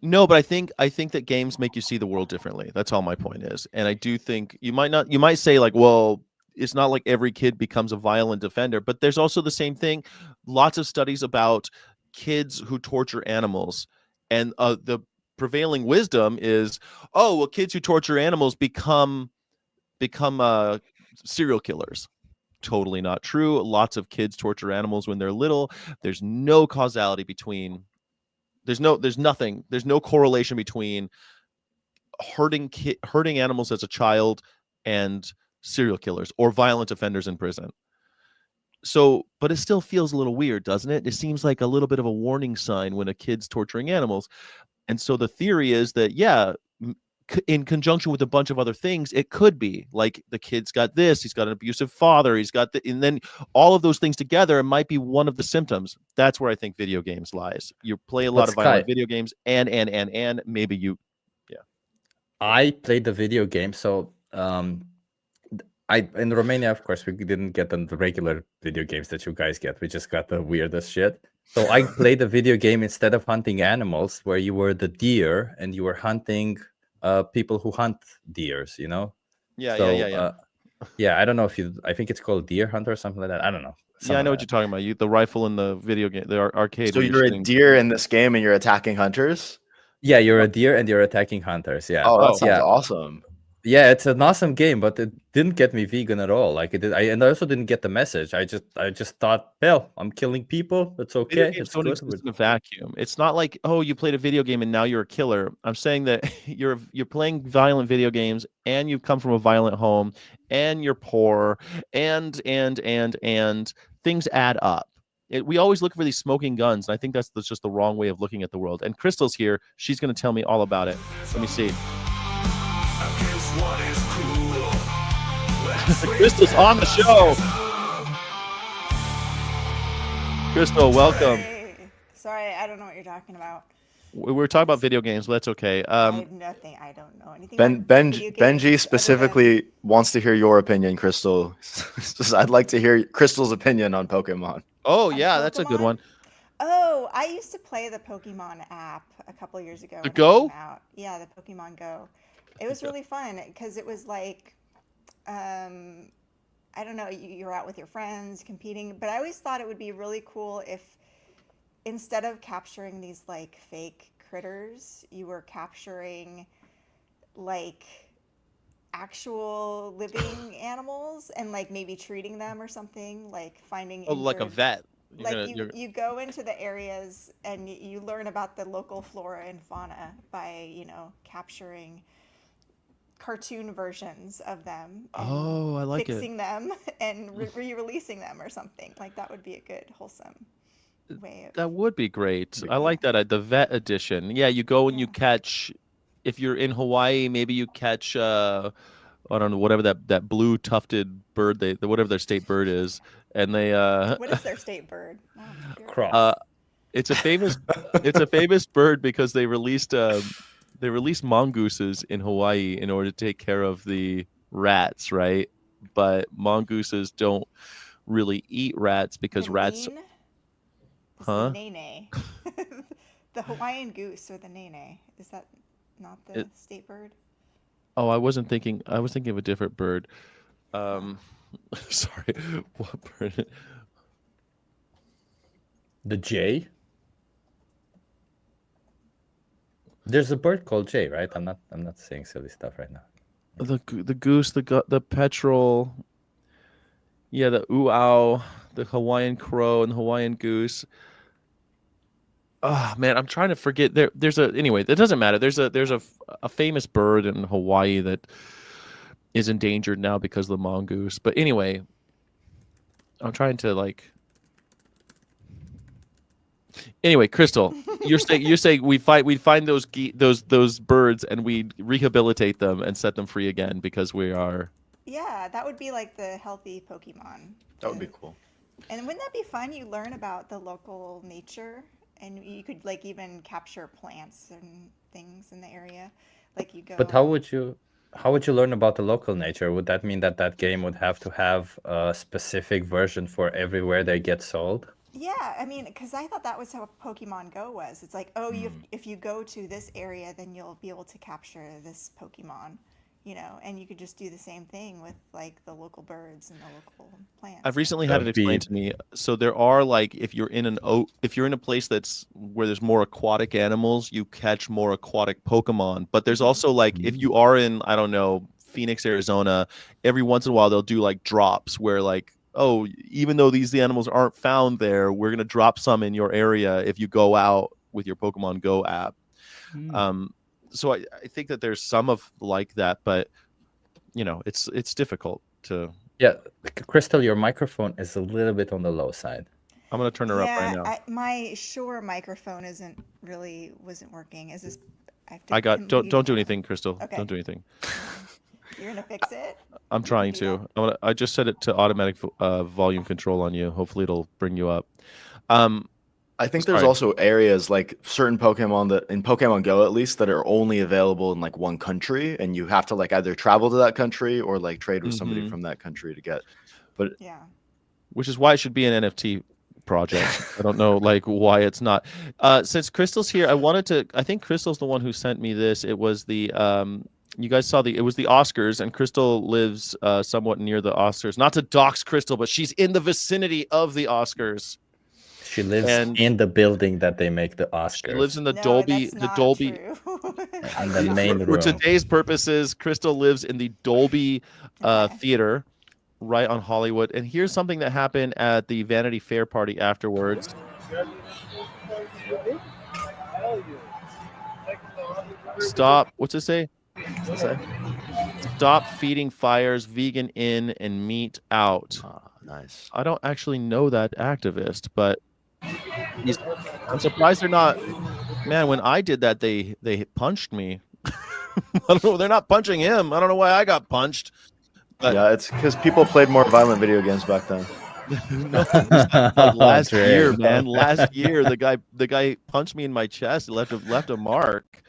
No, but I think that games make you see the world differently. That's all my point is. And I do think you might say like, well, it's not like every kid becomes a violent defender, but there's also the same thing. Lots of studies about kids who torture animals, and the prevailing wisdom is, oh, well, kids who torture animals become serial killers. Totally not true. Lots of kids torture animals when they're little. There's no causality between. There's no correlation between hurting animals as a child and serial killers or violent offenders in prison. So, but it still feels a little weird, doesn't it? It seems like a little bit of a warning sign when a kid's torturing animals. And so the theory is that, yeah, in conjunction with a bunch of other things, it could be like the kid's got this, he's got an abusive father, he's got and then all of those things together might be one of the symptoms. That's where I think video games lies. You play a lot of violent video games and maybe you, I played the video game, so in Romania, of course, we didn't get the regular video games that you guys get. We just got the weirdest shit. So I played the video game instead of hunting animals, where you were the deer and you were hunting people who hunt deers, you know? Yeah. Yeah, I don't know if I think it's called Deer Hunter or something like that. I don't know. I know what you're talking about. The rifle in the video game, the arcade. So you're a deer in this game and you're attacking hunters? Yeah, you're a deer and you're attacking hunters. Yeah. Oh, that sounds awesome. Yeah, it's an awesome game, but it didn't get me vegan at all. Like it did, and I also didn't get the message. I just thought, hell, I'm killing people. It's okay. It's don't good. exist in a vacuum. It's not like, oh, you played a video game and now you're a killer. I'm saying that you're playing violent video games and you've come from a violent home and you're poor and things add up. We always look for these smoking guns, and I think that's just the wrong way of looking at the world. And Crystal's here. She's going to tell me all about it. Let me see. Crystal's on the show. Crystal, welcome. Sorry, I don't know what you're talking about. We were talking about video games, but that's okay. I have nothing. I don't know anything. Benji specifically wants to hear your opinion, Crystal. I'd like to hear Crystal's opinion on Pokemon. Oh, yeah, that's a good one. Oh, I used to play the Pokemon app a couple years ago. The Go? Yeah, the Pokemon Go. It was really fun because it was like, I don't know, you're out with your friends competing, but I always thought it would be really cool if instead of capturing these like fake critters, you were capturing like actual living animals and like maybe treating them or something, like finding like a vet. You go into the areas and you learn about the local flora and fauna by, capturing cartoon versions of them. Oh, I like fixing them and re-releasing them or something. Like that would be a good wholesome way of... That would be great. I like that. The vet edition. Yeah, you go and you catch, if you're in Hawaii, maybe you catch I don't know, whatever that blue tufted bird whatever their state bird is. And they what is their state bird? Cross. It's a famous bird because they released mongooses in Hawaii in order to take care of the rats, right? But mongooses don't really eat rats because rats. The nene. The Hawaiian goose or the nene. Is that not the state bird? Oh, I was thinking of a different bird. Sorry, what bird? The jay. There's a bird called jay, right? I'm not saying silly stuff right now. The goose, the petrel. Yeah, the ooh-ow, the Hawaiian crow, and the Hawaiian goose. Oh man, I'm trying to forget. Anyway, it doesn't matter. There's a famous bird in Hawaii that is endangered now because of the mongoose. But anyway, I'm trying to Anyway, Crystal, you're saying we'd find those birds and we'd rehabilitate them and set them free again because we are. Yeah, that would be like the healthy Pokemon. That would be cool. And wouldn't that be fun? You learn about the local nature, and you could even capture plants and things in the area. Like you go. But how would you learn about the local nature? Would that mean that game would have to have a specific version for everywhere they get sold? Yeah, I mean, because I thought that was how Pokemon Go was. It's like, if you go to this area, then you'll be able to capture this Pokemon, and you could just do the same thing with like the local birds and the local plants. I've recently had it explained to me. So there are if you're in a place where there's more aquatic animals, you catch more aquatic Pokemon. But there's also if you are in, I don't know, Phoenix, Arizona, every once in a while they'll do drops where even though these animals aren't found there, we're going to drop some in your area if you go out with your Pokemon Go app. so I think that there's some of like that, but you know, it's difficult to. Yeah, Crystal, your microphone is a little bit on the low side. I'm gonna turn her up right Yeah, now. my Shure microphone wasn't working. Is this? I got don't do anything, Crystal. Okay. Don't do anything. You're gonna fix it? I'm trying to. I just set it to automatic volume control on you. Hopefully, it'll bring you up. I think there's also areas like certain Pokemon that in Pokemon Go at least that are only available in like one country, and you have to like either travel to that country or like trade with somebody from that country to get. But yeah, which is why it should be an NFT project. I don't know like why it's not. Since Crystal's here, I think Crystal's the one who sent me this. It was the you guys saw it was the Oscars, and Crystal lives somewhat near the Oscars. Not to dox Crystal, but she's in the vicinity of the Oscars. She lives in the building that they make the Oscars. She lives in the Dolby, and the main room. For today's purposes, Crystal lives in the Dolby Theater, right on Hollywood. And here's something that happened at the Vanity Fair party afterwards. Stop. What's it say? Stop feeding fires, vegan in and meat out. Nice. I don't actually know that activist, but I'm surprised they're not. Man, when I did that, they punched me. I don't know. They're not punching him. I don't know why I got punched. But yeah, it's because people played more violent video games back then. No, last year, man. Last year, the guy punched me in my chest. It left a mark.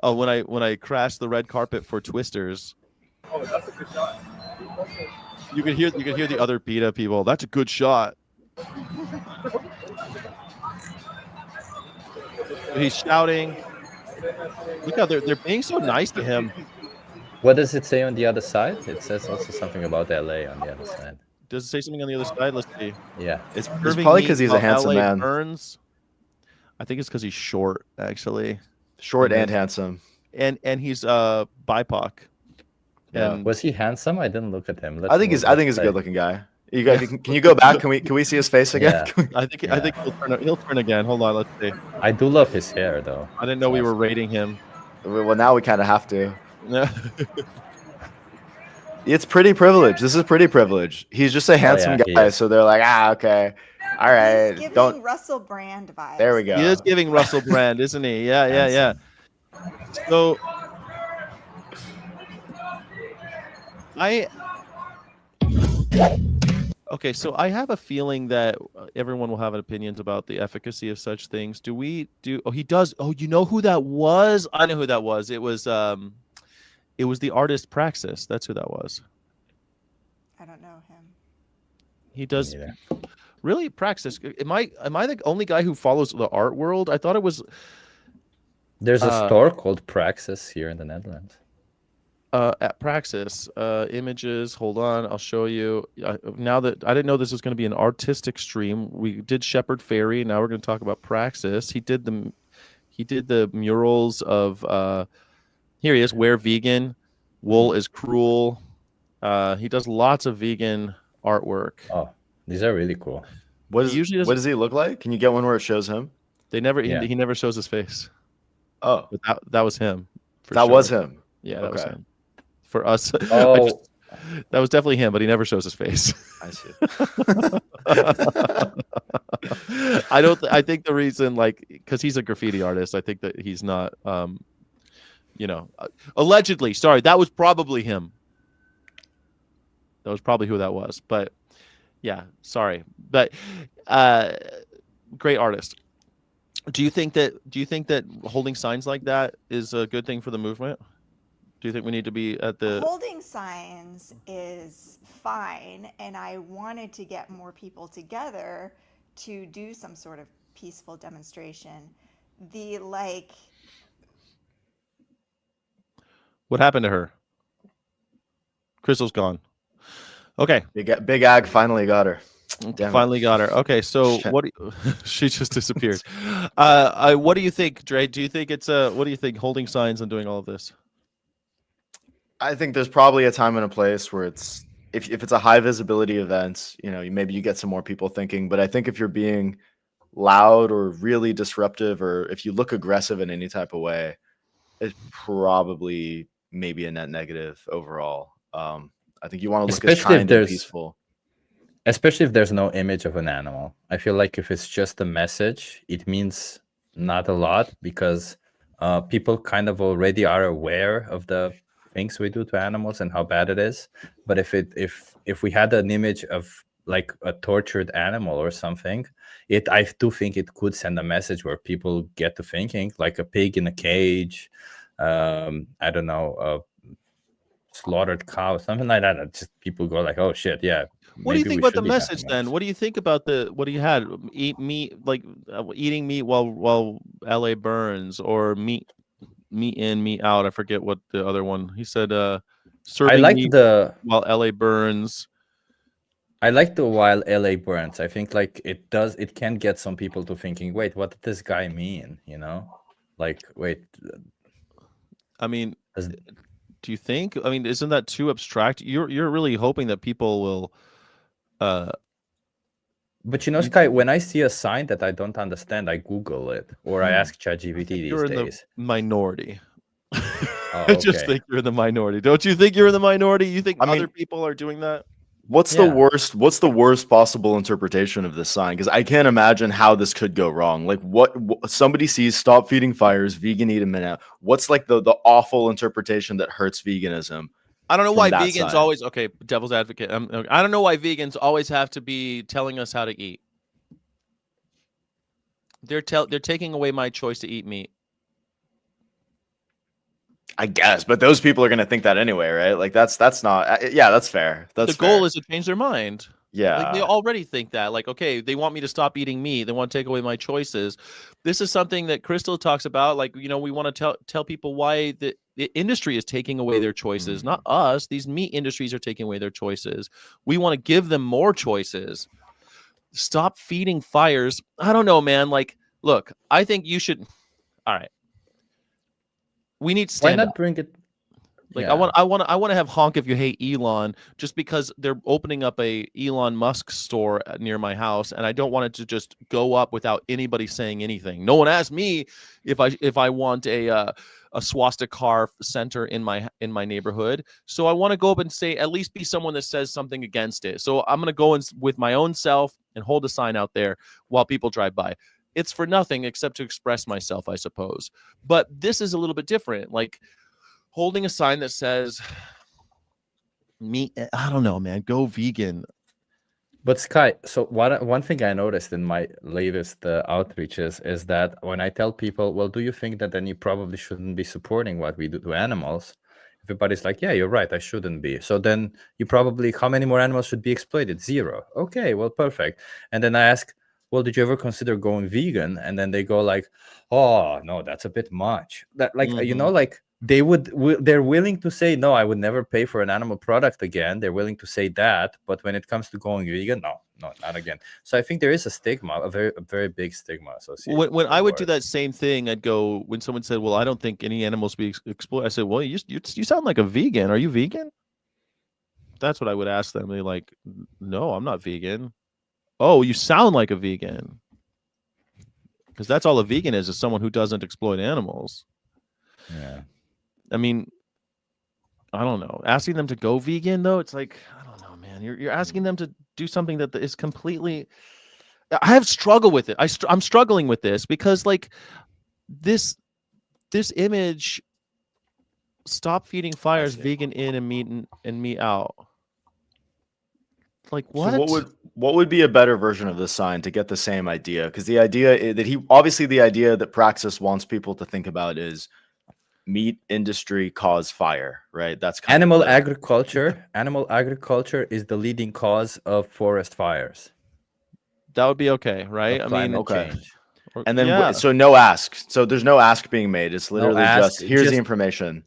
When I crashed the red carpet for Twisters. Oh, that's a good shot. You can hear the other PETA people. That's a good shot. He's shouting. Look how they're being so nice to him. What does it say on the other side? It says also something about LA on the other side. Does it say something on the other side? Let's see. Yeah. It's probably because he's a handsome man. Burns. I think it's because he's short, actually. Short and handsome. And he's BIPOC. Yeah. Was he handsome? I didn't look at him. I think he's a good looking guy. You guys, can you go back? Can we see his face again? Yeah. I think he'll turn again. Hold on, let's see. I do love his hair though. I didn't know we were rating him. Well, now we kind of have to. It's pretty privilege. This is pretty privilege. He's just a handsome guy, so they're like, okay, all right. He's giving Russell Brand vibes. There we go. He is giving Russell Brand, isn't he? Yeah. So Okay, so I have a feeling that everyone will have opinions about the efficacy of such things. Oh, he does. Oh, you know who that was? I know who that was. It was the artist Praxis. That's who that was. I don't know him. He does. Really, Praxis? Am I the only guy who follows the art world? I thought it was. There's a store called Praxis here in the Netherlands. At Praxis, images. Hold on, I'll show you. Now that I didn't know this was going to be an artistic stream, we did Shepherd Fairy. Now we're going to talk about Praxis. He did the murals of. Here he is. Wear vegan, wool is cruel. He does lots of vegan artwork. Oh, these are really cool. What does he look like? Can you get one where it shows him? He never shows his face. Oh, but that was him. That was him. Yeah, that was him. For us, oh. That was definitely him, but he never shows his face. I see. I think the reason, because he's a graffiti artist, I think that he's not, allegedly. Sorry, that was probably him. That was probably who that was. But yeah, sorry, but great artist. Do you think that holding signs like that is a good thing for the movement? Do you think we need to be at the holding signs is fine, and I wanted to get more people together to do some sort of peaceful demonstration. What happened to her? Crystal's gone. Okay. Big Ag finally got her. Finally got her. Okay, so she just disappeared. What do you think, Dre? Do you think what do you think holding signs and doing all of this? I think there's probably a time and a place where it's if it's a high visibility event, maybe you get some more people thinking. But I think if you're being loud or really disruptive, or if you look aggressive in any type of way, it's probably maybe a net negative overall. I think you want to look as Especially if kind and there's peaceful. especially if there's no image of an animal. I feel like if it's just a message, it means not a lot because people kind of already are aware of the things we do to animals and how bad it is. But if we had an image of like a tortured animal or something, I do think it could send a message where people get to thinking, like a pig in a cage, I don't know, a slaughtered cow, something like that. Just people go like, oh shit, yeah. What do you Maybe think we about the should eat message then? animals. What do you think about what you had? Eat meat, like eating meat while LA burns, or meat in, meat out. I forget what the other one. He said I serving like meat the while LA burns. I like the while LA burns. I think like it can get some people to thinking, wait, what did this guy mean? You know? Like, wait, I mean, does, do you think? I mean, isn't that too abstract? You're really hoping that people will but you know, Sky, when I see a sign that I don't understand, I Google it or I ask I ChatGPT think these you're in the days. minority. Oh, I just okay. think you're in the minority. Don't you think you're in the minority? You think I mean, other people are doing that? what's Yeah. What's the worst possible interpretation of this sign? Because I can't imagine how this could go wrong. Like what somebody sees, stop feeding fires, vegan eat a minute. What's like the awful interpretation that hurts veganism? I don't know from why that vegans sign? always devil's advocate. I don't know why vegans always have to be telling us how to eat. They're taking away my choice to eat meat. I guess, but those people are going to think that anyway, right? Like that's not. Yeah, that's fair. That's The goal fair. is to change their mind. Yeah. Like they already think that. Like, okay, they want me to stop eating meat. They want to take away my choices. This is something that Crystal talks about. Like, we want to tell people why the industry is taking away their choices, not us. These meat industries are taking away their choices. We want to give them more choices. Stop feeding fires. I don't know, man. Like, look, I think you should. All right. We need to Why stand not up. bring it? Like Yeah. I want to have honk if you hate Elon, just because they're opening up a Elon Musk store near my house, and I don't want it to just go up without anybody saying anything. No one asked me if I want a swastika center in my neighborhood, so I want to go up and say, at least be someone that says something against it. So I'm gonna go in with my own self and hold a sign out there while people drive by. It's for nothing except to express myself, I suppose. But this is a little bit different. Like holding a sign that says meat, I don't know, man, go vegan. But Sky, so one thing I noticed in my latest outreaches is that when I tell people, well, do you think that then you probably shouldn't be supporting what we do to animals? Everybody's like, yeah, you're right, I shouldn't be. So then you probably, how many more animals should be exploited? 0. Okay, well, perfect. And then I ask, well, did you ever consider going vegan? And then they go like, oh, no, that's a bit much. That like, you know, like they're willing to say, no, I would never pay for an animal product again. They're willing to say that. But when it comes to going vegan, no, not again. So I think there is a stigma, a very big stigma associated. When I would do that same thing, I'd go, when someone said, well, I don't think any animals be exploited, I said, well, you sound like a vegan. Are you vegan? That's what I would ask them. They're like, no, I'm not vegan. Oh, you sound like a vegan. Because that's all a vegan is someone who doesn't exploit animals. Yeah. I mean, I don't know. Asking them to go vegan, though, it's like, I don't know, man. You're asking them to do something that is completely. I have struggled with it. I'm struggling with this because, like, this image, stop feeding fires, vegan in and meat out. Like what? So what would be a better version of this sign to get the same idea? Because the idea that Praxis wants people to think about is meat industry cause fire, right? That's kind animal of agriculture. Animal agriculture is the leading cause of forest fires. That would be okay, right? I mean, okay. change. And then so no ask. So there's no ask being made. It's literally just here's the information.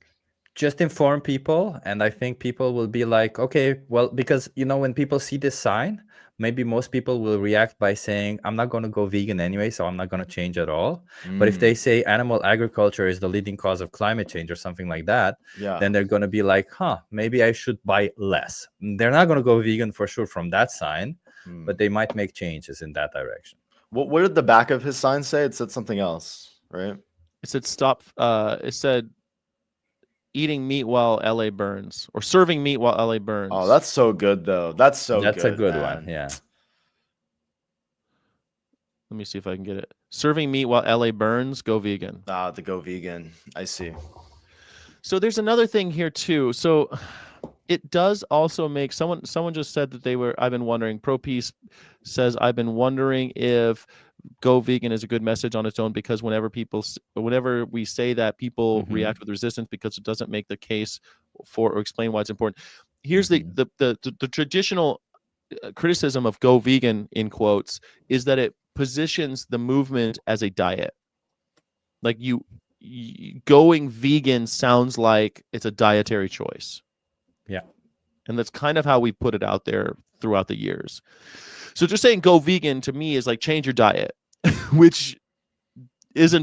Just inform people, and I think people will be like, okay, well, because when people see this sign, maybe most people will react by saying, I'm not going to go vegan anyway, so I'm not going to change at all. But if they say animal agriculture is the leading cause of climate change or something like that, then they're going to be like, maybe I should buy less. They're not going to go vegan for sure from that sign, but they might make changes in that direction. What did the back of his sign say? It said something else, right? It said stop. It said eating meat while LA burns, or serving meat while LA burns. Oh, that's so good though. That's so good. That's a good man. one. Yeah. Let me see if I can get it. Serving meat while LA burns, go vegan. Ah, the go vegan. I see. So there's another thing here too. So it does also make someone just said that I've been wondering, Pro Peace says, I've been wondering if go vegan is a good message on its own, because whenever we say that, people react with resistance because it doesn't make the case for or explain why it's important. Here's the traditional criticism of go vegan, in quotes, is that it positions the movement as a diet. Like going vegan sounds like it's a dietary choice. Yeah. And that's kind of how we put it out there throughout the years. So just saying go vegan to me is like change your diet, which is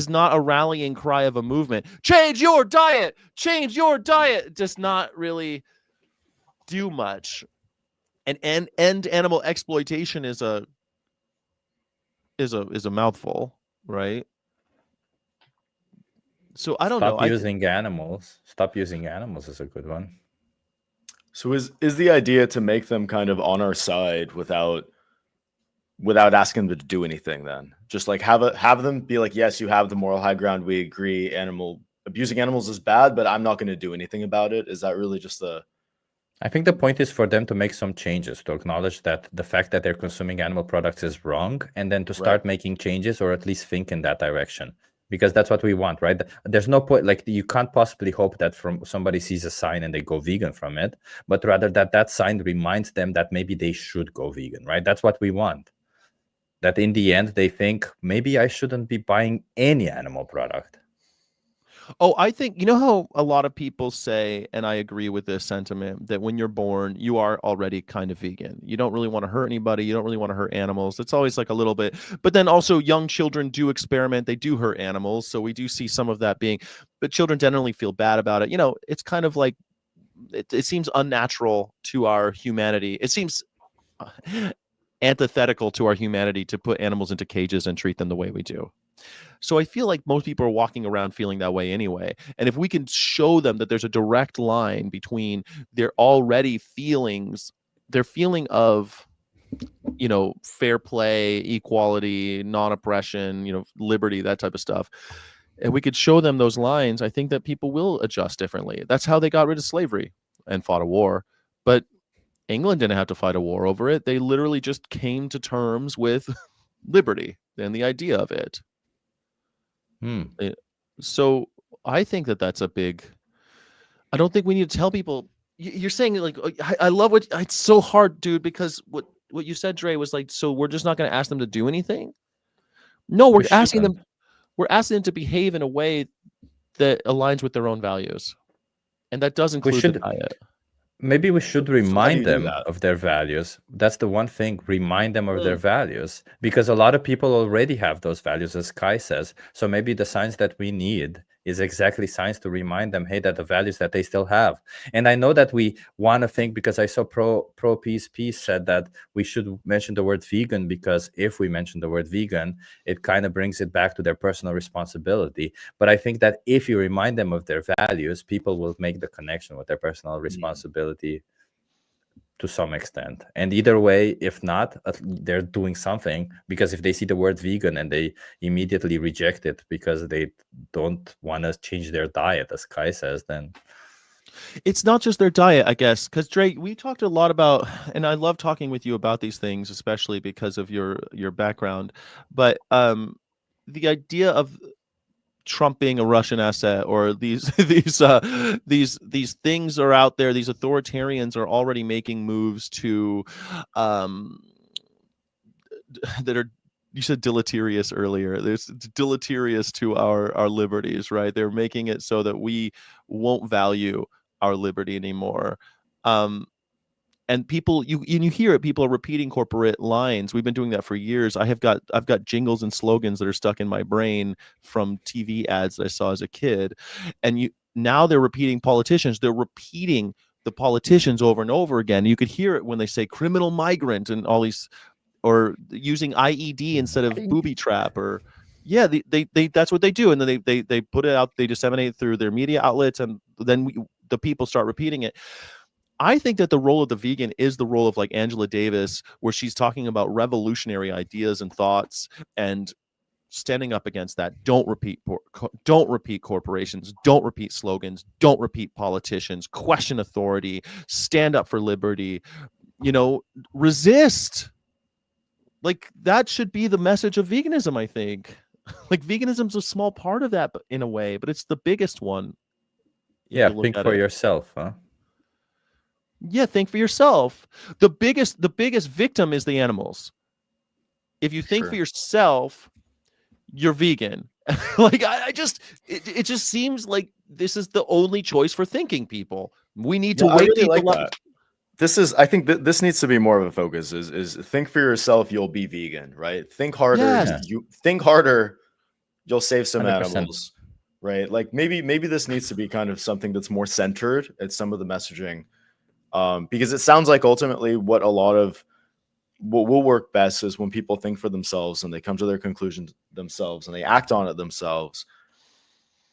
not a rallying cry of a movement. Change your diet, does not really do much. And end animal exploitation is a mouthful, right? So I don't know. Stop using animals is a good one. So is the idea to make them kind of on our side without asking them to do anything? Then just like have them be like, yes, you have the moral high ground. We agree. Abusing animals is bad, but I'm not going to do anything about it. Is that really just the? I think the point is for them to make some changes, to acknowledge that the fact that they're consuming animal products is wrong, and then to start making changes, or at least think in that direction. Because that's what we want, right? There's no point, like you can't possibly hope that from somebody sees a sign and they go vegan from it, but rather that sign reminds them that maybe they should go vegan, right? That's what we want. That in the end, they think, maybe I shouldn't be buying any animal product. Oh, I think, you know how a lot of people say, and I agree with this sentiment, that when you're born, you are already kind of vegan. You don't really want to hurt anybody. You don't really want to hurt animals. It's always like a little bit. But then also young children do experiment. They do hurt animals. So we do see some of that being, but children generally feel bad about it. You know, it's kind of like, it seems unnatural to our humanity. It seems antithetical to our humanity to put animals into cages and treat them the way we do. So I feel like most people are walking around feeling that way anyway. And if we can show them that there's a direct line between their feeling of, you know, fair play, equality, non-oppression, you know, liberty, that type of stuff, and we could show them those lines, I think that people will adjust differently. That's how they got rid of slavery and fought a war. But England didn't have to fight a war over it. They literally just came to terms with liberty and the idea of it. So I think that that's a big, I don't think we need to tell people. You're saying like, I love it's so hard, dude, because what you said, Dre, was like, so we're just not going to ask them to do anything. No, we're asking them to behave in a way that aligns with their own values. And that does include the diet. Maybe we should remind them of their values. That's the one thing, remind them of their values, because a lot of people already have those values, as Kai says. So maybe the signs that we need is exactly signs to remind them, hey, that the values that they still have. And I know that we want to think, because I saw Pro Peace said that we should mention the word vegan, because if we mention the word vegan, it kind of brings it back to their personal responsibility. But I think that if you remind them of their values, people will make the connection with their personal responsibility to some extent. And either way, if not, they're doing something, because if they see the word vegan and they immediately reject it because they don't want to change their diet, as Kai says, then it's not just their diet, I guess, because Dre, we talked a lot about, and I love talking with you about these things, especially because of your background, but the idea of Trump being a Russian asset, or these things are out there. These authoritarians are already making moves to that are, you said deleterious earlier. There's deleterious to our liberties, right? They're making it so that we won't value our liberty anymore. And people, you hear it, people are repeating corporate lines. We've been doing that for years. I've got jingles and slogans that are stuck in my brain from TV ads that I saw as a kid. And now they're repeating politicians. They're repeating the politicians over and over again. You could hear it when they say criminal migrant and all these, or using IED instead of booby trap, or Yeah, they that's what they do, and then they put it out, they disseminate it through their media outlets, and then the people start repeating it. I think that the role of the vegan is the role of like Angela Davis, where she's talking about revolutionary ideas and thoughts and standing up against that. Don't repeat corporations, don't repeat slogans, don't repeat politicians, question authority, stand up for liberty, resist. Like that should be the message of veganism, I think. Like veganism's a small part of that in a way, but it's the biggest one. Yeah, think for yourself, huh? Yeah, think for yourself. The biggest victim is the animals. If you think for yourself, you're vegan. Like it just seems like this is the only choice for thinking people. We need to wake people up. I think this needs to be more of a focus is think for yourself, you'll be vegan, right? Think harder. Yes. You think harder, you'll save some 100%. animals, right? Like maybe this needs to be kind of something that's more centered at some of the messaging. Because it sounds like ultimately what will work best is when people think for themselves and they come to their conclusions themselves and they act on it themselves.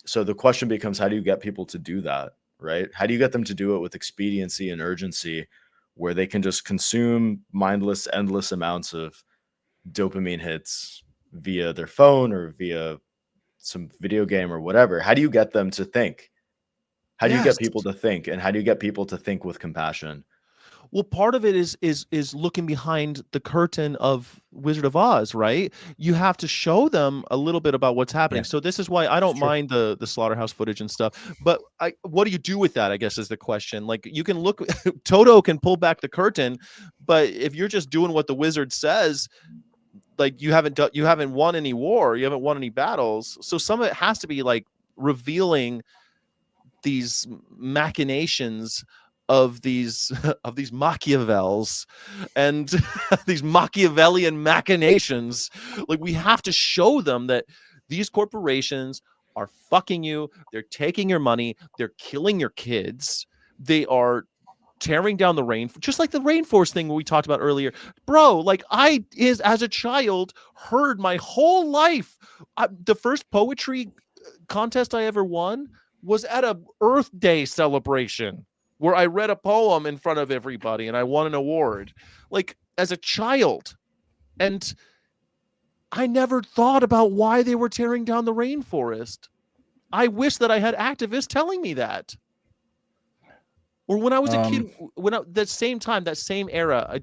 So the question becomes, how do you get people to do that, right? How do you get them to do it with expediency and urgency, where they can just consume mindless, endless amounts of dopamine hits via their phone or via some video game or whatever? How do you get them to think? How do you get people to think, and how do you get people to think with compassion? Well, part of it is looking behind the curtain of Wizard of Oz, right? You have to show them a little bit about what's happening. Yeah. So this is why I don't mind the slaughterhouse footage and stuff. But what do you do with that, I guess, is the question. Like you can look, Toto can pull back the curtain, but if you're just doing what the wizard says, like you haven't won any war, you haven't won any battles. So some of it has to be like revealing these machinations of these Machiavels and these Machiavellian machinations. Like we have to show them that these corporations are fucking you. They're taking your money. They're killing your kids. They are tearing down the rainforest, just like the rainforest thing we talked about earlier. Bro, like as a child, heard my whole life. The first poetry contest I ever won was at a Earth Day celebration where I read a poem in front of everybody and I won an award, like as a child. And I never thought about why they were tearing down the rainforest. I wish that I had activists telling me that. Or when I was a kid, that same era,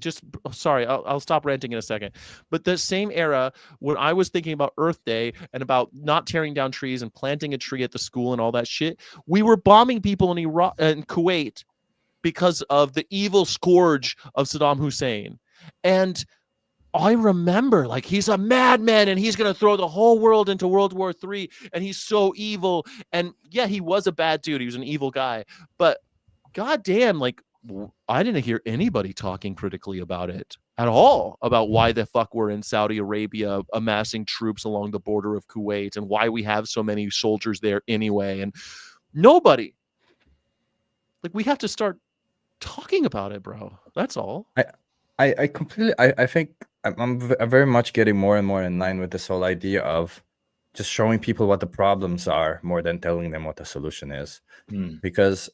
I'll stop ranting in a second. But the same era when I was thinking about Earth Day and about not tearing down trees and planting a tree at the school and all that shit, we were bombing people in Iraq and Kuwait because of the evil scourge of Saddam Hussein. And I remember, like, he's a madman and he's going to throw the whole world into World War III and he's so evil. And yeah, he was a bad dude. He was an evil guy. But goddamn, like, I didn't hear anybody talking critically about it at all, about why the fuck we're in Saudi Arabia amassing troops along the border of Kuwait and why we have so many soldiers there anyway. And nobody. Like, we have to start talking about it, bro. That's all. I completely, I think I'm very much getting more and more in line with this whole idea of just showing people what the problems are more than telling them what the solution is. Because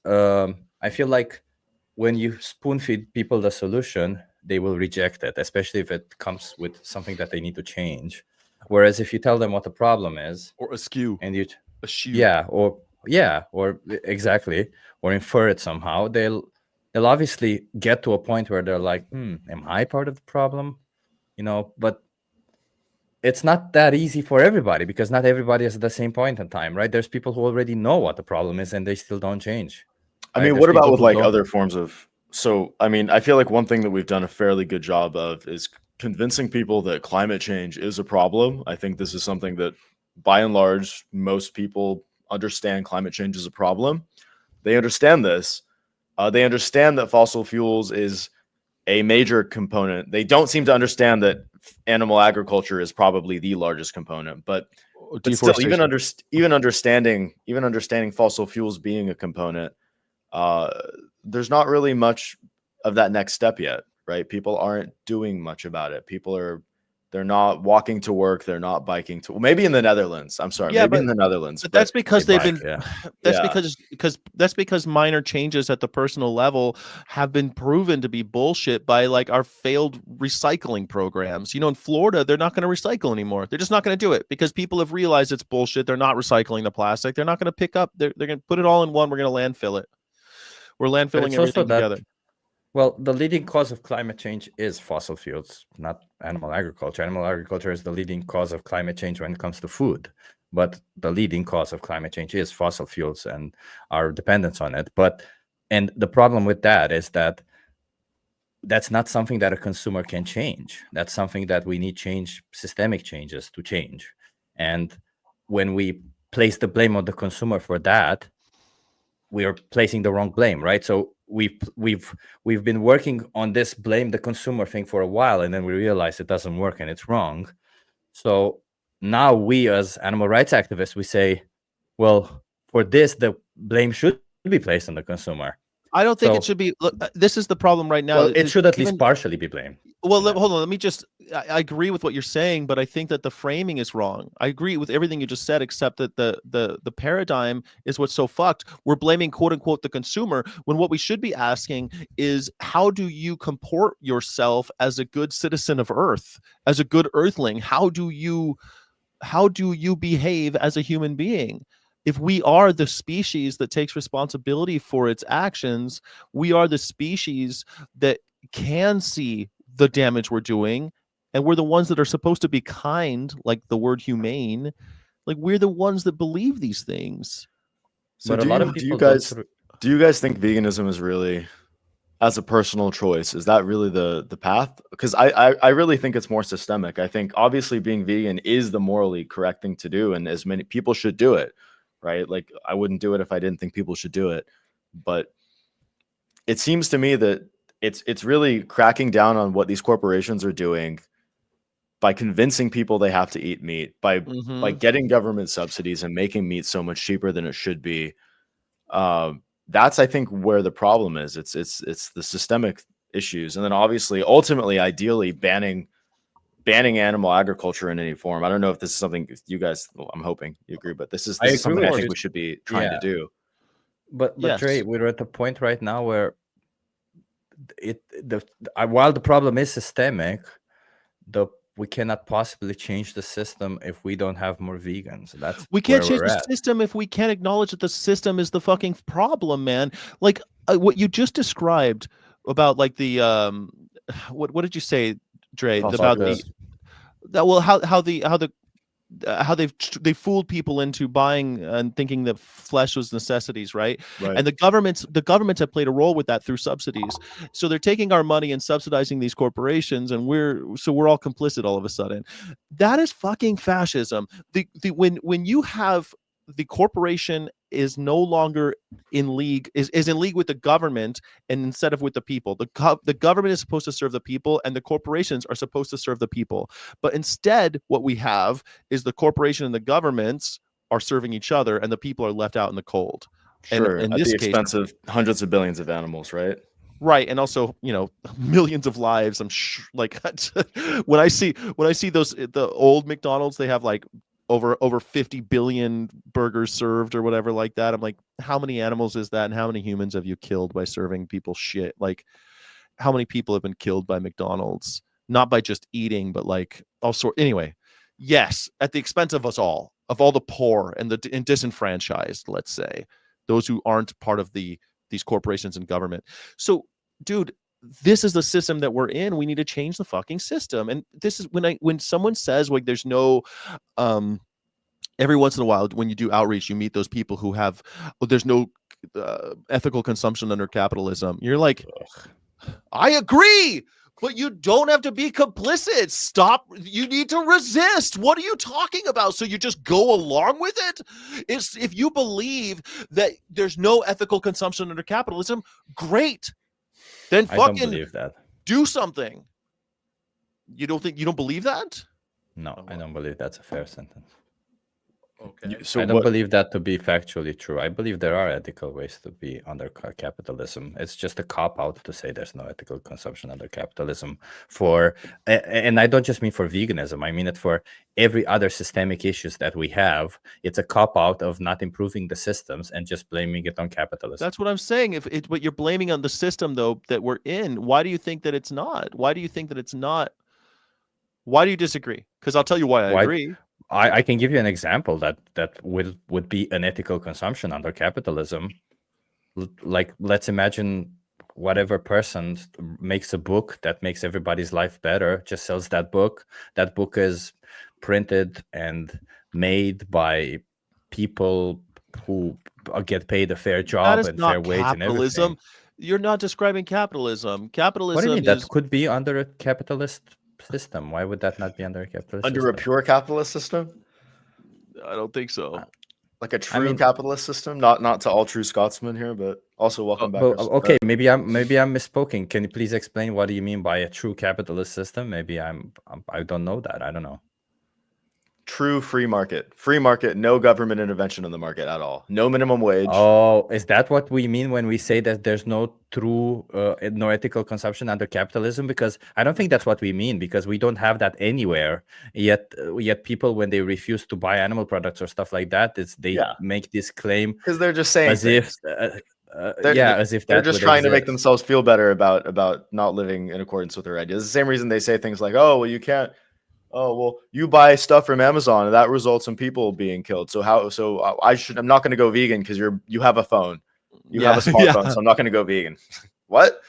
I feel like when you spoon feed people the solution, they will reject it, especially if it comes with something that they need to change. Whereas if you tell them what the problem is, or askew, and you eschew, or exactly, or infer it somehow, they'll obviously get to a point where they're like, am I part of the problem? But it's not that easy for everybody, because not everybody is at the same point in time, right? There's people who already know what the problem is and they still don't change. I mean, what about with like other forms of, I feel like one thing that we've done a fairly good job of is convincing people that climate change is a problem. I think this is something that by and large, most people understand climate change is a problem. They understand this. They understand that fossil fuels is a major component. They don't seem to understand that animal agriculture is probably the largest component, but still, even understanding fossil fuels being a component, there's not really much of that next step yet, right? People aren't doing much about it. People are They're not walking to work. They're not biking to. Maybe in the Netherlands. I'm sorry. Yeah, maybe but in the Netherlands. But that's because They they've bike, been yeah. that's Yeah. because minor changes at the personal level have been proven to be bullshit by like our failed recycling programs. In Florida, they're not going to recycle anymore. They're just not going to do it because people have realized it's bullshit. They're not recycling the plastic. They're not going to pick up. They're going to put it all in one. We're going to landfill it. We're But landfilling it's also everything that, together. well, the leading cause of climate change is fossil fuels, not animal agriculture. Animal agriculture is the leading cause of climate change when it comes to food. But the leading cause of climate change is fossil fuels and our dependence on it. And the problem with that is that that's not something that a consumer can change. That's something that we need systemic changes to change. And when we place the blame on the consumer for that, we are placing the wrong blame, right? So we've been working on this blame the consumer thing for a while, and then we realize it doesn't work and it's wrong. So now we as animal rights activists, we say, well, for this, the blame should be placed on the consumer. I don't think it should be. Look, this is the problem right now. Well, it should at least partially be blamed. Well, hold on. Let me just. I agree with what you're saying, but I think that the framing is wrong. I agree with everything you just said, except that the paradigm is what's so fucked. We're blaming quote unquote the consumer when what we should be asking is how do you comport yourself as a good citizen of Earth, as a good Earthling? How do you behave as a human being? If we are the species that takes responsibility for its actions, we are the species that can see the damage we're doing, and we're the ones that are supposed to be kind, like the word humane. Like we're the ones that believe these things. So but a lot of people do you guys think veganism is really, as a personal choice, is that really the path? Because I really think it's more systemic. I think obviously being vegan is the morally correct thing to do, and as many people should do it, right? Like I wouldn't do it if I didn't think people should do it. But it seems to me that it's really cracking down on what these corporations are doing by convincing people they have to eat meat, by getting government subsidies and making meat so much cheaper than it should be. That's, I think, where the problem is. It's the systemic issues, and then obviously, ultimately, ideally, banning animal agriculture in any form. I don't know if this is something you guys. Well, I'm hoping you agree, but this is something I think we should be trying to do. But yes. Dre, we're at the point right now where while the problem is systemic, we cannot possibly change the system if we don't have more vegans. We can't change the system if we can't acknowledge that the system is the fucking problem, man. Like what you just described about like the what did you say, Dre? About how they fooled people into buying and thinking that flesh was necessities, right? And the governments have played a role with that through subsidies. So they're taking our money and subsidizing these corporations, and we're all complicit all of a sudden. That is fucking fascism. When you have the corporation is no longer in league is in league with the government, and instead of with the people. The government is supposed to serve the people, and the corporations are supposed to serve the people. But instead, what we have is the corporation and the governments are serving each other, and the people are left out in the cold. Sure, and in this case, expense of hundreds of billions of animals, right? Right, and also millions of lives. I'm like when I see the old McDonald's, they have like over 50 billion burgers served or whatever like that. I'm like, how many animals is that, and how many humans have you killed by serving people shit? Like, how many people have been killed by McDonald's? Not by just eating, but like also. Anyway, yes, at the expense of us all, of all the poor and disenfranchised, let's say, those who aren't part of these corporations and government. So, dude, this is the system that we're in. We need to change the fucking system. And this is when someone says like there's no every once in a while when you do outreach, you meet those people who have there's no ethical consumption under capitalism. You're like, I agree, but you don't have to be complicit. Stop. You need to resist. What are you talking about? So you just go along with it? If you believe that there's no ethical consumption under capitalism, great. Then fucking do something. You don't believe that? No, I don't believe that's a fair sentence. Okay. So I don't what? believe that to be factually true. I believe there are ethical ways to be under capitalism. It's just a cop out to say there's no ethical consumption under capitalism. And I don't just mean for veganism. I mean it for every other systemic issues that we have. It's a cop out of not improving the systems and just blaming it on capitalism. That's what I'm saying. What you're blaming on the system though that we're in, why do you think that it's not? Why do you think that it's not? Why do you disagree? Because I'll tell you why I agree. I can give you an example that would be an ethical consumption under capitalism. Like, let's imagine whatever person makes a book that makes everybody's life better, just sells that book. That book is printed and made by people who get paid a fair job and fair wage and everything. You're not describing capitalism. Capitalism. What do you mean? That could be under a capitalist system. Why would that not be under a capitalist Under system? a pure capitalist system? I don't think so. Like a true capitalist system? Not to all true Scotsmen here, but also welcome back. Okay, maybe I'm misspoken. Can you please explain what do you mean by a true capitalist system? Maybe I don't know that. I don't know. True free market, no government intervention in the market at all, no minimum wage. Oh, is that what we mean when we say that there's no true no ethical consumption under capitalism? Because I don't think that's what we mean, because we don't have that anywhere yet. Yet people, when they refuse to buy animal products or stuff like that, they make this claim because they're just saying as if as if they're just trying to make themselves feel better about not living in accordance with their ideas. It's the same reason they say things like, oh, well, you can't. Oh, well, you buy stuff from Amazon and that results in people being killed. So I'm not going to go vegan because you have a phone. You have a smartphone, so I'm not going to go vegan. What?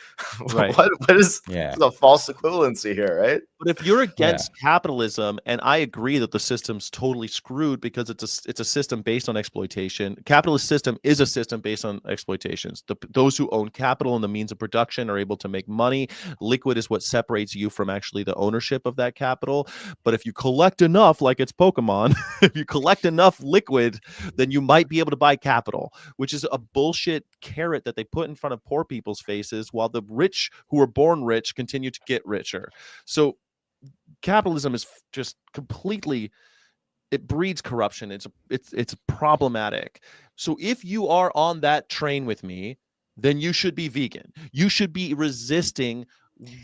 Right. What is a false equivalency here, right? But if you're against capitalism, and I agree that the system's totally screwed because it's a system based on exploitation. Capitalist system is a system based on exploitations. Those who own capital and the means of production are able to make money. Liquid is what separates you from actually the ownership of that capital. But if you collect enough, like it's Pokemon, if you collect enough liquid, then you might be able to buy capital, which is a bullshit carrot that they put in front of poor people's faces, while the rich who were born rich continue to get richer. So capitalism is just completely, it breeds corruption. It's problematic. So if you are on that train with me, then you should be vegan. You should be resisting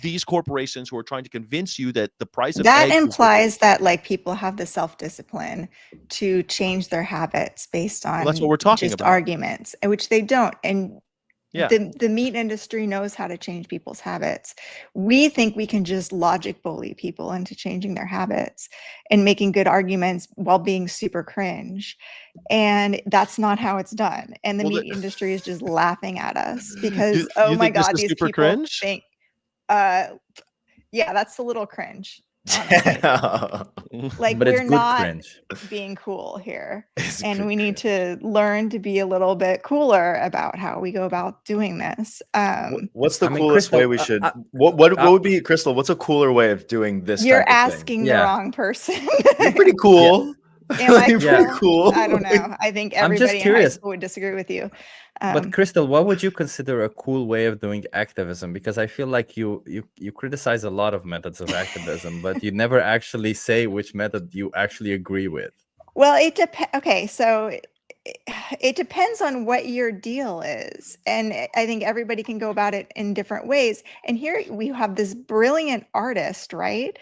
these corporations who are trying to convince you that the price of that eggs implies that like people have the self-discipline to change their habits based on that's what we're talking just about. Arguments, which they don't. And yeah, the meat industry knows how to change people's habits. We think we can just logic bully people into changing their habits and making good arguments while being super cringe. And that's not how it's done. And the meat industry is just laughing at us because, oh my God, these people cringe? think, yeah, that's a little cringe. Like, but we're not cringe. Being cool here, and we need to learn to be a little bit cooler about how we go about doing this. What's the coolest way we should? What would be, Crystal? What's a cooler way of doing this? You're asking the wrong person. You're pretty cool. You're pretty cool. I don't know. I think everybody in high school would disagree with you. But Crystal, what would you consider a cool way of doing activism? Because I feel like you criticize a lot of methods of activism, but you never actually say which method you actually agree with. Well, it depends. Okay, so it depends on what your deal is, and I think everybody can go about it in different ways. And here we have this brilliant artist, right?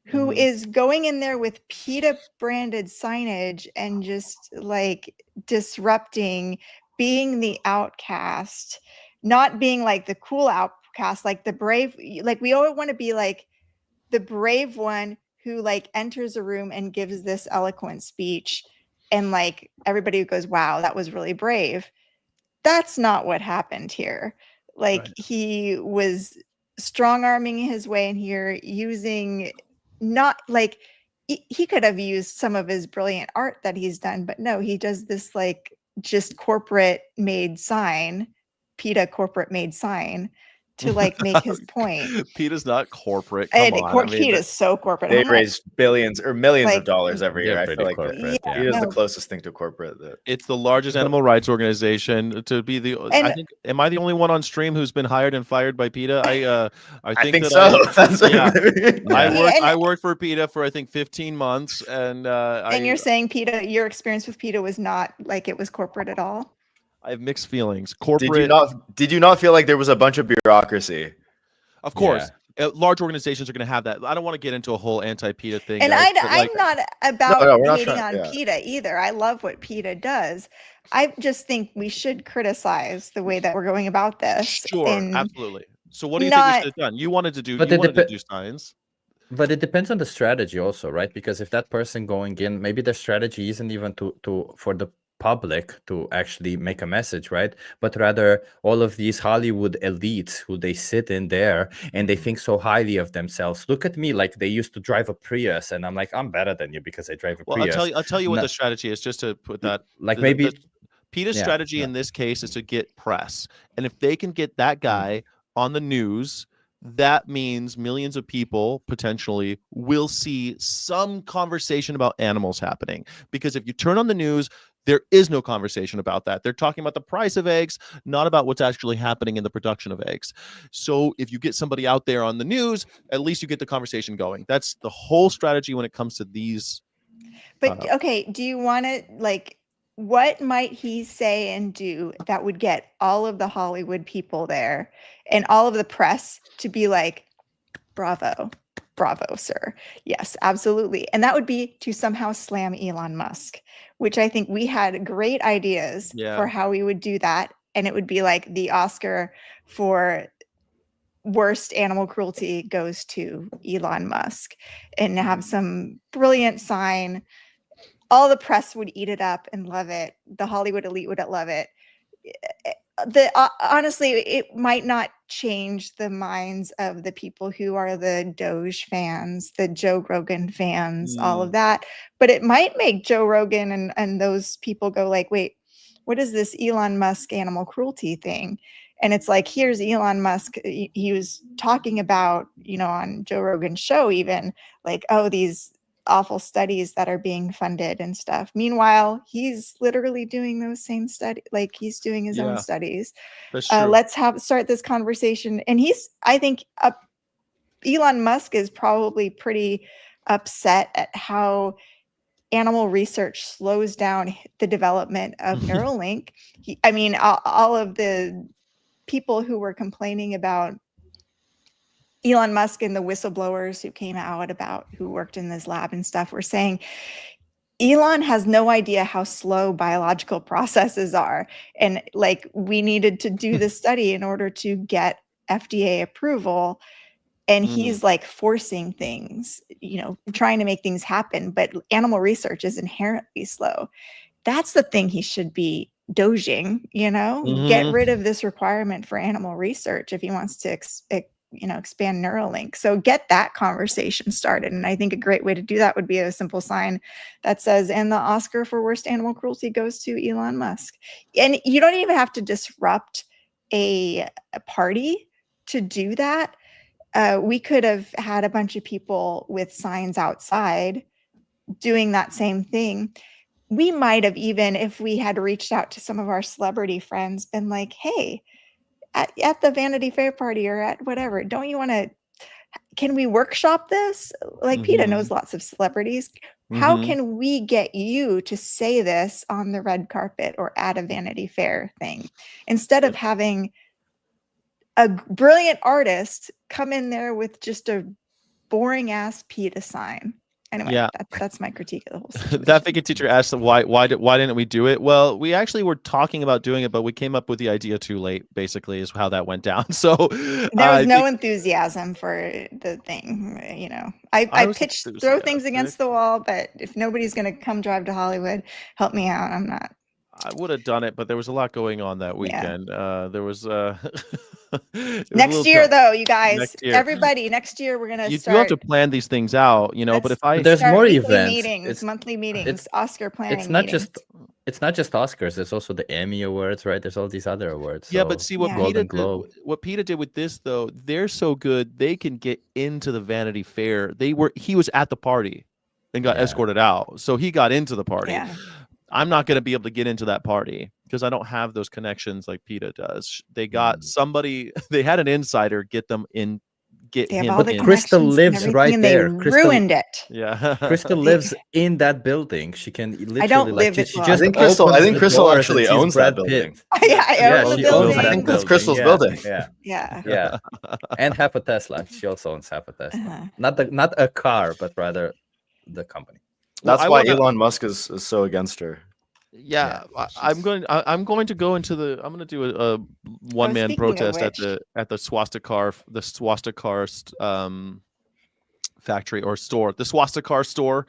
Who is going in there with PETA branded signage and just like disrupting, being the outcast, not being like the cool outcast, like the brave, like we always want to be like the brave one who like enters a room and gives this eloquent speech. And like everybody goes, wow, that was really brave. That's not what happened here. Like he was strong arming his way in here, using not like he could have used some of his brilliant art that he's done, but no, he does this like just corporate made sign, PETA corporate made sign to like make his point. PETA's not corporate. Come on. I mean, PETA is so corporate. They How much? raise billions or millions of Like, dollars every They're year. I pretty feel like corporate, yeah, PETA is the no. closest thing to corporate. That it's the largest animal rights organization to be the. I And think. Am I the only one on stream who's been hired and fired by PETA? I think that so. That's yeah. Yeah. I worked for PETA for I think 15 months, and you're saying PETA, your experience with PETA was not like it was corporate at all? I have mixed feelings. Corporate. Did you not feel like there was a bunch of bureaucracy? Of course. Large organizations are going to have that. I don't want to get into a whole anti-PETA thing. And guys, but, I'm not about we're not hating trying- on PETA either. I love what PETA does. I just think we should criticize the way that we're going about this. Sure, and absolutely. So what do you think we should have done? You wanted to do science. But it depends on the strategy also, right? Because if that person going in, maybe their strategy isn't even to for the public to actually make a message, right? But rather all of these Hollywood elites who they sit in there and they think so highly of themselves. Look at me, like they used to drive a Prius, and I'm like, I'm better than you because I drive a Prius. I'll tell you what the strategy is, just to put that. Like maybe PETA's strategy in this case is to get press, and if they can get that guy on the news, that means millions of people potentially will see some conversation about animals happening. Because if you turn on the news, there is no conversation about that. They're talking about the price of eggs, not about what's actually happening in the production of eggs. So if you get somebody out there on the news, at least you get the conversation going. That's the whole strategy when it comes to these. But okay, do you want to like, what might he say and do that would get all of the Hollywood people there and all of the press to be like, bravo, sir. Yes, absolutely. And that would be to somehow slam Elon Musk, which I think we had great ideas for how we would do that. And it would be like the Oscar for worst animal cruelty goes to Elon Musk, and have some brilliant sign. All the press would eat it up and love it. The Hollywood elite would love it. Honestly, it might not change the minds of the people who are the Doge fans, the Joe Rogan fans, all of that. But it might make Joe Rogan and those people go like, wait, what is this Elon Musk animal cruelty thing? And it's like, here's Elon Musk. He was talking about, on Joe Rogan's show, even like, oh, these awful studies that are being funded and stuff. Meanwhile, he's literally doing those same studies, like he's doing his own studies. That's true. Let's start this conversation. And I think Elon Musk is probably pretty upset at how animal research slows down the development of Neuralink. All of the people who were complaining about Elon Musk and the whistleblowers who came out about who worked in this lab and stuff were saying Elon has no idea how slow biological processes are. And like, we needed to do this study in order to get FDA approval. And he's like forcing things, trying to make things happen. But animal research is inherently slow. That's the thing he should be doging, get rid of this requirement for animal research if he wants to expand Neuralink. So get that conversation started. And I think a great way to do that would be a simple sign that says, and the Oscar for worst animal cruelty goes to Elon Musk. And you don't even have to disrupt a party to do that. We could have had a bunch of people with signs outside doing that same thing. We might have even, if we had reached out to some of our celebrity friends, been like, hey, at the Vanity Fair party or at whatever, don't you want to, can we workshop this? Like PETA knows lots of celebrities. How can we get you to say this on the red carpet or at a Vanity Fair thing? Instead of having a brilliant artist come in there with just a boring ass PETA sign. Anyway, that's my critique of the whole situation. That figure teacher asked why didn't we do it? Well, we actually were talking about doing it, but we came up with the idea too late, basically, is how that went down. So there was no enthusiasm for the thing. I pitched throw things against the wall, but if nobody's going to come drive to Hollywood, help me out. I'm not. I would have done it, but there was a lot going on that weekend. There was next year, though, you guys, everybody, next year we're gonna start. You have to plan these things out, but if there's more events, meetings, monthly meetings, Oscar planning. It's not meetings. just It's not just Oscars. There's also the Emmy Awards, right? There's all these other awards. Yeah, but So see what Yeah. Golden PETA Globe. did, what PETA did with this though, they're so good they can get into the Vanity Fair. He was at the party and got Yeah. escorted out. So he got into the party. Yeah. I'm not going to be able to get into that party because I don't have those connections like PETA does. They got somebody, they had an insider get them in, get They have him all the in. Crystal connections and lives everything, right and there. they Crystal- ruined it. Yeah. Crystal lives in that building. She can literally don't like live it she well. just I think Crystal opens the doors actually and she's owns that Brad building. Pitt. Yeah, I Yeah, own the she owns building. that I think that's building. Crystal's Yeah, building. Yeah, Yeah. yeah, and half a Tesla. She also owns half a Tesla. Uh-huh. Not a car, but rather the company. Well, That's I why wanna- Elon Musk is so against her. Yeah, Yeah, I'm going to go into the. I'm going to do a one man speaking of protest at which- the swastika factory or store, the swastika store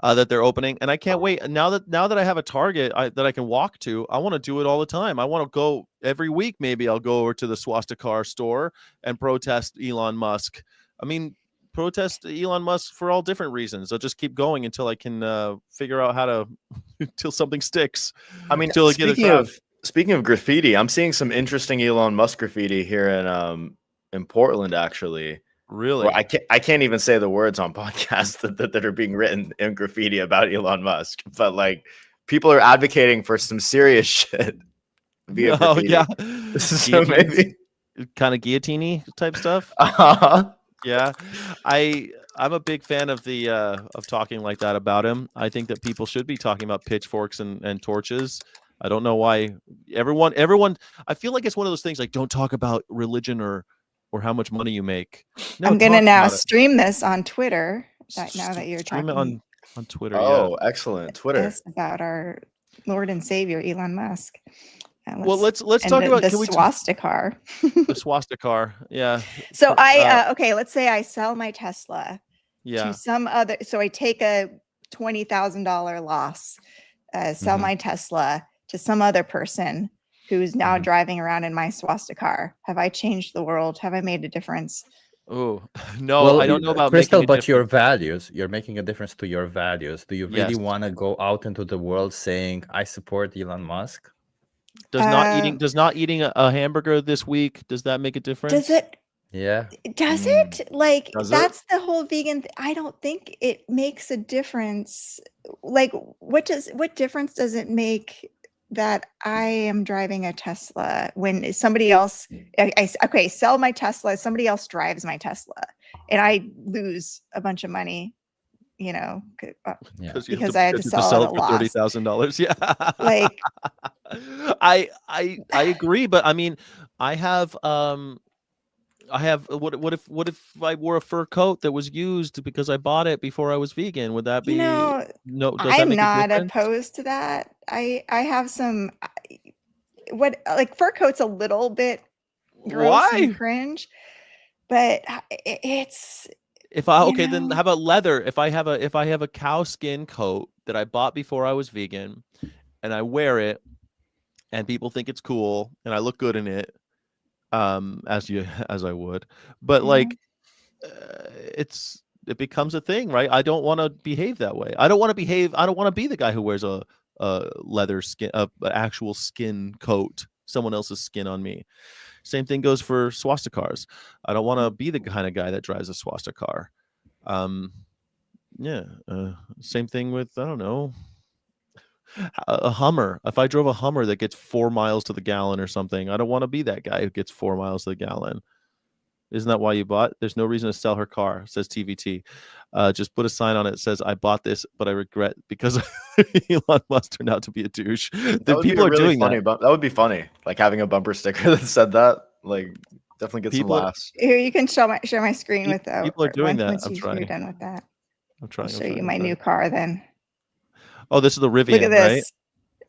that they're opening, and I can't wait. Now that I have a target that I can walk to, I want to do it all the time. I want to go every week. Maybe I'll go over to the swastika store and protest Elon Musk. I mean, protest Elon Musk for all different reasons. I'll just keep going until I can figure out how to until something sticks. I mean, Until I get a crowd. speaking of graffiti, I'm seeing some interesting Elon Musk graffiti here in Portland, actually. Really? Well, I can't even say the words on podcasts that are being written in graffiti about Elon Musk, but like people are advocating for some serious shit via Oh graffiti. yeah. So maybe kind of guillotine type stuff. Yeah, I'm a big fan of the of talking like that about him. I think that people should be talking about pitchforks and torches. I don't know why everyone. I feel like it's one of those things like don't talk about religion or how much money you make. No, I'm gonna talk now about it. stream this on Twitter. Now that you're Stream talking it on Twitter. Oh, excellent. Twitter. this about our Lord and Savior Elon Musk. Well, let's and talk about the can we swastika. the swastika. Yeah. So okay, let's say I sell my Tesla Yeah. to some other. So I take a $20,000 loss, sell Mhm. my Tesla to some other person who's now Mhm. driving around in my swastika. Have I changed the world? Have I made a difference? Oh no, Well, I don't know about Crystal, making a but your difference. values, you're making a difference to your values. Do you really Yes. want to go out into the world saying I support Elon Musk? Does not eating a hamburger this week, does that make a difference? Does it? Yeah. Does it? Like Does it? that's the whole vegan. I don't think it makes a difference. Like, what difference does it make that I am driving a Tesla when somebody else? Okay, sell my Tesla. Somebody else drives my Tesla, and I lose a bunch of money. You know, Yeah. because I had to sell it at a for loss. $30,000. Yeah. Like- I agree, but I mean, I have what if I wore a fur coat that was used because I bought it before I was vegan? Would that be You know, no? Does that I'm make a not difference? opposed to that. I have some like fur coat's a little bit gross Why? and cringe, but it's If I you okay, then know. how about leather? If I have a cow skin coat that I bought before I was vegan, and I wear it, and people think it's cool, and I look good in it, as I would, but like, it becomes a thing, right? I don't want to behave that way. I don't want to be the guy who wears a leather skin, an actual skin coat, someone else's skin on me. Same thing goes for swastikas. I don't want to be the kind of guy that drives a swastika. Yeah. Same thing with, I don't know, a Hummer. If I drove a Hummer that gets 4 miles to the gallon or something, I don't want to be that guy who gets 4 miles to the gallon. Isn't that why you bought? There's no reason to sell her car, says TVT. Just put a sign on it that says, I bought this, but I regret because Elon Musk turned out to be a douche. The people are doing that. That would be funny. Like having a bumper sticker that said that. Like definitely get People some are- laughs. Here, you can share my screen Pe- with that. people are doing that. Once I'm you're trying. done with that. I'm trying. I'll I'm show you trying, my I'm new trying. car then. Oh, this is the Rivian, Look at right? this.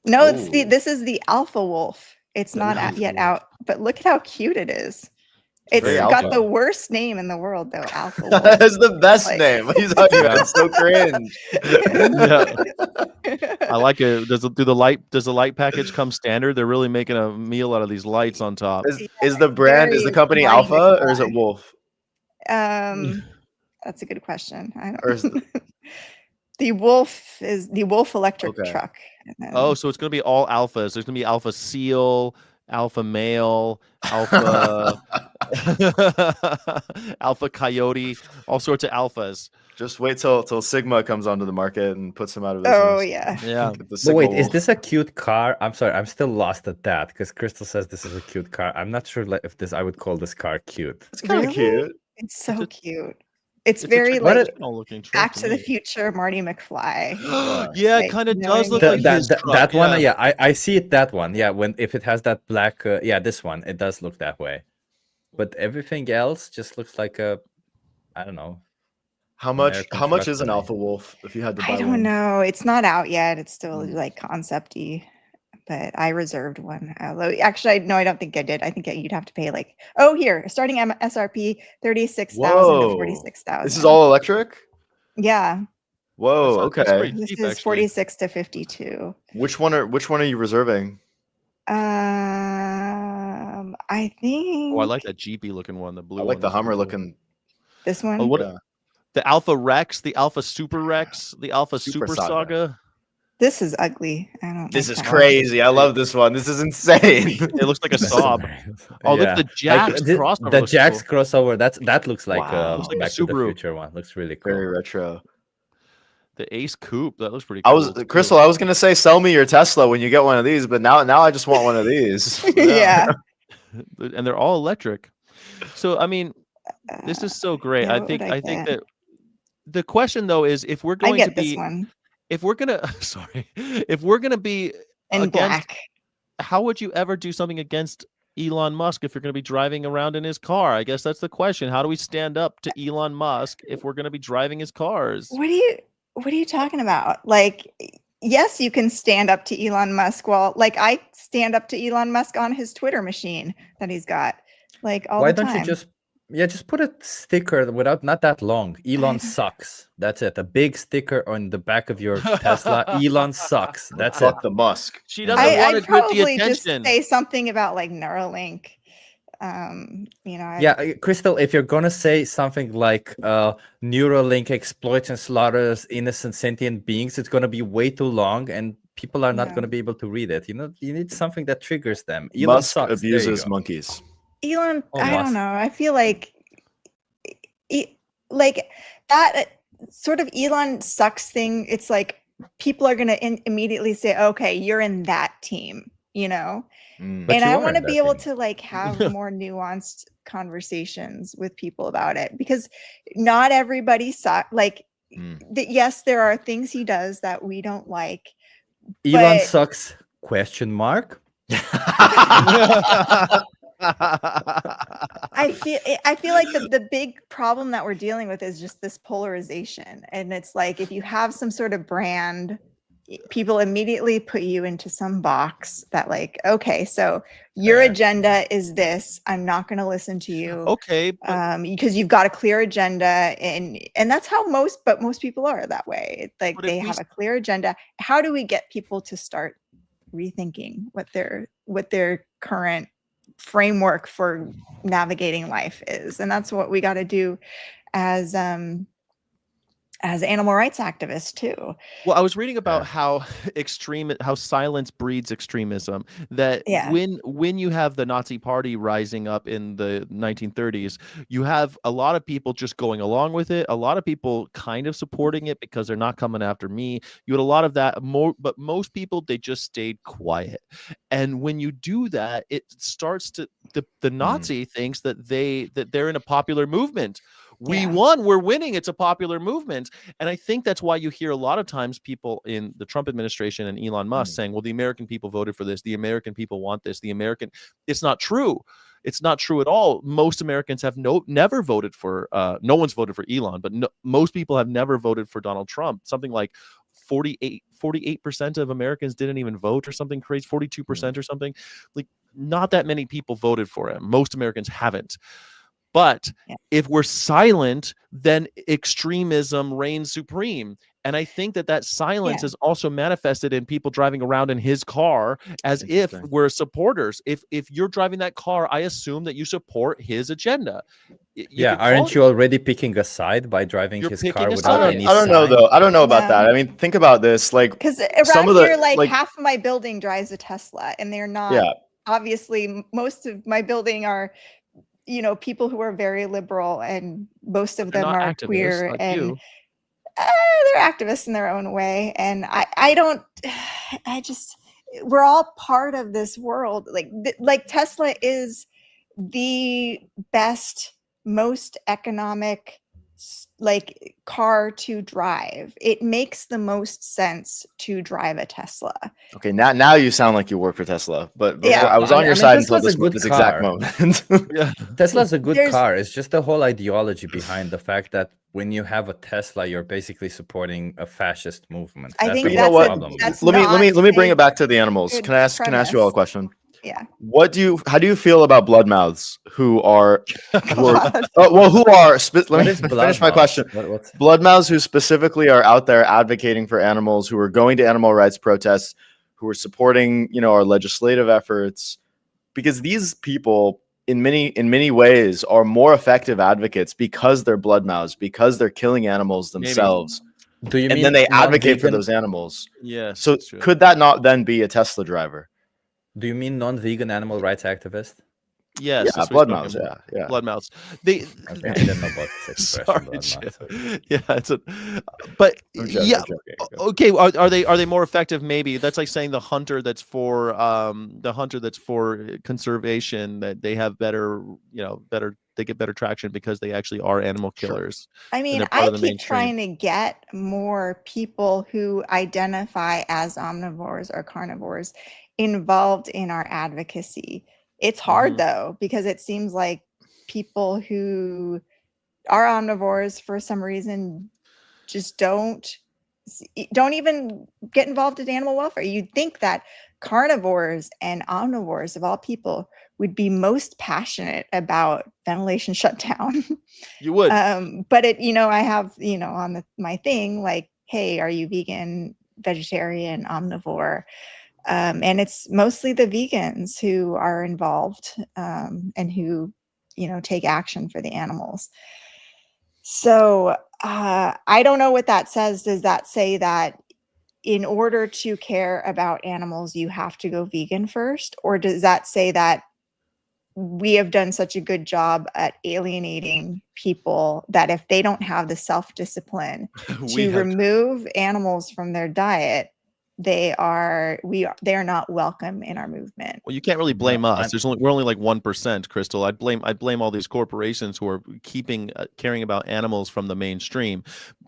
No, Ooh. this is the Alpha Wolf. It's The not Alpha yet Wolf. out, but look at how cute it is. It's very got alpha. the worst name in the world though, Alpha Wolf. That's the best Like- name. What are you talking about? It's so cringe. I like it. Does the light package come standard? They're really making a meal out of these lights on top. Is the brand, is the Very company bright Alpha or is it design. Wolf? That's a good question. I Or is don't. The Wolf is the Wolf electric Okay. truck. And then, Oh, so it's going to be all alphas. There's going to be alpha seal, alpha male, alpha alpha coyote, all sorts of alphas. Just wait till Sigma comes onto the market and puts them out of business. oh yeah. Yeah. Get the But Sigma wait, is Wolf. this a cute car? I'm sorry, I'm still lost at that because Crystal says this is a cute car. I'm not sure if I would call this car cute. It's kind of Really? cute. It's so It's a- cute. It's It's very a like traditional looking truck Back to the me. Future Marty McFly. Yeah, it Like, kind of you know what does I look mean? like his truck. that one, yeah. yeah, I see it. That one, yeah. If it has that black, yeah, this one, it does look that way. But everything else just looks like a, I don't know. How much American truck is an to me. Alpha Wolf if you had to buy I don't one? know. It's not out yet. It's still Mm. like concept-y. But I reserved one. Although, actually, no, I don't think I did. I think you'd have to pay like, oh, here, starting MSRP 36,000 to Whoa. 46,000. This is all electric? Yeah. Whoa, That's okay. pretty This cheap, is actually. 46 to 52. Which one are you reserving? I think. Oh, I like that Jeepy looking one. The blue I like one. the That's Hummer cool. looking. This one. Oh, what? Yeah. The Alpha Rex, the Alpha Super Rex, the Alpha Super Super Saga. Saga. This is ugly. I don't. This like is that. crazy. I love this one. This is insane. It looks like a That's Saab. hilarious. Oh, look Yeah. at the Like, Jax crossover. The looks Jax cool. crossover. That looks like Wow. Looks like a Back to the Subaru. Future one. Looks really cool. Very retro. The Ace Coupe. That looks pretty I cool. was too. Crystal, I was gonna say sell me your Tesla when you get one of these, but now I just want one of these. Yeah. And they're all electric. So I mean, this is so great. yeah, I what think would I get? that the question though is if we're I going to get this be one if we're gonna sorry if we're gonna be in against, black. how would you ever do something against Elon Musk if you're going to be driving around in his car? I guess that's the question. How do we stand up to Elon Musk if we're going to be driving his cars? What are you talking about? Like, yes, you can stand up to Elon Musk. Well, like I stand up to Elon Musk on his Twitter machine that he's got, like all Why the don't time. you just put a sticker without not that long? Elon sucks. That's it. A big sticker on the back of your Tesla. Elon sucks. That's it. Fuck the Musk. She doesn't I'd want to get the probably just attention. say something about like Neuralink. Yeah, Crystal, if you're gonna say something like Neuralink exploits and slaughters innocent sentient beings, it's gonna be way too long and people are not Yeah. gonna be able to read it. You know, you need something that triggers them. Elon Musk sucks. There you abuses go. monkeys. Elon, Oh, I Musk. don't know. I feel like like that sort of Elon sucks thing. It's like people are going to immediately say, okay, you're in that team, you know? Mm. But And you I are want to in be that able team. to like have more nuanced conversations with people about it because not everybody like Mm. yes, there are things he does that we don't like. Elon but- sucks? Question mark. I feel like the big problem that we're dealing with is just this polarization. And it's like if you have some sort of brand, people immediately put you into some box that like, okay, so your Fair. agenda is this. I'm not going to listen to you. Okay, but Because you've got a clear agenda and that's how most people are that way. Like But if they we have a clear agenda. How do we get people to start rethinking what their current framework for navigating life is? And that's what we got to do as animal rights activists too. well, I was reading about Yeah. how silence breeds extremism. That Yeah. when you have the Nazi Party rising up in the 1930s, you have a lot of people just going along with it. A lot of people kind of supporting it because they're not coming after me. You had a lot of that. But most people, they just stayed quiet. And when you do that, it starts to the Nazi thinks that they're in a popular movement. We Yeah. won. We're winning. It's a popular movement. And I think that's why you hear a lot of times people in the Trump administration and Elon Musk saying, well, the American people voted for this. The American people want this. It's not true. It's not true at all. Most Americans have never voted for, no one's voted for Elon, but most people have never voted for Donald Trump. Something like 48% of Americans didn't even vote or something crazy, 42% or something. Like not that many people voted for him. Most Americans haven't. But if we're silent, then extremism reigns supreme. And I think that silence Yeah. is also manifested in people driving around in his car as if Interesting. we're supporters. If you're driving that car, I assume that you support his agenda. You could call aren't you already picking a side by driving You're his picking car a without side. any I don't know sign? though. I don't know about No. that. I mean, think about this. Like Because some around of the here, like like half of my building drives a Tesla, and they're not. yeah. Obviously, most of my building are, people who are very liberal, and most of They're them not are activists queer, like and you. they're activists in their own way. And I don't. I just, we're all part of this world. Like Tesla is the best, most economic like car to drive. It makes the most sense to drive a Tesla. Okay, now you sound like you work for Tesla, but Yeah. I was on your I mean, side until Tesla's a good this exact car. moment. Yeah. Tesla's a good There's- car. It's just the whole ideology behind the fact that when you have a Tesla, you're basically supporting a fascist movement. I That's think the you whole know what? problem. that's Let me not bring a it back to the animals. good Can I ask you all a premise. question? Yeah. How do you feel about bloodmouths who are God. who are let What me is finish my bloodmouth? question. What's Bloodmouths who specifically are out there advocating for animals, who are going to animal rights protests, who are supporting, our legislative efforts, because these people in many ways are more effective advocates because they're bloodmouths, because they're killing animals themselves. do you And mean then they advocate for non-vegan? those animals. Yes. So that's true. could that not then be a Tesla driver? Do you mean non-vegan animal rights activist? Yes. Yeah, that's what he's bloodmouths. talking about. Yeah. Bloodmouths. They. Okay, I didn't know about this expression. Sorry, bloodmouth. Chip. Yeah, but I'm joking, yeah. I'm joking. Okay, are they more effective? Maybe that's like saying the hunter that's for conservation, that they have better they get better traction because they actually are animal Sure. killers. I mean, they're part I of the keep mainstream. trying to get more people who identify as omnivores or carnivores involved in our advocacy. It's hard though, because it seems like people who are omnivores for some reason just don't even get involved in animal welfare. You'd think that carnivores and omnivores of all people would be most passionate about ventilation shutdown. You would. But I have, on my thing, like, hey, are you vegan, vegetarian, omnivore? And it's mostly the vegans who are involved, and who, take action for the animals. So I don't know what that says. Does that say that in order to care about animals, you have to go vegan first? Or does that say that we have done such a good job at alienating people that if they don't have the self-discipline to remove animals from their diet, they are not welcome in our movement? Well, you can't really blame No, us. We're only like 1%, Crystal. I'd blame all these corporations who are keeping caring about animals from the mainstream.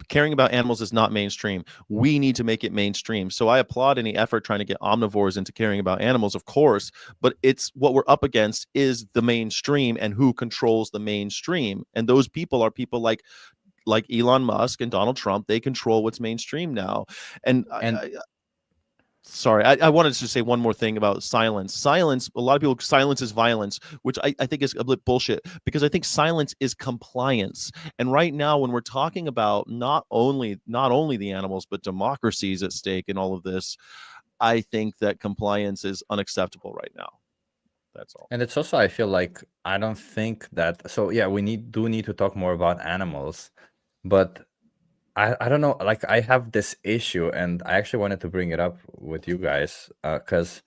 Caring about animals is not mainstream. We need to make it mainstream. So I applaud any effort trying to get omnivores into caring about animals, of course, but it's what we're up against is the mainstream and who controls the mainstream. And those people are people like Elon Musk and Donald Trump. They control what's mainstream now. Sorry, I wanted to say one more thing about silence. Silence, a lot of people, silence is violence, which I think is a bit bullshit, because I think silence is compliance. And right now, when we're talking about not only the animals, but democracies at stake in all of this, I think that compliance is unacceptable right now. That's all. And it's also, I feel like, I don't think that, so yeah, we do need to talk more about animals, but I don't know, like I have this issue, and I actually wanted to bring it up with you guys, because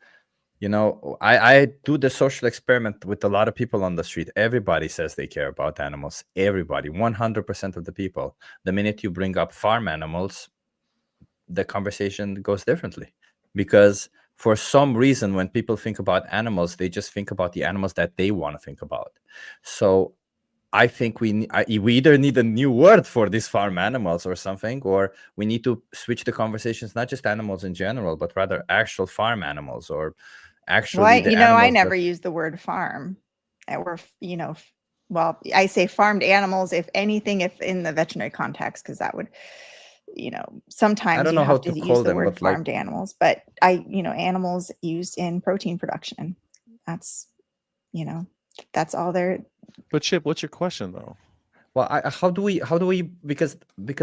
I do the social experiment with a lot of people on the street. Everybody says they care about animals. Everybody, 100% of the people. The minute you bring up farm animals, the conversation goes differently, because for some reason, when people think about animals, they just think about the animals that they want to think about. So I think we either need a new word for these farm animals or something, or we need to switch the conversations, not just animals in general, but rather actual farm animals, or actually I never use the word farm. Or, well, I say farmed animals, if anything, if in the veterinary context, because that would, sometimes you have to use the word farmed animals, but animals used in protein production. That's, that's all they're. But Chip, what's your question though? Well, how do we because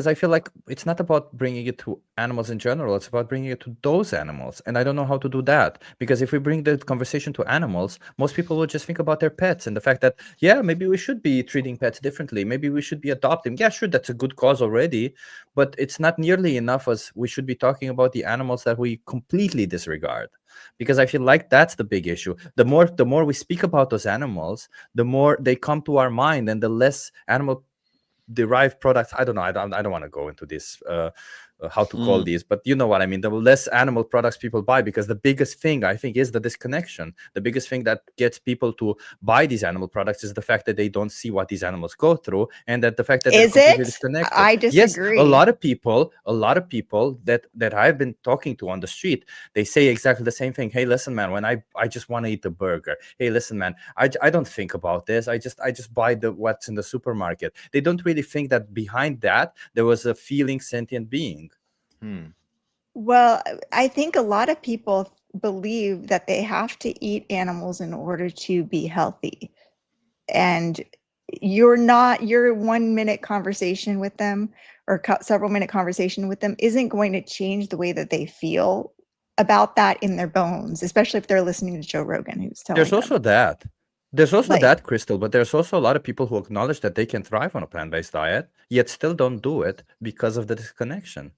I feel like it's not about bringing it to animals in general, it's about bringing it to those animals, and I don't know how to do that, because if we bring the conversation to animals, most people will just think about their pets and the fact that, yeah, maybe we should be treating pets differently, maybe we should be adopting. Yeah, sure, that's a good cause already, but it's not nearly enough as we should be talking about the animals that we completely disregard, because I feel like that's the big issue. The more we speak about those animals, the more they come to our mind, and the less animal derived products. I don't know. I don't want to go into this how to call these, but you know what I mean. The less animal products people buy, because the biggest thing I think is the disconnection. The biggest thing that gets people to buy these animal products is the fact that they don't see what these animals go through, and that the fact that they're Is completely it? disconnected. I Yes, a disagree. lot of people that I've been talking to on the street, they say exactly the same thing. Hey, listen, man, when I just want to eat a burger. Hey, listen, man, I don't think about this. I just buy what's in the supermarket. They don't really think that behind that there was a feeling sentient being. Well, I think a lot of people believe that they have to eat animals in order to be healthy. And your 1 minute conversation with them or several minute conversation with them isn't going to change the way that they feel about that in their bones, especially if they're listening to Joe Rogan, who's telling There's them. also that. There's also Like, that, Crystal, but there's also a lot of people who acknowledge that they can thrive on a plant-based diet, yet still don't do it because of the disconnection.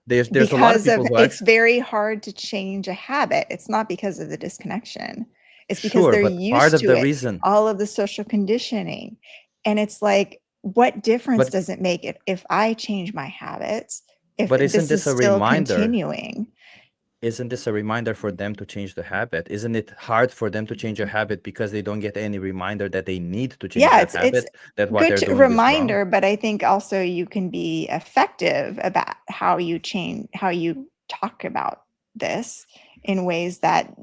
There's a lot of because of people who it's actually, very hard to change a habit. It's not because of the disconnection. It's because sure, they're but part used of to the it, reason, all of the social conditioning. And it's like, what difference but does it make it if I change my habits, if but isn't this this is a still reminder? continuing? Isn't this a reminder for them to change the habit? Isn't it hard for them to change a habit because they don't get any reminder that they need to change Yeah, that it's habit, that what good they're to doing is wrong? reminder, but I think also you can be effective about how you talk about this in ways that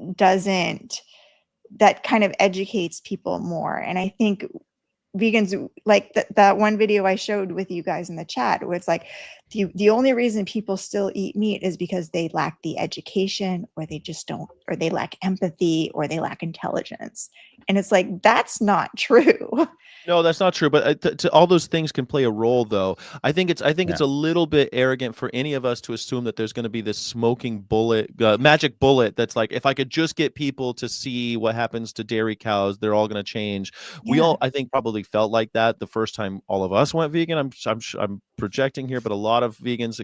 kind of educates people more. And I think vegans, like that one video I showed with you guys in the chat, where it's like the only reason people still eat meat is because they lack the education, or they just don't, or they lack empathy, or they lack intelligence. And it's like, that's not true. No, that's not true. But all those things can play a role, though. I think it's a little bit arrogant for any of us to assume that there's going to be this smoking bullet, magic bullet that's like, if I could just get people to see what happens to dairy cows, they're all going to change. We all, I think, probably felt like that the first time all of us went vegan. I'm projecting here, but a lot of vegans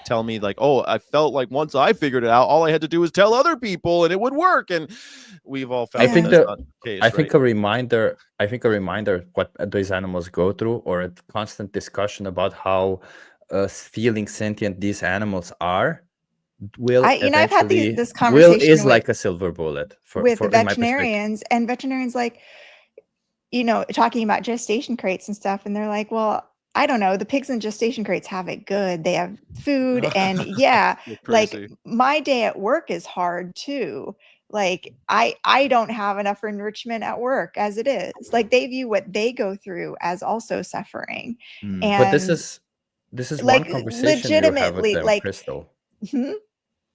tell me like, oh, I felt like once I figured it out, all I had to do was tell other people and it would work. And we've all found I think that's not the case. I think a reminder what these animals go through, or a constant discussion about how feeling sentient these animals are, will I've had eventually this conversation is like a silver bullet for with in my perspective. veterinarians, and veterinarians like, talking about gestation crates and stuff, and they're like, well, I don't know, the pigs in gestation crates have it good. They have food, and yeah, like my day at work is hard too. Like I don't have enough enrichment at work as it is. Like they view what they go through as also suffering. And but this is like one conversation you have with legitimately, them, like, Crystal.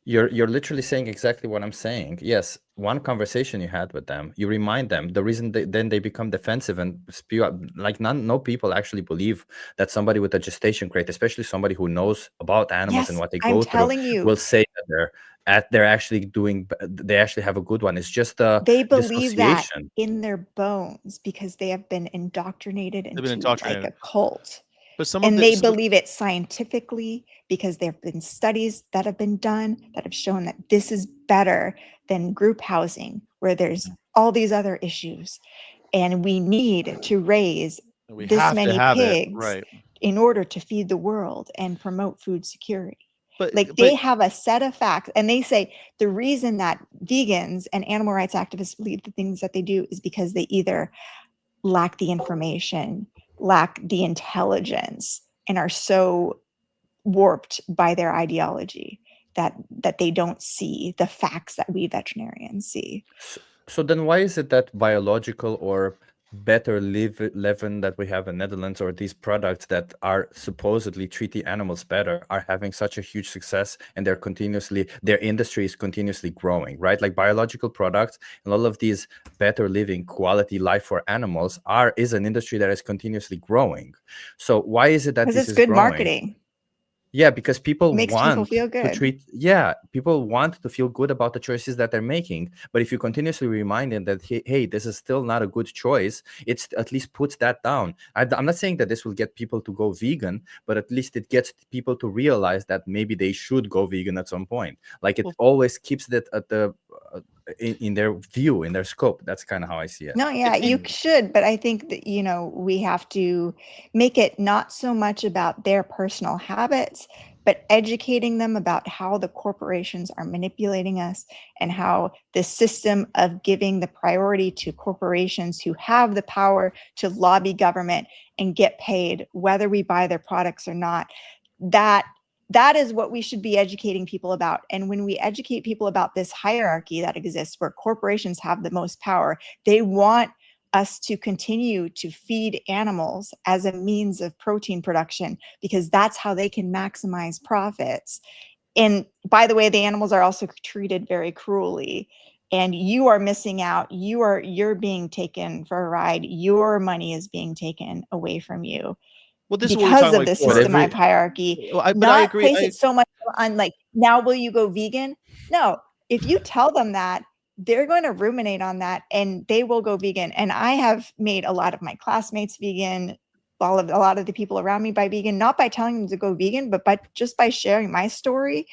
You're literally saying exactly what I'm saying. Yes, one conversation you had with them, you remind them. The reason then they become defensive and spew out, like no people actually believe that somebody with a gestation crate, especially somebody who knows about animals and what they go through, will say that they're actually they actually have a good one. It's just they believe that dissociation in their bones because they have been indoctrinated into like a cult. But they believe it scientifically because there have been studies that have been done that have shown that this is better than group housing, where there's all these other issues. And we need to raise this many pigs in order to feed the world and promote food security. But they have a set of facts, and they say the reason that vegans and animal rights activists believe the things that they do is because they either lack the information, lack the intelligence, and are so warped by their ideology that they don't see the facts that we veterinarians see. So then why is it that biological or better leven that we have in Netherlands, or these products that are supposedly treat the animals better, are having such a huge success, and their industry is continuously growing, right? Like biological products and all of these better living quality life for animals is an industry that is continuously growing. So why is it that Because this it's is good growing? marketing. Yeah, because people Makes people want feel to good. people want to feel good about the choices that they're making. But if you continuously remind them that, hey, this is still not a good choice, it's at least puts that down. I'm not saying that this will get people to go vegan, but at least it gets people to realize that maybe they should go vegan at some point. Like it always keeps that at the in their view, in their scope. That's kind of how I see it. No, yeah, you should, but I think that, we have to make it not so much about their personal habits, but educating them about how the corporations are manipulating us and how the system of giving the priority to corporations who have the power to lobby government and get paid, whether we buy their products or not, that is what we should be educating people about. And when we educate people about this hierarchy that exists where corporations have the most power, they want us to continue to feed animals as a means of protein production because that's how they can maximize profits. And by the way, the animals are also treated very cruelly. And you are missing out. You're being taken for a ride. Your money is being taken away from you. Well, this is what we were Because talking of about the before. system of hierarchy, But I not agree. place it so much on like, now will you go vegan? No, if you tell them that, they're going to ruminate on that and they will go vegan. And I have made a lot of my classmates vegan, a lot of the people around me by vegan, not by telling them to go vegan, but just by sharing my story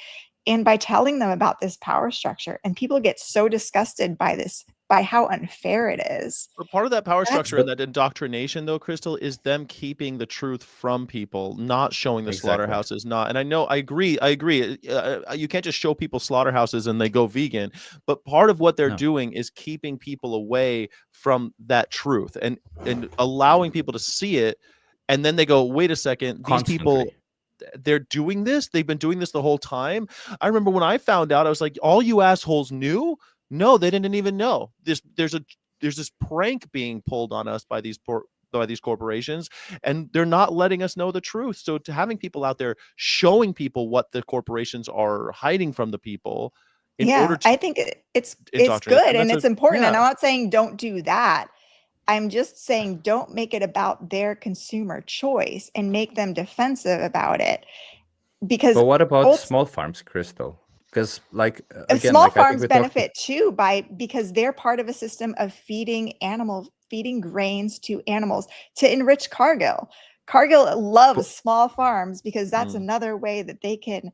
and by telling them about this power structure. And people get so disgusted by this, by how unfair it is. But part of that power structure and that indoctrination, though, Crystal, is them keeping the truth from people, not showing the slaughterhouses. And I know, I agree. You can't just show people slaughterhouses and they go vegan. But part of what they're doing is keeping people away from that truth and allowing people to see it. And then they go, wait a second, these people, they're doing this. They've been doing this the whole time. I remember when I found out, I was like, all you assholes knew? No, they didn't even know. There's this prank being pulled on us by these corporations, and they're not letting us know the truth. So to having people out there showing people what the corporations are hiding from the people in order to, I think it's good and it's important. And I'm not saying don't do that. I'm just saying don't make it about their consumer choice and make them defensive about it. Because but what about small farms, Crystal? Because again, small farms benefit too because they're part of a system of feeding grains to animals to enrich Cargill. Cargill loves small farms because that's another way that they can,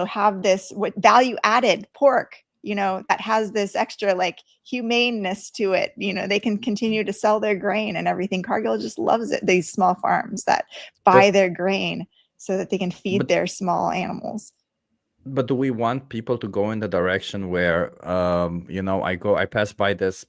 have this value added pork, that has this extra like humaneness to it. They can continue to sell their grain and everything. Cargill just loves it. These small farms that buy their grain so that they can feed their small animals. But do we want people to go in the direction where, I pass by this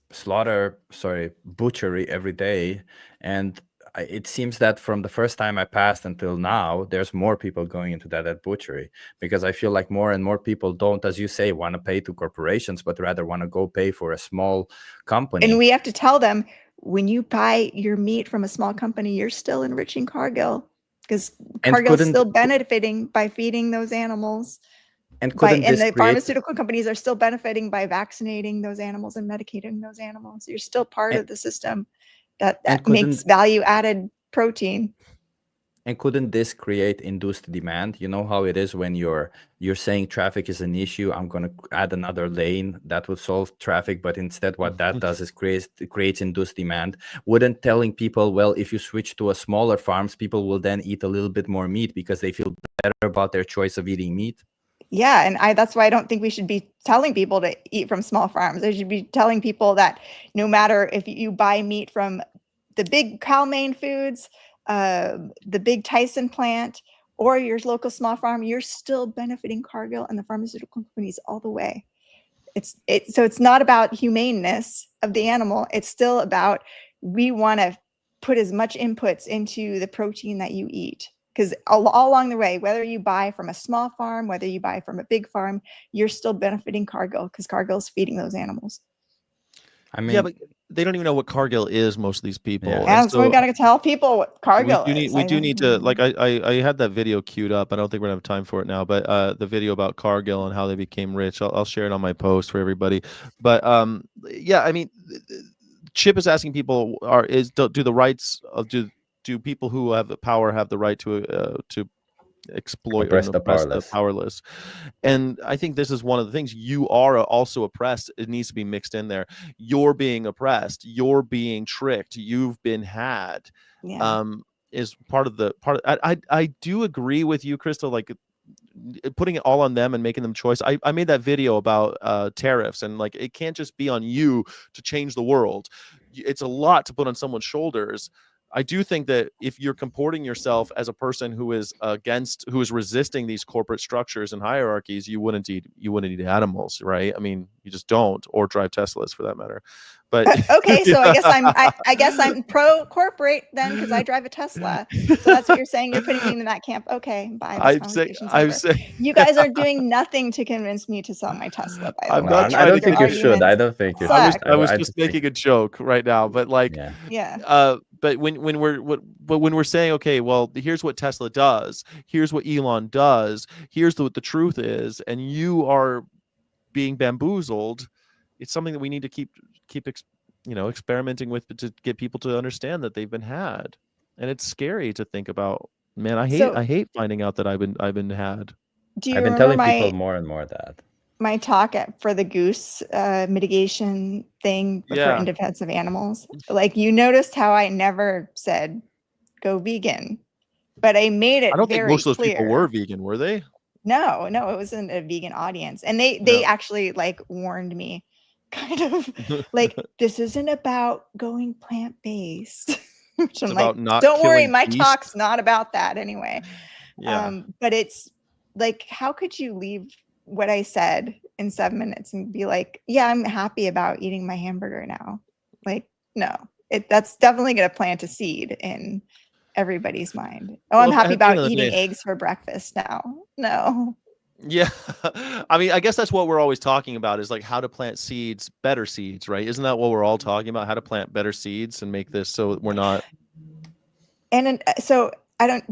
butchery every day, and it seems that from the first time I passed until now, there's more people going into that butchery, because I feel like more and more people don't, as you say, want to pay to corporations, but rather want to go pay for a small company. And we have to tell them, when you buy your meat from a small company, you're still enriching Cargill, because Cargill's still benefiting by feeding those animals. And the pharmaceutical companies are still benefiting by vaccinating those animals and medicating those animals. You're still part of the system that makes value-added protein. And couldn't this create induced demand? You know how it is when you're saying traffic is an issue, I'm going to add another lane that would solve traffic, but instead what that does is creates induced demand. Wouldn't telling people, well, if you switch to a smaller farms, people will then eat a little bit more meat because they feel better about their choice of eating meat? Yeah, and that's why I don't think we should be telling people to eat from small farms. I should be telling people that no matter if you buy meat from the big Cal-Maine Foods, the big Tyson plant, or your local small farm, you're still benefiting Cargill and the pharmaceutical companies all the way. So it's not about humaneness of the animal. It's still about, we want to put as much inputs into the protein that you eat. Because all along the way, whether you buy from a small farm, whether you buy from a big farm, you're still benefiting Cargill because Cargill's feeding those animals. I mean, Yeah, but they don't even know what Cargill is. Most of these people, Yeah. and And so we so got to tell people what Cargill is. we do need to like I had that video queued up. I don't think we're gonna have time for it now, but the video about Cargill and how they became rich. I'll share it on my post for everybody. But yeah, I mean, Chip is asking people do the rights of do people who have the power have the right to exploit Oppress and the oppress the powerless. powerless? And I think this is one of the things. You are also oppressed. It needs to be mixed in there. You're being oppressed, you're being tricked, you've been had. Yeah. Is part of I do agree with you, Crystal, like putting it all on them and making them choice. I made that video about tariffs, and like it can't just be on you to change the world. It's a lot to put on someone's shoulders. I do think that if you're comporting yourself as a person who is resisting these corporate structures and hierarchies, you wouldn't eat animals, right? I mean, you just don't, or drive Teslas for that matter. But Okay, so I guess I'm pro corporate then because I drive a Tesla. So that's what you're saying. You're putting me in that camp. Okay, bye. This conversation's over. You guys are doing nothing to convince me to sell my Tesla. By the I'm way, not I don't trying to think give you you- should. I don't think you should. I was I just think- making a joke right now, but like, yeah. But when we're saying, okay, well, here's what Tesla does, here's what Elon does, here's what the truth is, and you are being bamboozled, it's something that we need to keep experimenting with to get people to understand that they've been had. And it's scary to think about. Man, I hate finding out that I've been had. Do you I've been remember telling people more and more that my talk for the goose mitigation thing in defense of animals? Like, you noticed how I never said go vegan, but I made it. I don't think most of those clear. people were vegan, were they? No, it wasn't a vegan audience, and they actually like warned me, kind of like, this isn't about going plant-based. Which I'm like, don't worry, my talk's not about that anyway. Yeah. But it's like, how could you leave what I said in 7 minutes and be like, yeah, I'm happy about eating my hamburger now? Like, no, that's definitely going to plant a seed in everybody's mind. Oh, I'm happy about eating eggs for breakfast now. No. Yeah. I mean, I guess that's what we're always talking about, is like how to plant seeds, better seeds, right? Isn't that what we're all talking about? How to plant better seeds and make this so we're not. And so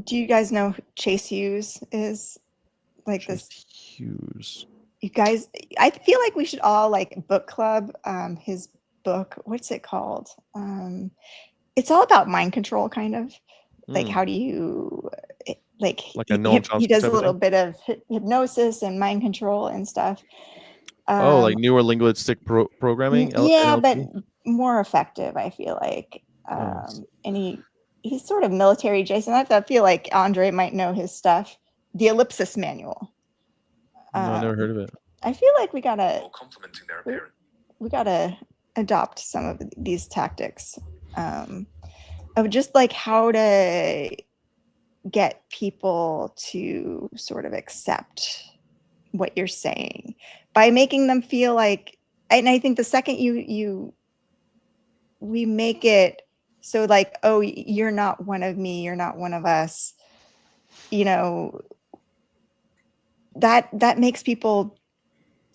do you guys know who Chase Hughes is? Like Chase Hughes. You guys, I feel like we should all like book club his book. What's it called? It's all about mind control, kind of. Like, how do you like a Noam Chomsky he does a little bit of hypnosis and mind control and stuff. Like newer linguistic programming. Yeah, but more effective, I feel like. And he's sort of military Jason. I feel like Andre might know his stuff. The Ellipsis Manual. No, I never heard of it. I feel like we gotta adopt some of these tactics of just like how to get people to sort of accept what you're saying by making them feel like. And I think the second we make it so like, oh, you're not one of me, you're not one of us, that makes people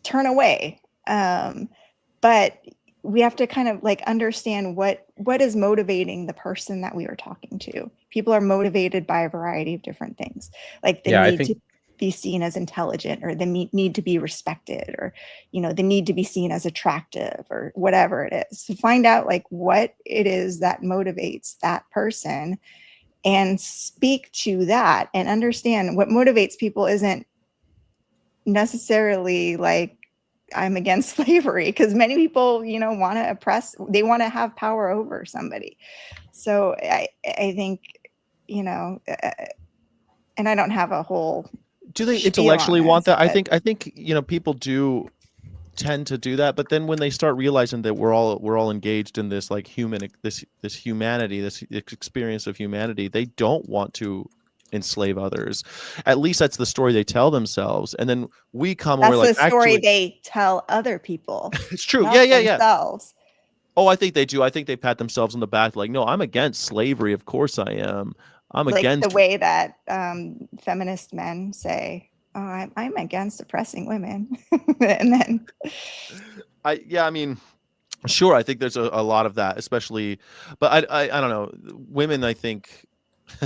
turn away. But we have to kind of like understand what is motivating the person that we are talking to. People are motivated by a variety of different things. Like the need to be seen as intelligent, or the need to be respected, or, the need to be seen as attractive, or whatever it is. So find out like what it is that motivates that person and speak to that, and understand what motivates people isn't necessarily like I'm against slavery, because many people want to oppress, they want to have power over somebody. So I think and I don't have a whole do they intellectually want that? I think people do tend to do that, but then when they start realizing that we're all engaged in this like this humanity, this experience of humanity, they don't want to enslave others. At least that's the story they tell themselves, and then we come. That's and we're like, the story they tell other people. It's true. Not Yeah. themselves. Oh, I think they do. I think they pat themselves on the back, like, no, I'm against slavery. Of course I am. I'm like against the way that feminist men say, oh, I'm against oppressing women. And then I mean, Sure, I think there's a lot of that, especially, but I don't know. Women, I think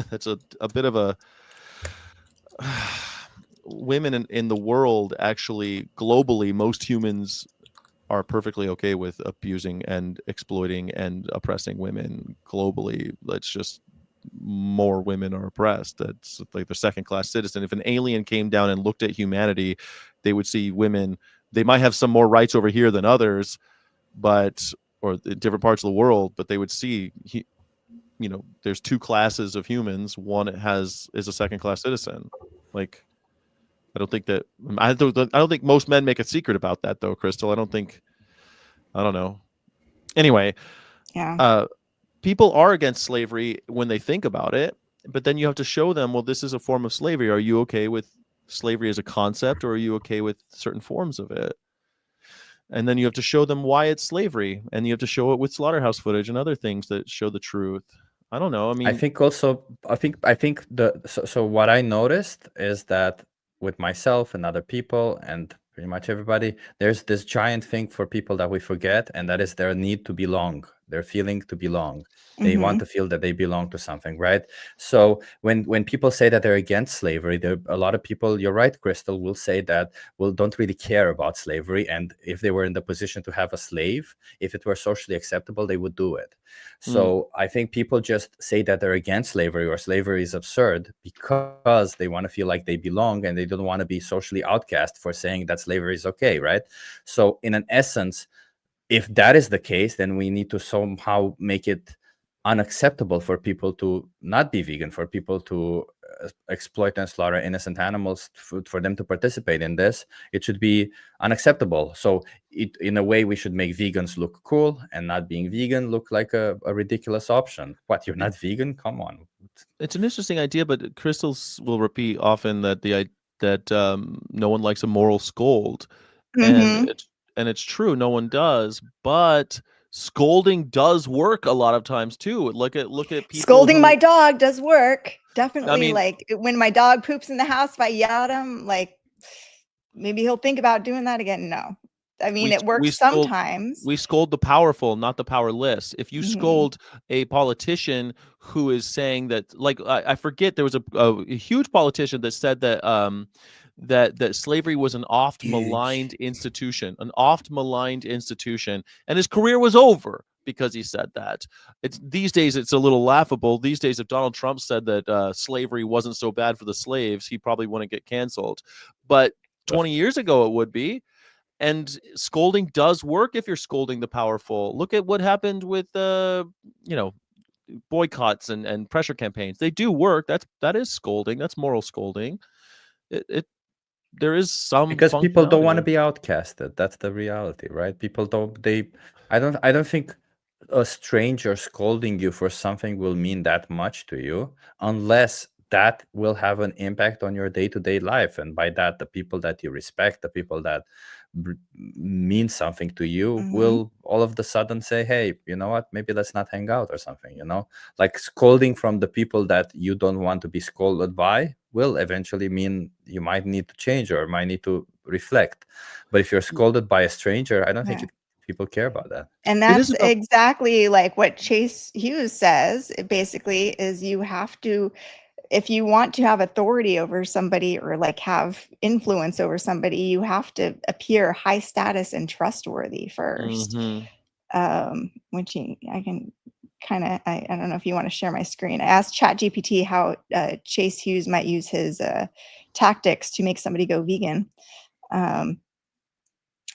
that's a bit of a women in the world, actually, globally, most humans are perfectly okay with abusing and exploiting and oppressing women globally. Let's just more women are oppressed. That's like the second class citizen. If an alien came down and looked at humanity, they would see women. They might have some more rights over here than others, but or in different parts of the world, but they would see there's two classes of humans. One is a second class citizen. Like, I don't think that I don't think most men make a secret about that, though, Crystal. I don't know. Anyway, Yeah. People are against slavery when they think about it, but then you have to show them, well, this is a form of slavery. Are you okay with slavery as a concept, or are you okay with certain forms of it? And then you have to show them why it's slavery, and you have to show it with slaughterhouse footage and other things that show the truth. I don't know. I mean, I think so what I noticed is that with myself and other people and pretty much everybody, there's this giant thing for people that we forget, and that is their need to belong, their feeling to belong. They want to feel that they belong to something, right? So when people say that they're against slavery, there a lot of people, you're right, Crystal, will say that, well, don't really care about slavery, and if they were in the position to have a slave, if it were socially acceptable, they would do it. So I think people just say that they're against slavery or slavery is absurd because they want to feel like they belong, and they don't want to be socially outcast for saying that slavery is okay, right? So in an essence, if that is the case, then we need to somehow make it unacceptable for people to not be vegan, for people to exploit and slaughter innocent animals, for them to participate in this. It should be unacceptable. So in a way, we should make vegans look cool, and not being vegan look like a ridiculous option. What, you're not vegan? Come on. It's an interesting idea, but Crystals will repeat often that no one likes a moral scold, and it's true, no one does, but scolding does work a lot of times too. Look at people Scolding my dog does work. Definitely. I mean, like when my dog poops in the house, if I yell at him, like maybe he'll think about doing that again. No. I mean, it works sometimes. We scold the powerful, not the powerless. If you scold a politician who is saying that, like, I forget, there was a huge politician that said that that slavery was an oft maligned institution, and his career was over because he said that. These days it's a little laughable. These days, if Donald Trump said that slavery wasn't so bad for the slaves, he probably wouldn't get canceled. But 20 years ago, it would be. And scolding does work if you're scolding the powerful. Look at what happened with boycotts and pressure campaigns. They do work. That is scolding. That's moral scolding. There is some, because people don't want to be outcasted. That's the reality, right? People don't. I don't think a stranger scolding you for something will mean that much to you, unless that will have an impact on your day-to-day life. And by that, the people that you respect, the people that mean something to you, will all of a sudden say, hey, you know what, maybe let's not hang out or something. Like scolding from the people that you don't want to be scolded by will eventually mean you might need to change or might need to reflect. But if you're scolded by a stranger, I don't think people care about that. And that's exactly like what Chase Hughes says. It basically is, you have to, if you want to have authority over somebody or like have influence over somebody, you have to appear high status and trustworthy first. Which I can kind of, I don't know if you want to share my screen. I asked ChatGPT how Chase Hughes might use his tactics to make somebody go vegan.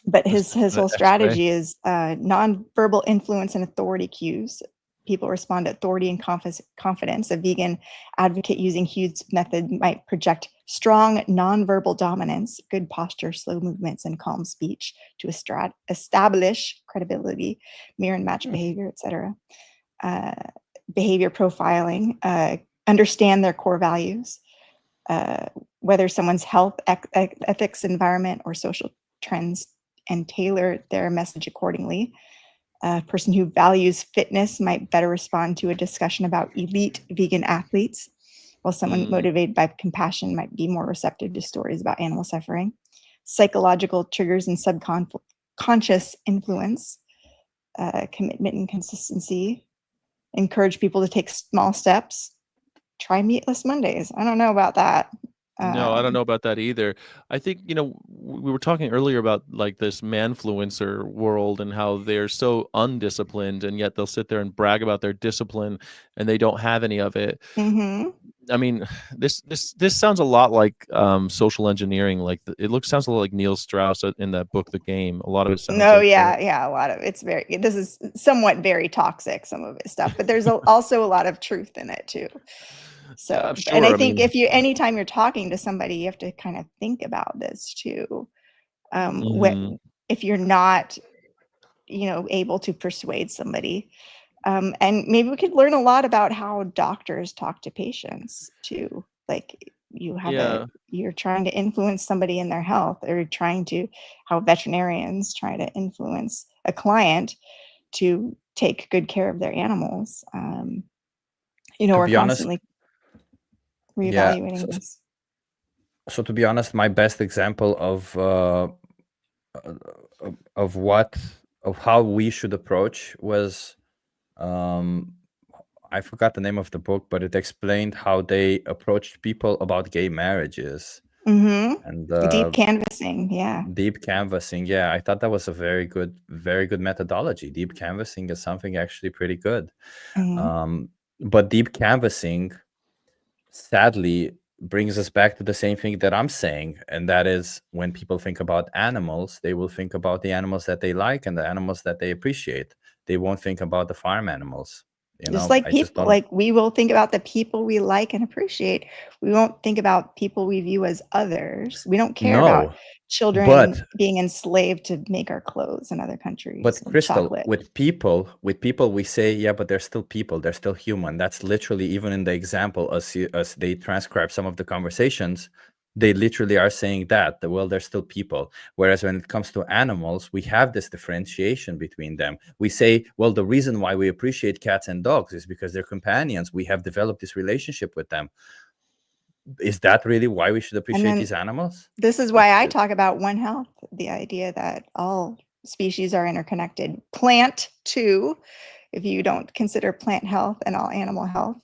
But his whole strategy is nonverbal influence and authority cues. People respond to authority and confidence. A vegan advocate using Hughes' method might project strong nonverbal dominance, good posture, slow movements, and calm speech to establish credibility, mirror and match behavior, etc. Behavior profiling, understand their core values, whether someone's health, ethics, environment, or social trends, and tailor their message accordingly. A person who values fitness might better respond to a discussion about elite vegan athletes, while someone motivated by compassion might be more receptive to stories about animal suffering. Psychological triggers and subconscious influence. commitment and consistency. Encourage people to take small steps. Try meatless Mondays. I don't know about that. No, I don't know about that either. I think, we were talking earlier about like this manfluencer world and how they're so undisciplined, and yet they'll sit there and brag about their discipline and they don't have any of it. I mean, this sounds a lot like social engineering. Like sounds a lot like Neil Strauss in that book, The Game. A lot of it sounds. No, like yeah, a lot of it's this is somewhat very toxic, some of it stuff, but there's also a lot of truth in it too. So, sure, and I think anytime you're talking to somebody, you have to kind of think about this too. If you're not, able to persuade somebody, and maybe we could learn a lot about how doctors talk to patients too. Like you're trying to influence somebody in their health, or how veterinarians try to influence a client to take good care of their animals. We're constantly reevaluating this. So to be honest, my best example of how we should approach was, I forgot the name of the book, but it explained how they approached people about gay marriages. And deep canvassing. Deep canvassing. Yeah, I thought that was a very good methodology. Deep canvassing is something actually pretty good. But deep canvassing, sadly, brings us back to the same thing that I'm saying, and that is, when people think about animals, they will think about the animals that they like and the animals that they appreciate. They won't think about the farm animals. Just like people, like we will think about the people we like and appreciate. We won't think about people we view as others. We don't care about children being enslaved to make our clothes in other countries. But Crystal, with people, we say, yeah, but they're still people. They're still human. That's literally, even in the example, as they transcribe some of the conversations, they literally are saying that, well, they're still people. Whereas when it comes to animals, we have this differentiation between them. We say, well, the reason why we appreciate cats and dogs is because they're companions. We have developed this relationship with them. Is that really why we should appreciate these animals? This is why I talk about One Health, the idea that all species are interconnected. Plant too, if you don't consider plant health and all animal health,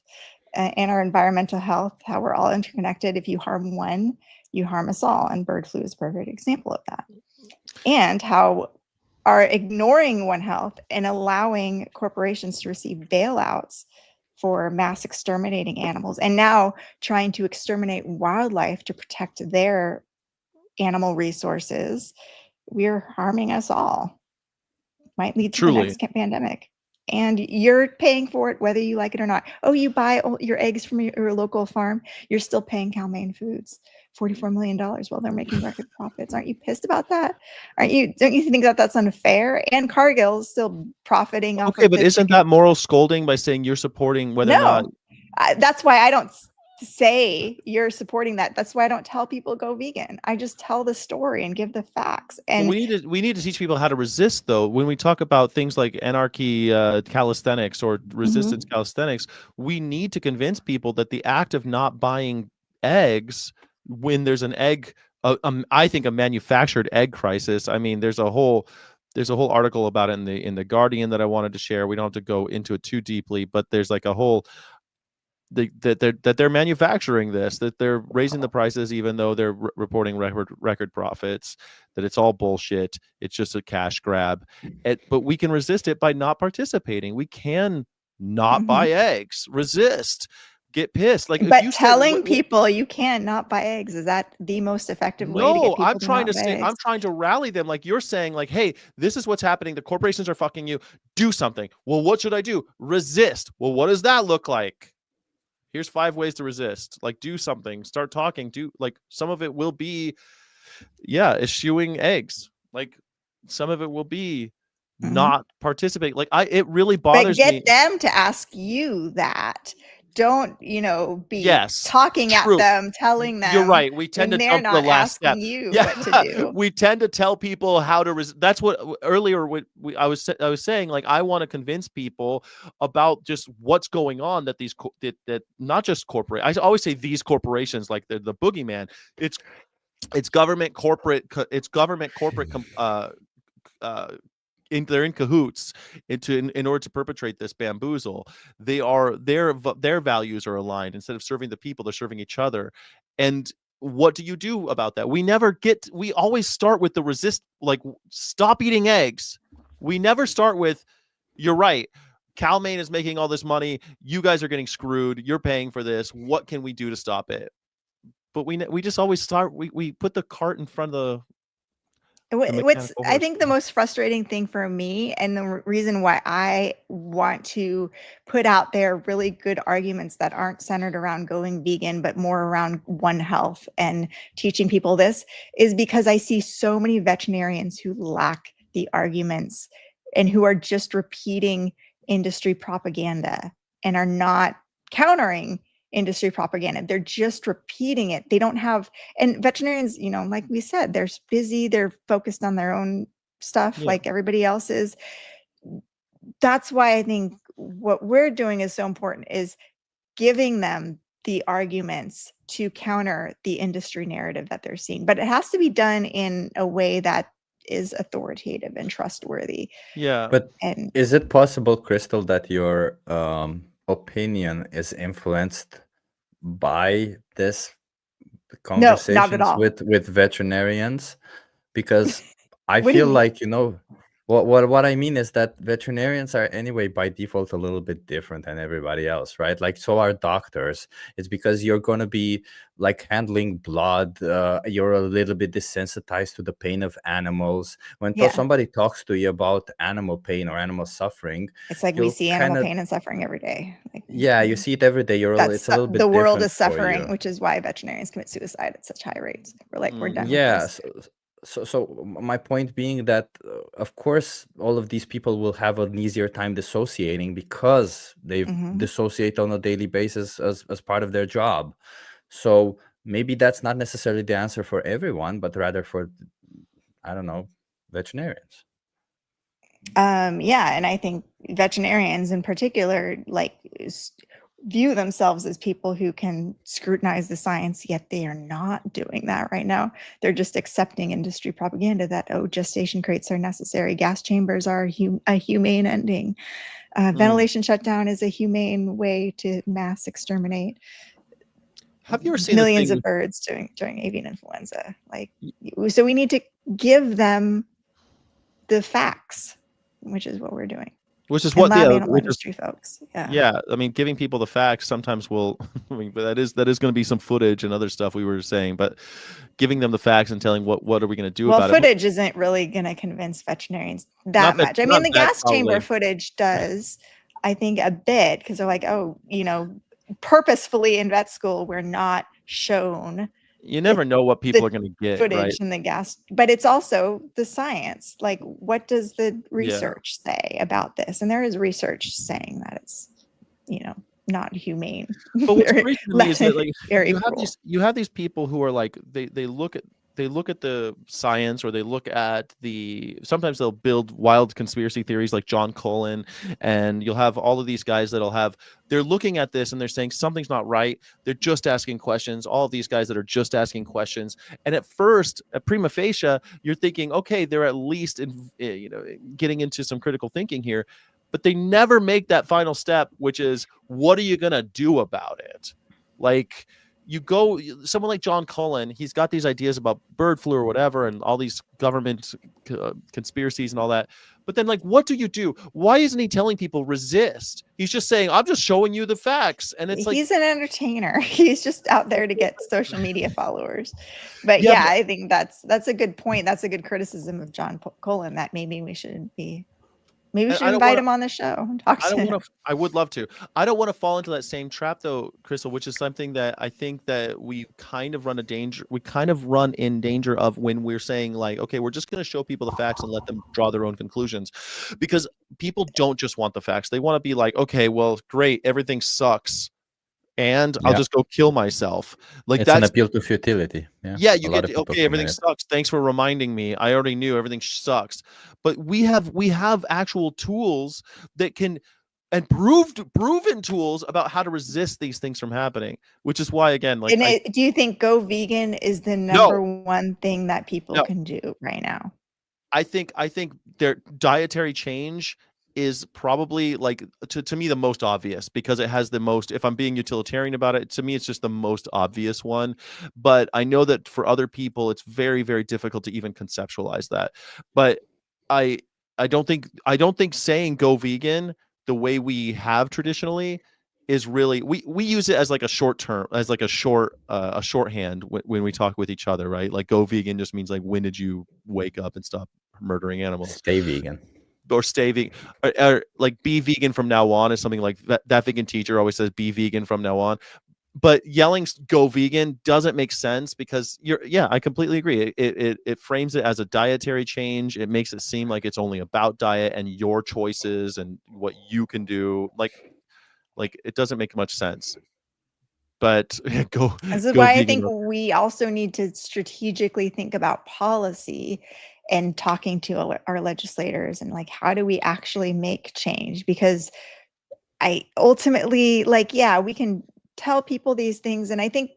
and our environmental health, how we're all interconnected. If you harm one, you harm us all. And bird flu is a perfect example of that. And how are ignoring One Health and allowing corporations to receive bailouts for mass exterminating animals, and now trying to exterminate wildlife to protect their animal resources. We're harming us all. Might lead to the next pandemic. And you're paying for it whether you like it or not. Oh, you buy your eggs from your local farm, you're still paying Cal-Maine Foods $44 million while they're making record profits. Aren't you pissed about that? Don't you think that that's unfair? And Cargill is still profiting off of but isn't that moral scolding by saying you're supporting whether or not? That's why I don't say you're supporting that. That's why I don't tell people go vegan. I just tell the story and give the facts. And we need to teach people how to resist, though. When we talk about things like anarchy calisthenics or resistance calisthenics, we need to convince people that the act of not buying eggs when there's an egg, I think a manufactured egg crisis. I mean, there's a whole article about it in the Guardian that I wanted to share. We don't have to go into it too deeply, but there's like a whole that they're manufacturing this, that they're raising the prices even though they're reporting record profits, that it's all bullshit, it's just a cash grab. But we can resist it by not participating. We can not buy eggs, resist, get pissed. Like, but telling people you can't not buy eggs, is that the most effective way to get people I'm trying to say, I'm trying to rally them. Like you're saying, like, hey, this is what's happening. The corporations are fucking you. Do something. Well, what should I do? Resist. Well, what does that look like? Here's 5 ways to resist. Like, do something, start talking, like some of it will be, eschewing eggs. Like some of it will be not participate. Like it really bothers me. But get them to ask you that. Don't, be talking at them, telling them. You're right. We tend to they're not the last asking step. You what to do. We tend to tell people how to that's what earlier I was saying, like, I want to convince people about just what's going on, that these that not just corporate. I always say these corporations, like the boogeyman. It's government corporate they're in cahoots in order to perpetrate this bamboozle. Their values are aligned. Instead of serving the people, they're serving each other. And what do you do about that? We always start with the stop eating eggs. We never start with, you're right, Cal-Maine is making all this money, you guys are getting screwed, you're paying for this, what can we do to stop it? But we just always start, we put the cart in front of the What's mechanical I horse. think the most frustrating thing for me, and the reason why I want to put out there really good arguments that aren't centered around going vegan, but more around One Health and teaching people this, is because I see so many veterinarians who lack the arguments and who are just repeating industry propaganda and are not countering industry propaganda. They're just repeating it. They don't have, and veterinarians, like we said, they're busy, they're focused on their own stuff like everybody else is. That's why I think what we're doing is so important, is giving them the arguments to counter the industry narrative that they're seeing. But it has to be done in a way that is authoritative and trustworthy. Yeah. But And is it possible, Crystal, that your opinion is influenced by this conversations all. with veterinarians? Because I What do you feel mean? like, what I mean is that veterinarians are anyway by default a little bit different than everybody else, right? Like, so are doctors. It's because you're going to be like handling blood. You're a little bit desensitized to the pain of animals. When somebody talks to you about animal pain or animal suffering, it's like we see animal pain and suffering every day. Like, you see it every day. It's a little bit the world different is for suffering, you. which is why veterinarians commit suicide at such high rates. We're like, we're done with Yes. this. So my point being that, of course, all of these people will have an easier time dissociating because they dissociate on a daily basis as part of their job. So maybe that's not necessarily the answer for everyone, but rather for, I don't know, veterinarians. Yeah, and I think veterinarians in particular view themselves as people who can scrutinize the science, yet they are not doing that right now. They're just accepting industry propaganda that, gestation crates are necessary, gas chambers are a humane ending, ventilation shutdown is a humane way to mass exterminate Have you ever seen millions of birds during avian influenza? So we need to give them the facts, which is what we're doing. Which is what the animal industry folks. Yeah. I mean, giving people the facts sometimes will. I mean, but that is going to be some footage and other stuff we were saying. But giving them the facts and telling what are we going to do about it? Well, footage isn't really going to convince veterinarians that much. I mean, the gas chamber footage does, I think, a bit, because they're like, purposefully in vet school, we're not shown. You never know what people are going to get, footage right? in the gas, but it's also the science. Like, what does the research say about this? And there is research saying that it's, not humane. But what's crazy to me is that, like, you have these people who are like, they look at the science, or they look at sometimes they'll build wild conspiracy theories like John Cullen, and you'll have all of these guys they're looking at this and they're saying something's not right. They're just asking questions. All of these guys that are just asking questions. And at first, at prima facie, you're thinking, okay, they're at least getting into some critical thinking here, but they never make that final step, which is, what are you going to do about it? Like, someone like John Cullen, he's got these ideas about bird flu or whatever, and all these government conspiracies and all that. But then, like, what do you do? Why isn't he telling people resist? He's just saying, I'm just showing you the facts. And it's he's an entertainer. He's just out there to get social media followers. But I think that's a good point. That's a good criticism of John Cullen, that maybe we should invite him on the show and talk to him. I would love to. I don't want to fall into that same trap, though, Crystal, which is something that I think that we kind of run in danger of when we're saying, like, okay, we're just going to show people the facts and let them draw their own conclusions, because people don't just want the facts. They want to be like, okay, well, great, everything sucks, and I'll just go kill myself. Like, it's an appeal to futility. You get, okay, everything sucks. Thanks for reminding me. I already knew everything sucks. But we have actual tools that can, and proven tools about how to resist these things from happening. Which is why, again, like, do you think go vegan is the number one thing that people can do right now? I think their dietary change is probably like to me the most obvious because it has the most, if I'm being utilitarian about it, to me it's just the most obvious one. But I know that for other people it's very, very difficult to even conceptualize that. But I don't think saying go vegan the way we have traditionally is really, we use it as like a short term, as like a shorthand when we talk with each other, right? Like go vegan just means like, when did you wake up and stop murdering animals? Stay vegan. Or stay vegan, or like be vegan from now on is something like that vegan teacher always says, be vegan from now on. But yelling go vegan doesn't make sense because I completely agree. It frames it as a dietary change. It makes it seem like it's only about diet and your choices and what you can do. Like it doesn't make much sense. But This is go why I vegan. think we also need to strategically think about policy and talking to our legislators and like, how do we actually make change? Because I ultimately, like, yeah, we can tell people these things. And I think,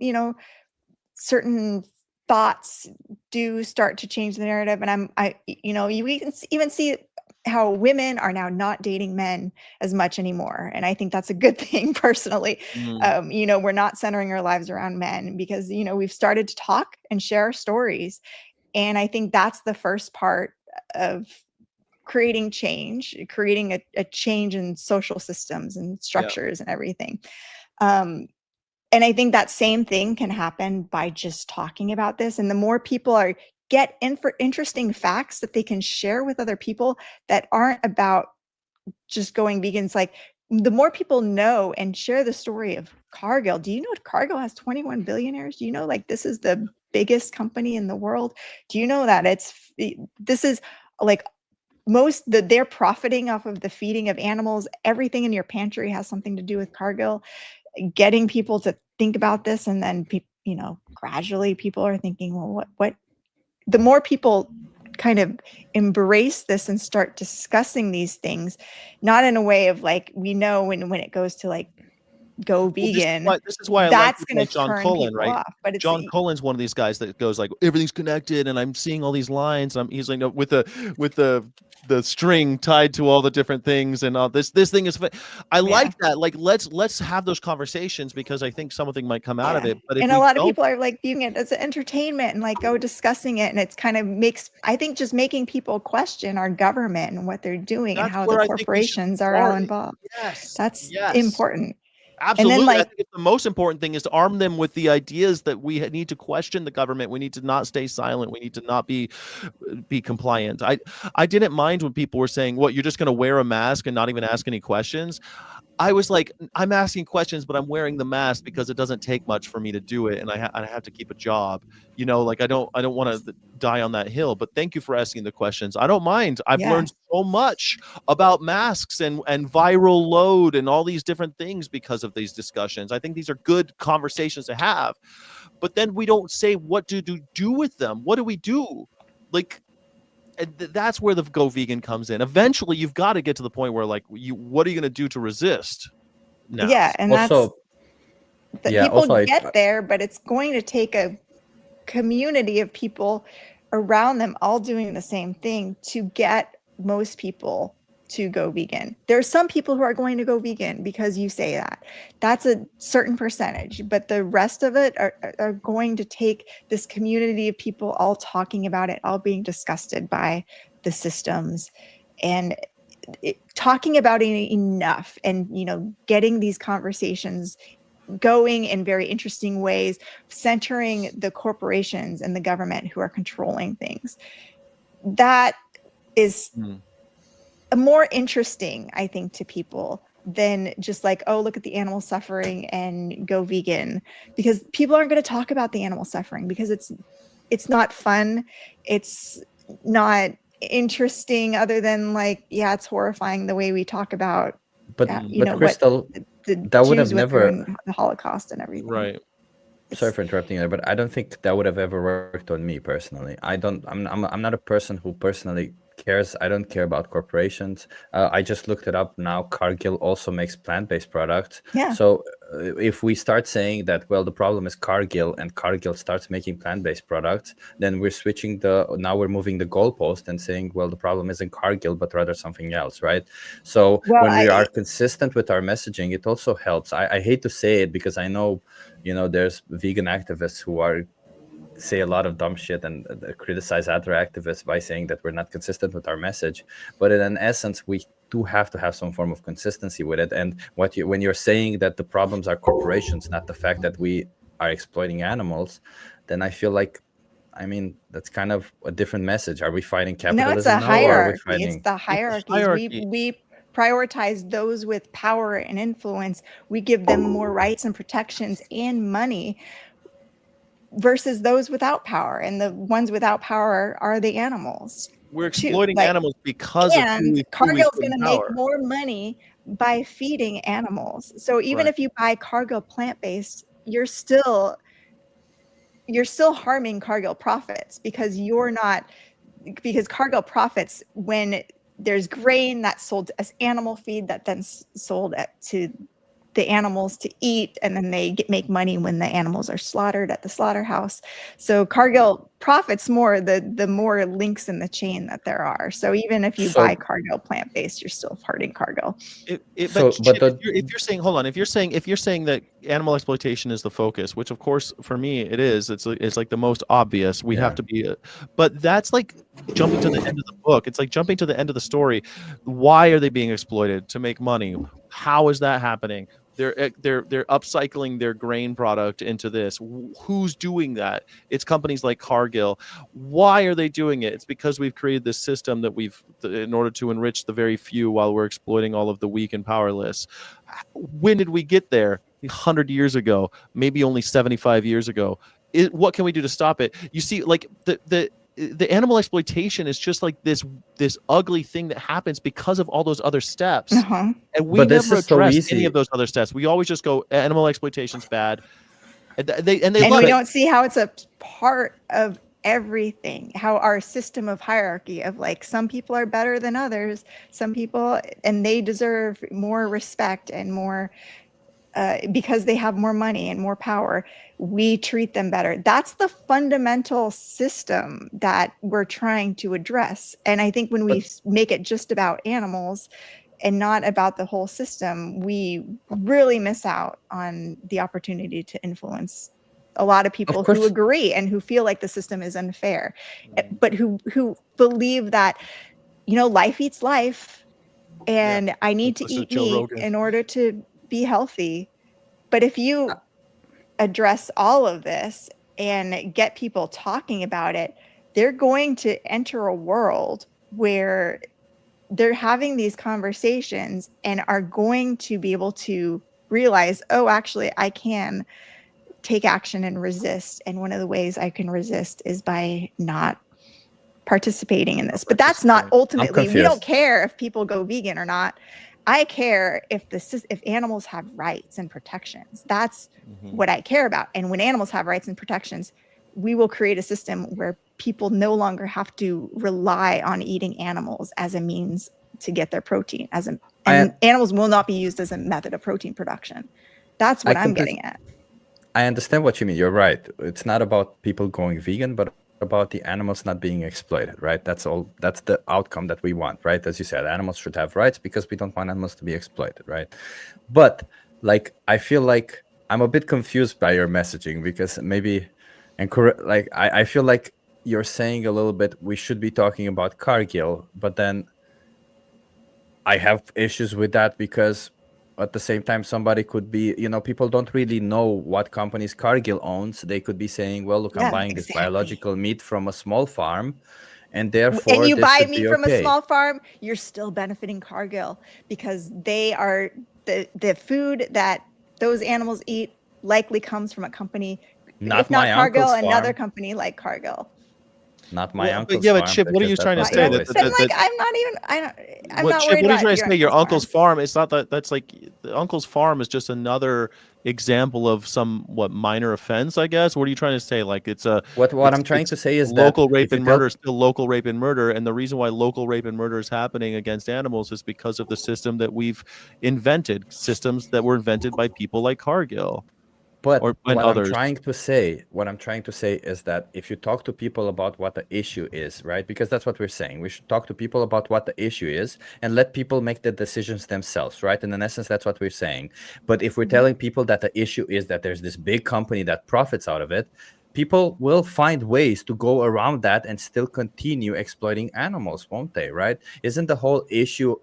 certain thoughts do start to change the narrative. And you can even see how women are now not dating men as much anymore. And I think that's a good thing personally. We're not centering our lives around men because, we've started to talk and share our stories. And I think that's the first part of creating change, creating a change in social systems and structures and everything. And I think that same thing can happen by just talking about this. And the more people get interesting facts that they can share with other people that aren't about just going vegan. It's like the more people know and share the story of Cargill. Do you know Cargill has 21 billionaires? Do you know like this is the biggest company in the world? Do you know that this is like they're profiting off of the feeding of animals? Everything in your pantry has something to do with Cargill. Getting people to think about this, and then gradually people are thinking, well, what the more people kind of embrace this and start discussing these things, not in a way of like, we know when it goes to like go vegan, this is why I that's like going to John turn Cullen, people right? off. But it's John Cullen's one of these guys that goes like, everything's connected, and I'm seeing all these lines. He's like, no, with the string tied to all the different things, and all this thing is. I like that. Like, let's have those conversations because I think something might come out of it. But a lot of people are like viewing it as entertainment and like discussing it, and it's kind of I think just making people question our government and what they're doing and how the corporations are all involved. That's important. Absolutely. And then, I think it's the most important thing is to arm them with the ideas that we need to question the government. We need to not stay silent. We need to not be compliant. I didn't mind when people were saying, what, you're just going to wear a mask and not even ask any questions? I was like, I'm asking questions, but I'm wearing the mask because it doesn't take much for me to do it, and I have to keep a job. Like I don't want to die on that hill. But thank you for asking the questions. I don't mind. I've learned so much about masks and viral load and all these different things because of these discussions. I think these are good conversations to have. But then we don't say, what do do with them? What do we do? Like, that's where the go vegan comes in. Eventually you've got to get to the point where like, what are you going to do to resist now? And also, people get there, but it's going to take a community of people around them all doing the same thing to get most people to go vegan. There are some people who are going to go vegan because you say that. That's a certain percentage, but the rest of it are going to take this community of people all talking about it, all being disgusted by the systems, and talking about it enough, and getting these conversations going in very interesting ways, centering the corporations and the government who are controlling things. That is more interesting, I think, to people than just like, oh, look at the animal suffering and go vegan, because people aren't going to talk about the animal suffering because it's not fun. It's not interesting other than like, it's horrifying the way we talk about, but Crystal, that would have never the Holocaust and everything. Right. Sorry for interrupting there, but I don't think that would have ever worked on me personally. I'm not a person who personally cares. I don't care about corporations. I just looked it up now. Cargill also makes plant-based products. Yeah. So if we start saying that, well, the problem is Cargill, and Cargill starts making plant-based products, then we're switching now we're moving the goalpost and saying, well, the problem isn't Cargill, but rather something else, right? So Well, when we are consistent with our messaging, it also helps. I hate to say it because I know, there's vegan activists who say a lot of dumb shit and criticize other activists by saying that we're not consistent with our message. But in essence, we do have to have some form of consistency with it. And when you're saying that the problems are corporations, not the fact that we are exploiting animals, then I feel like, that's kind of a different message. Are we fighting capitalism no, it's a now, or are we hierarchy. fighting? It's the hierarchies. We prioritize those with power and influence. We give them more rights and protections and money versus those without power, and the ones without power are the animals. We're exploiting animals because of Cargill's going to make more money by feeding animals. So even if you buy Cargill plant-based, you're still harming Cargill profits because Cargill profits when there's grain that's sold as animal feed that then sold to the animals to eat, and then they make money when the animals are slaughtered at the slaughterhouse. So Cargill profits more the more links in the chain that there are. So even if you buy Cargill plant-based, you're still hurting Cargill. If you're saying, hold on, if you're saying that animal exploitation is the focus, which of course for me it is, it's like the most obvious. We have to be, but that's like jumping to the end of the book. It's like jumping to the end of the story. Why are they being exploited? To make money. How is that happening? They're upcycling their grain product into this. Who's doing that? It's companies like Cargill. Why are they doing it? It's because we've created this system that in order to enrich the very few while we're exploiting all of the weak and powerless. When did we get there? 100 years ago, maybe only 75 years ago. What can we do to stop it? You see, like the animal exploitation is just like this ugly thing that happens because of all those other steps. And we never address any of those other steps. We always just go, animal exploitation's bad. And we don't see how it's a part of everything, how our system of hierarchy of like some people are better than others, some people, and they deserve more respect and more because they have more money and more power, we treat them better. That's the fundamental system that we're trying to address. And I think when we make it just about animals and not about the whole system, we really miss out on the opportunity to influence a lot of people who agree and who feel like the system is unfair, but who believe that, life eats life and I need to eat meat in order to be healthy. But if you address all of this and get people talking about it, they're going to enter a world where they're having these conversations and are going to be able to realize, oh, actually, I can take action and resist. And one of the ways I can resist is by not participating in this. But that's not ultimately, we don't care if people go vegan or not. I care if animals have rights and protections. That's what I care about. And when animals have rights and protections, we will create a system where people no longer have to rely on eating animals as a means to get their protein. Animals will not be used as a method of protein production. That's what I'm getting at. I understand what you mean. You're right. It's not about people going vegan, but about the animals not being exploited, right? That's all. That's the outcome that we want, right? As you said, animals should have rights because we don't want animals to be exploited, right? But I feel like I'm a bit confused by your messaging because I feel like you're saying a little bit we should be talking about Cargill, but then I have issues with that because at the same time, somebody could be, people don't really know what companies Cargill owns. They could be saying, well, look, I'm buying this biological meat from a small farm, and therefore and you this buy should meat be from okay. a small farm, you're still benefiting Cargill because they are the food that those animals eat likely comes from a company, if not Cargill, another company like Cargill. Not my uncle's farm. Yeah, but Chip, what are you trying to say? I'm not worried what are you trying about to say? Your uncle's farm. It's not that. That's like the uncle's farm is just another example of some minor offense, I guess? What are you trying to say? Like it's what I'm trying to say is that local rape if you and tell murder is still local rape and murder, and the reason why local rape and murder is happening against animals is because of the system that we've invented, systems that were invented by people like Cargill. But And what others. what I'm trying to say is that if you talk to people about what the issue is, right? Because that's what we're saying. We should talk to people about what the issue is and let people make the decisions themselves, right? And in essence, that's what we're saying. But if we're telling people that the issue is that there's this big company that profits out of it, people will find ways to go around that and still continue exploiting animals, won't they? Right? Isn't the whole issue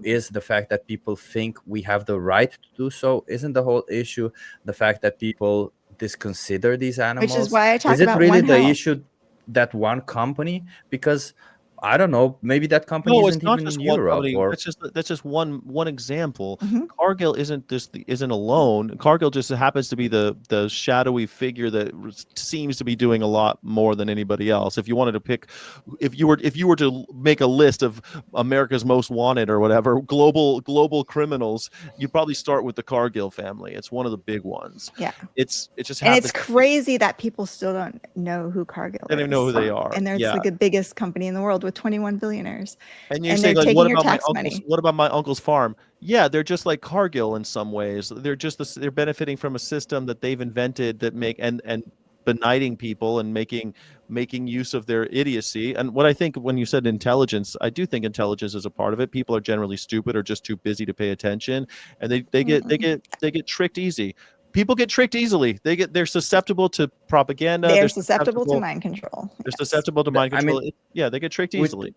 is the fact that people think we have the right to do so? Isn't the whole issue the fact that people disconsider these animals? Which is why I talk Is it about really One the Health. issue that one company? Because I don't know, maybe that company No, isn't it's not even just in one Europe. company. Or That's just one example. Mhm. Cargill isn't alone. Cargill just happens to be the shadowy figure that seems to be doing a lot more than anybody else. If you wanted to pick, if you were to make a list of America's most wanted or whatever global criminals, you'd probably start with the Cargill family. It's one of the big ones. Yeah. It just And happens. it's crazy that people still don't know who Cargill They don't is. even know who they are. And they're Yeah. like the biggest company in the world with 21 billionaires. And you're And saying they're like, taking what your about my tax uncle's? money. What about my uncle's farm? Yeah, they're just like Cargill in some ways. They're just they're benefiting from a system that they've invented that make and benighting people and making use of their idiocy. And what I think when you said intelligence, I do think intelligence is a part of it. People are generally stupid or just too busy to pay attention, and they get tricked easy. People get tricked easily. They're susceptible to propaganda. They're susceptible to mind control. They're Yes. susceptible to mind I mean, control. Yeah, they get tricked easily.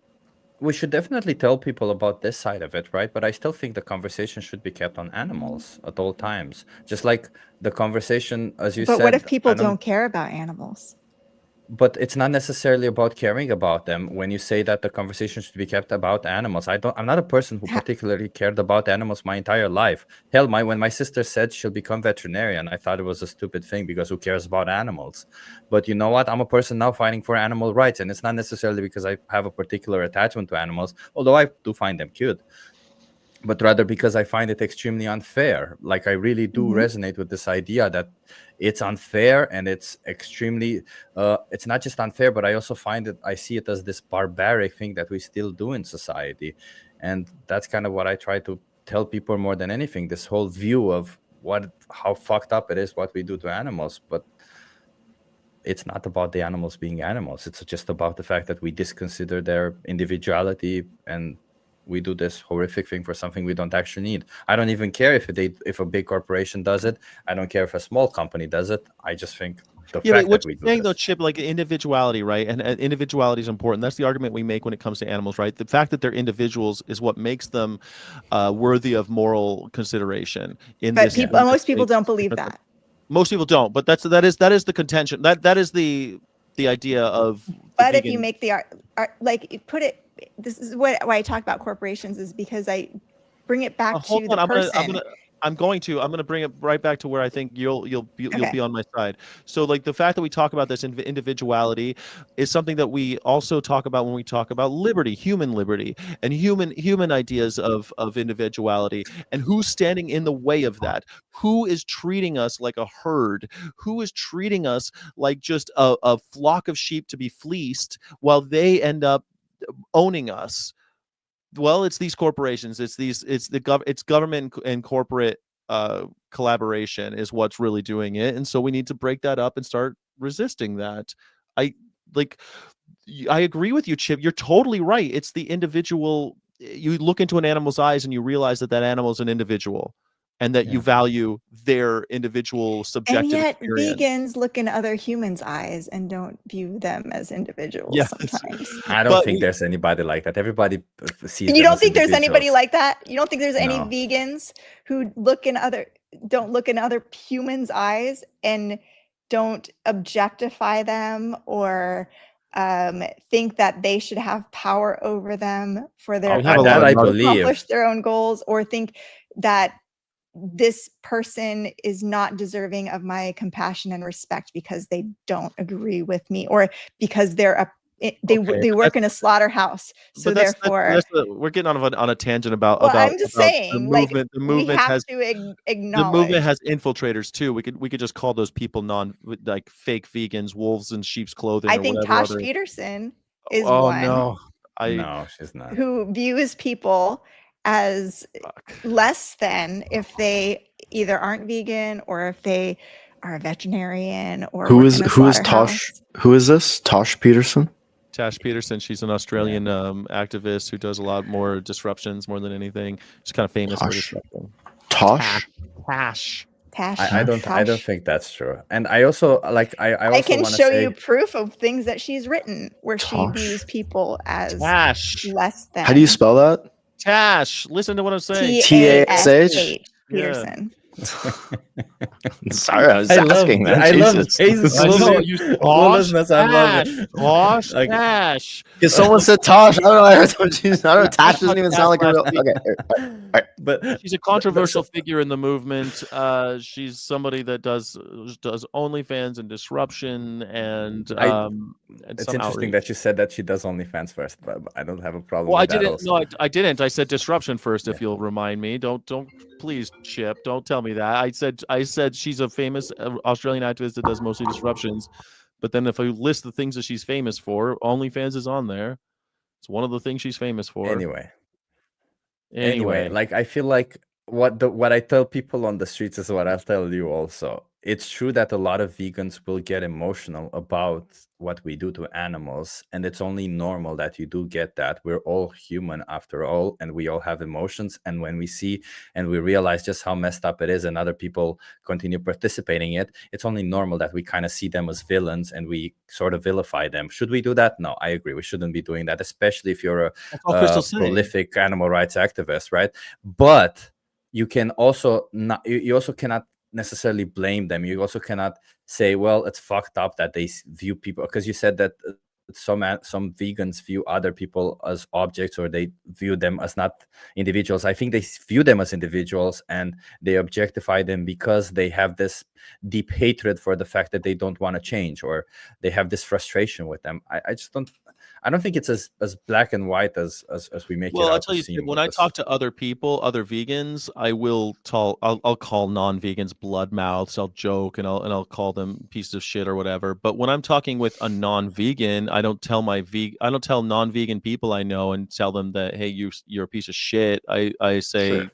We should definitely tell people about this side of it, right? But I still think the conversation should be kept on animals at all times. Just like the conversation, as you said. But what if people don't care about animals? But it's not necessarily about caring about them. When you say that the conversation should be kept about animals, I'm not a person who particularly cared about animals my entire life. Hell, when my sister said she'll become veterinarian, I thought it was a stupid thing because who cares about animals? But you know what? I'm a person now fighting for animal rights, and it's not necessarily because I have a particular attachment to animals, although I do find them cute, but rather because I find it extremely unfair. Like I really do resonate with this idea that it's unfair, and it's extremely, it's not just unfair, but I also I see it as this barbaric thing that we still do in society. And that's kind of what I try to tell people more than anything, this whole view of how fucked up it is what we do to animals. But it's not about the animals being animals. It's just about the fact that we disconsider their individuality, and we do this horrific thing for something we don't actually need. I don't even care if a big corporation does it. I don't care if a small company does it. I just think the fact what that we you're do saying this. though, Chip, like individuality, right? And individuality is important. That's the argument we make when it comes to animals, right? The fact that they're individuals is what makes them worthy of moral consideration. But most people don't believe that. Most people don't, but that is the contention. That is the idea of. But if you make the like put it, this is why I talk about corporations, is because I bring it back to the person. I'm going to bring it right back to where I think you'll be on my side. So like the fact that we talk about this individuality is something that we also talk about when we talk about liberty, human liberty, and human ideas of individuality, and who's standing in the way of that. Who is treating us like a herd? Who is treating us like just a flock of sheep to be fleeced while they end up owning us? Well, it's these corporations. It's government and corporate collaboration is what's really doing it, and so we need to break that up and start resisting that. I agree with you, Chip. You're totally right. It's the individual. You look into an animal's eyes and you realize that animal is an individual, and that you value their individual subjective and yet experience. Vegans look in other humans' eyes and don't view them as individuals sometimes. I don't think there's anybody like that. Everybody sees. You don't think there's anybody like that? You don't think there's any No. vegans who don't look in other humans' eyes and don't objectify them or think that they should have power over them for their accomplish their own goals, or think that this person is not deserving of my compassion and respect because they don't agree with me, or because they're a they Okay, they but work in a slaughterhouse, so therefore. we're getting on a tangent about Well, I'm just about saying, like, The we movement have has to the acknowledge. movement has infiltrators too. We could just call those people like fake vegans, wolves in sheep's clothing, I or think whatever Tosh other. Peterson is Oh one no, No, she's not. who views people as fuck. less than if they either aren't vegan or if they are a veterinarian or Who work is in a who is slaughterhouse. Tosh? Who is this? Tosh Peterson? Tash Peterson, she's an Australian activist who does a lot more disruptions more than anything. She's kind of famous for Tosh. disrupting. Tosh? Tash. Tash. I don't Tosh. think that's true. And I also like I I also can want to show say you proof of things that she's written where she Tosh. views people as Tash. less than. How do you spell that? Tash. Listen to what I'm saying. Tash Peterson. Sorry, I was I love asking, man. I love Jesus. Jesus. I know, you you cluelessness. I love it. Tosh. Like- Tash. Because someone said Tosh. I don't know. I heard someone choose. I don't know. Tash doesn't even Tash sound like a last real. week. Okay. But She's a controversial figure in the movement. She's somebody that does OnlyFans and disruption and it's some interesting outreach. that you said that she does OnlyFans first, but I don't have a problem Well, I with that didn't. also. No, I didn't. I said disruption first. If you'll remind me, don't please, Chip. Don't tell me that. I said she's a famous Australian activist that does mostly disruptions. But then if I list the things that she's famous for, OnlyFans is on there. It's one of the things she's famous for. Anyway, like I feel like what I tell people on the streets is what I'll tell you also. It's true that a lot of vegans will get emotional about what we do to animals, and it's only normal that you do get that. We're all human after all, and we all have emotions. And when we see and we realize just how messed up it is and other people continue participating in it, it's only normal that we kind of see them as villains and we sort of vilify them. Should we do that? No, I agree. We shouldn't be doing that, especially if you're a prolific animal rights activist, right? But you can also not, you also cannot necessarily blame them. You also cannot say, well, it's fucked up that they view people, because you said that some vegans view other people as objects, or they view them as not individuals. I think they view them as individuals and they objectify them because they have this deep hatred for the fact that they don't want to change, or they have this frustration with them. I don't think it's as black and white as we make it out. Well, I'll tell you, when I talk to other people, other vegans, I'll call non-vegans blood mouths. I'll joke and I'll call them pieces of shit or whatever. But when I'm talking with a non-vegan, I don't tell non-vegan people I know and tell them that, hey, you're a piece of shit. I say, sure.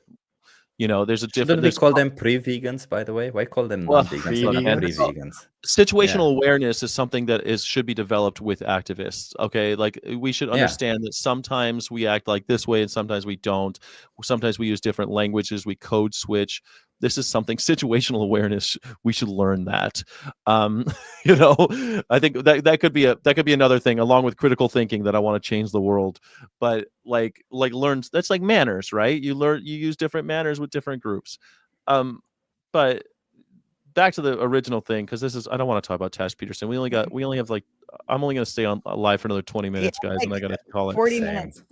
You know, there's a difference. Shouldn't we call them pre-vegans, by the way? Why call them non-vegans, not pre-vegans? Situational awareness is something that should be developed with activists. Okay, like we should understand that sometimes we act like this way and sometimes we don't. Sometimes we use different languages. We code switch. This is something, situational awareness. We should learn that. You know, I think that could be another thing, along with critical thinking, that I want to change the world. But like learn, that's like manners, right? You use different manners with different groups. But back to the original thing, because I don't want to talk about Tash Peterson. We only have like, I'm only going to stay on live for another 20 minutes, guys, and I got to call it 40 minutes.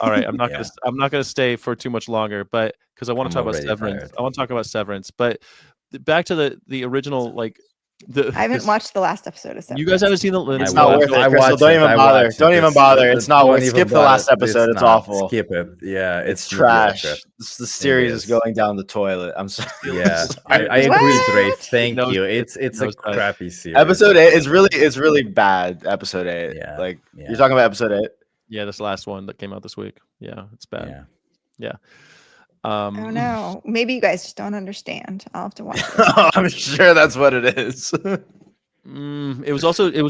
All right. I'm not going to stay for too much longer, but because I want to talk about Severance. Tired. I want to talk about Severance, but back to the original, like I haven't watched the last episode of Severance. You guys haven't seen the? It's not worth it, Crystal. Don't even bother. Don't even bother. It's not worth. Skip the last episode. It's awful. Skip it. Yeah, it's trash. The series is going down the toilet. I'm sorry. Yeah, I agree, Dre. Thank you. It's a crappy series. Episode 8 is really bad. Episode 8. Yeah. Like you're talking about episode 8. Yeah, this last one that came out this week. Yeah, it's bad. Yeah. I don't know. Maybe you guys just don't understand. I'll have to watch it. I'm sure that's what it is. It was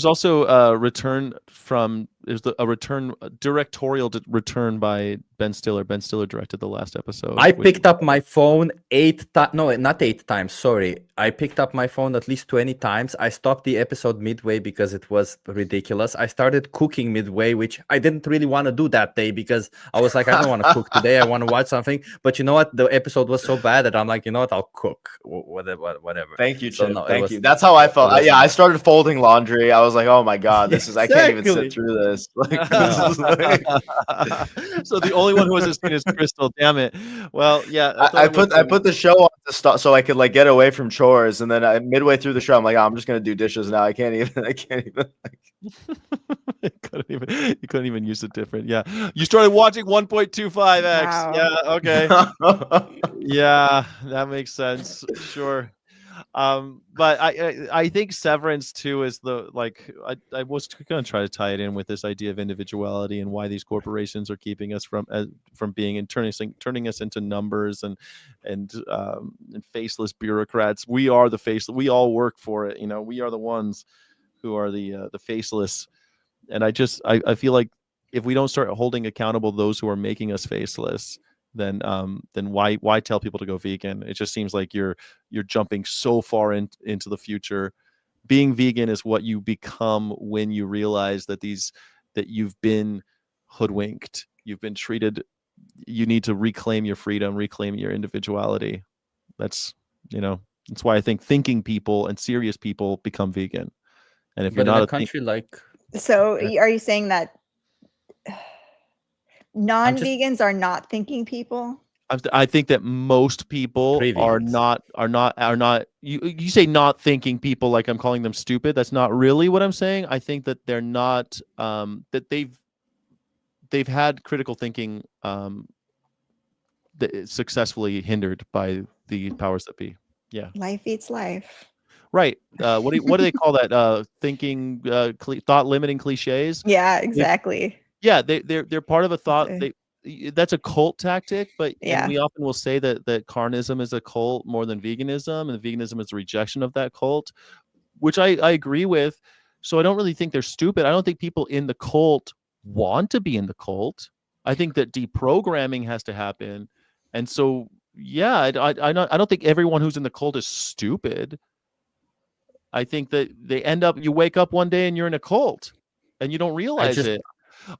also a return from a directorial return by Ben Stiller. Ben Stiller directed the last episode. I picked up my phone 8 times. No, not 8 times. Sorry. I picked up my phone at least 20 times. I stopped the episode midway because it was ridiculous. I started cooking midway, which I didn't really want to do that day because I was like, I don't want to cook today. I want to watch something. But you know what? The episode was so bad that I'm like, you know what? I'll cook. Whatever. Thank you, Chip. Thank you. That's how I felt. I started folding laundry. I was like, oh my God, I can't even sit through this. this. Like, this is like... So the only one who hasn't seen is Crystal. Damn it. Well, yeah. I put the show on to stop so I could like get away from chores, and then midway through the show, I'm like, I'm just gonna do dishes now. I can't even. You couldn't even use it different. Yeah, you started watching 1.25x. Wow. Yeah, okay. Yeah, that makes sense. Sure. But I think Severance too is the like I was going to try to tie it in with this idea of individuality and why these corporations are keeping us from being and turning us into numbers and faceless bureaucrats. We are the faceless. We all work for it. You know, we are the ones who are the faceless. And I feel like if we don't start holding accountable those who are making us faceless, then why tell people to go vegan? It just seems like you're jumping so far into the future. Being vegan is what you become when you realize that you've been hoodwinked, you've been treated. You need to reclaim your freedom, reclaim your individuality. That's why I think thinking people and serious people become vegan. And if you're not in a country like... So are you saying that non-vegans are not thinking people? I think that most people are not. You say not thinking people like I'm calling them stupid. That's not really what I'm saying. I think that they're not. That they've had critical thinking that is successfully hindered by the powers that be. Yeah. Life eats life. Right. What do they call that? Thinking, thought limiting cliches. Yeah, exactly. They're part of a thought. That's a cult tactic, but and we often will say that carnism is a cult more than veganism, and veganism is a rejection of that cult, which I agree with. So I don't really think they're stupid. I don't think people in the cult want to be in the cult. I think that deprogramming has to happen, and so I don't think everyone who's in the cult is stupid. I think that you wake up one day and you're in a cult, and you don't realize it.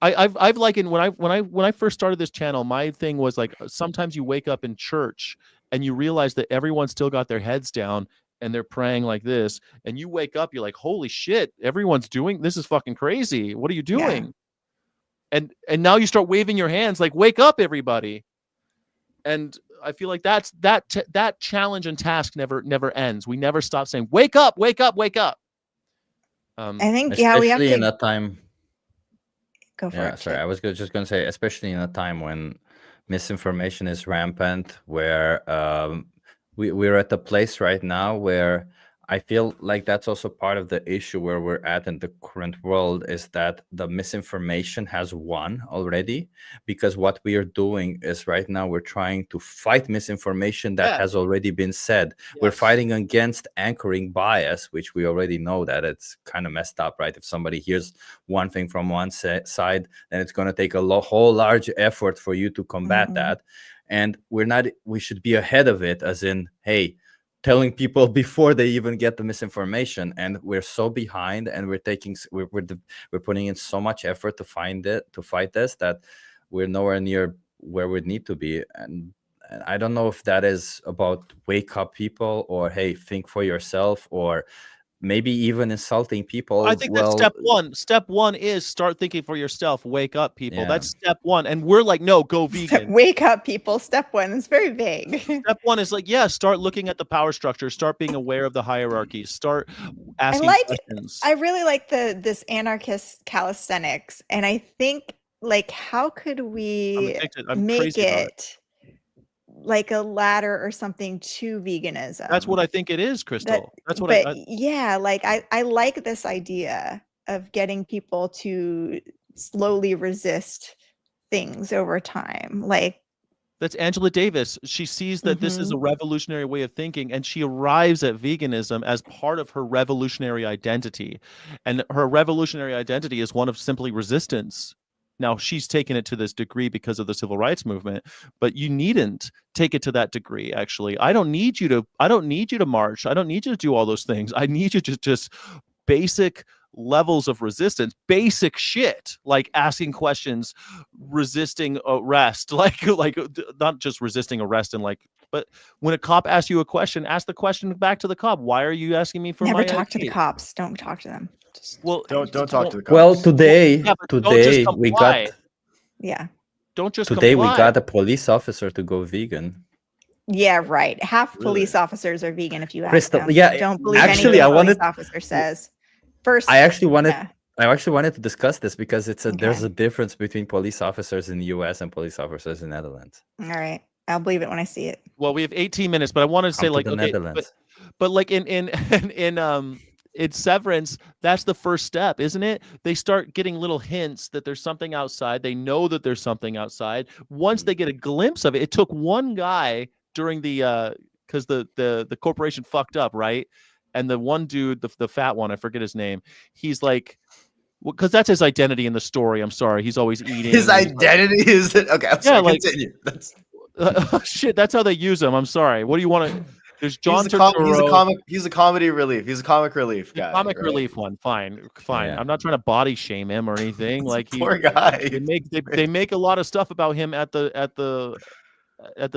I've likened when I first started this channel, my thing was like sometimes you wake up in church and you realize that everyone's still got their heads down and they're praying like this, and you wake up, you're like, holy shit, everyone's doing this, is fucking crazy. What are you doing? Yeah. And now you start waving your hands like, wake up, everybody. And I feel like that challenge and task never ends. We never stop saying, wake up, wake up, wake up. I think we have to... in that time. Go for it. Sorry, I was just going to say, especially in a time when misinformation is rampant, where we're at the place right now where I feel like that's also part of the issue where we're at in the current world, is that the misinformation has won already, because what we are doing is right now we're trying to fight misinformation that has already been said. Yes. We're fighting against anchoring bias, which we already know that it's kind of messed up, right? If somebody hears one thing from one side, then it's going to take a whole large effort for you to combat that. And we should be ahead of it, as in, hey, telling people before they even get the misinformation, and we're so behind, and we're putting in so much effort to fight this, that we're nowhere near where we need to be. And I don't know if that is about wake up people, or hey, think for yourself, or maybe even insulting people. I think that's step one. Step one is start thinking for yourself. Wake up, people. Yeah. That's step one. And we're like, no, go vegan. Wake up, people. Step one. It's very vague. Step one is like, start looking at the power structure. Start being aware of the hierarchy. Start asking questions. I really like this anarchist calisthenics. And I think, like, how could we make it like a ladder or something to veganism? That's what I think it is, Crystal. I like this idea of getting people to slowly resist things over time. Like, that's Angela Davis. She sees that this is a revolutionary way of thinking, and she arrives at veganism as part of her revolutionary identity. And her revolutionary identity is one of simply resistance. Now, she's taken it to this degree because of the civil rights movement, but you needn't take it to that degree. Actually, I don't need you to march. I don't need you to do all those things. I need you to just basic levels of resistance, basic shit, like asking questions, resisting arrest, like not just resisting arrest and but when a cop asks you a question, ask the question back to the cop. Why are you asking me for Never my talk ID? to the cops. Don't talk to them. Well, Don't talk to the Well, cops. today yeah, but don't just today we got comply. Yeah. Don't just today we comply. got a police officer to go vegan. Yeah, right. Half Really? police officers are vegan if you ask Crystal, them. yeah, Don't believe actually, anything I a police wanted officer says. First, I actually wanted yeah. I actually wanted to discuss this because there's Okay. a difference between police officers in the US and police officers in the Netherlands. All right. I'll believe it when I see it. Well, we have 18 minutes, but I wanted to say Come to like the okay, Netherlands. but like in Severance, that's the first step, isn't it? They start getting little hints that there's something outside. They know that there's something outside. Once they get a glimpse of it, it took one guy during the because the corporation fucked up, right? And the one dude, the fat one, I forget his name. He's like, because that's his identity in the story. I'm sorry, he's always eating. His identity is it? Okay, I'm sorry. like- Continue. That's shit. That's how they use him. I'm sorry. What do you want to? There's John he's a Turturro. He's a comedy relief. He's a comic relief guy. Comic right? relief one, fine. Yeah. I'm not trying to body shame him or anything. Like Poor guy. they make a lot of stuff about him at the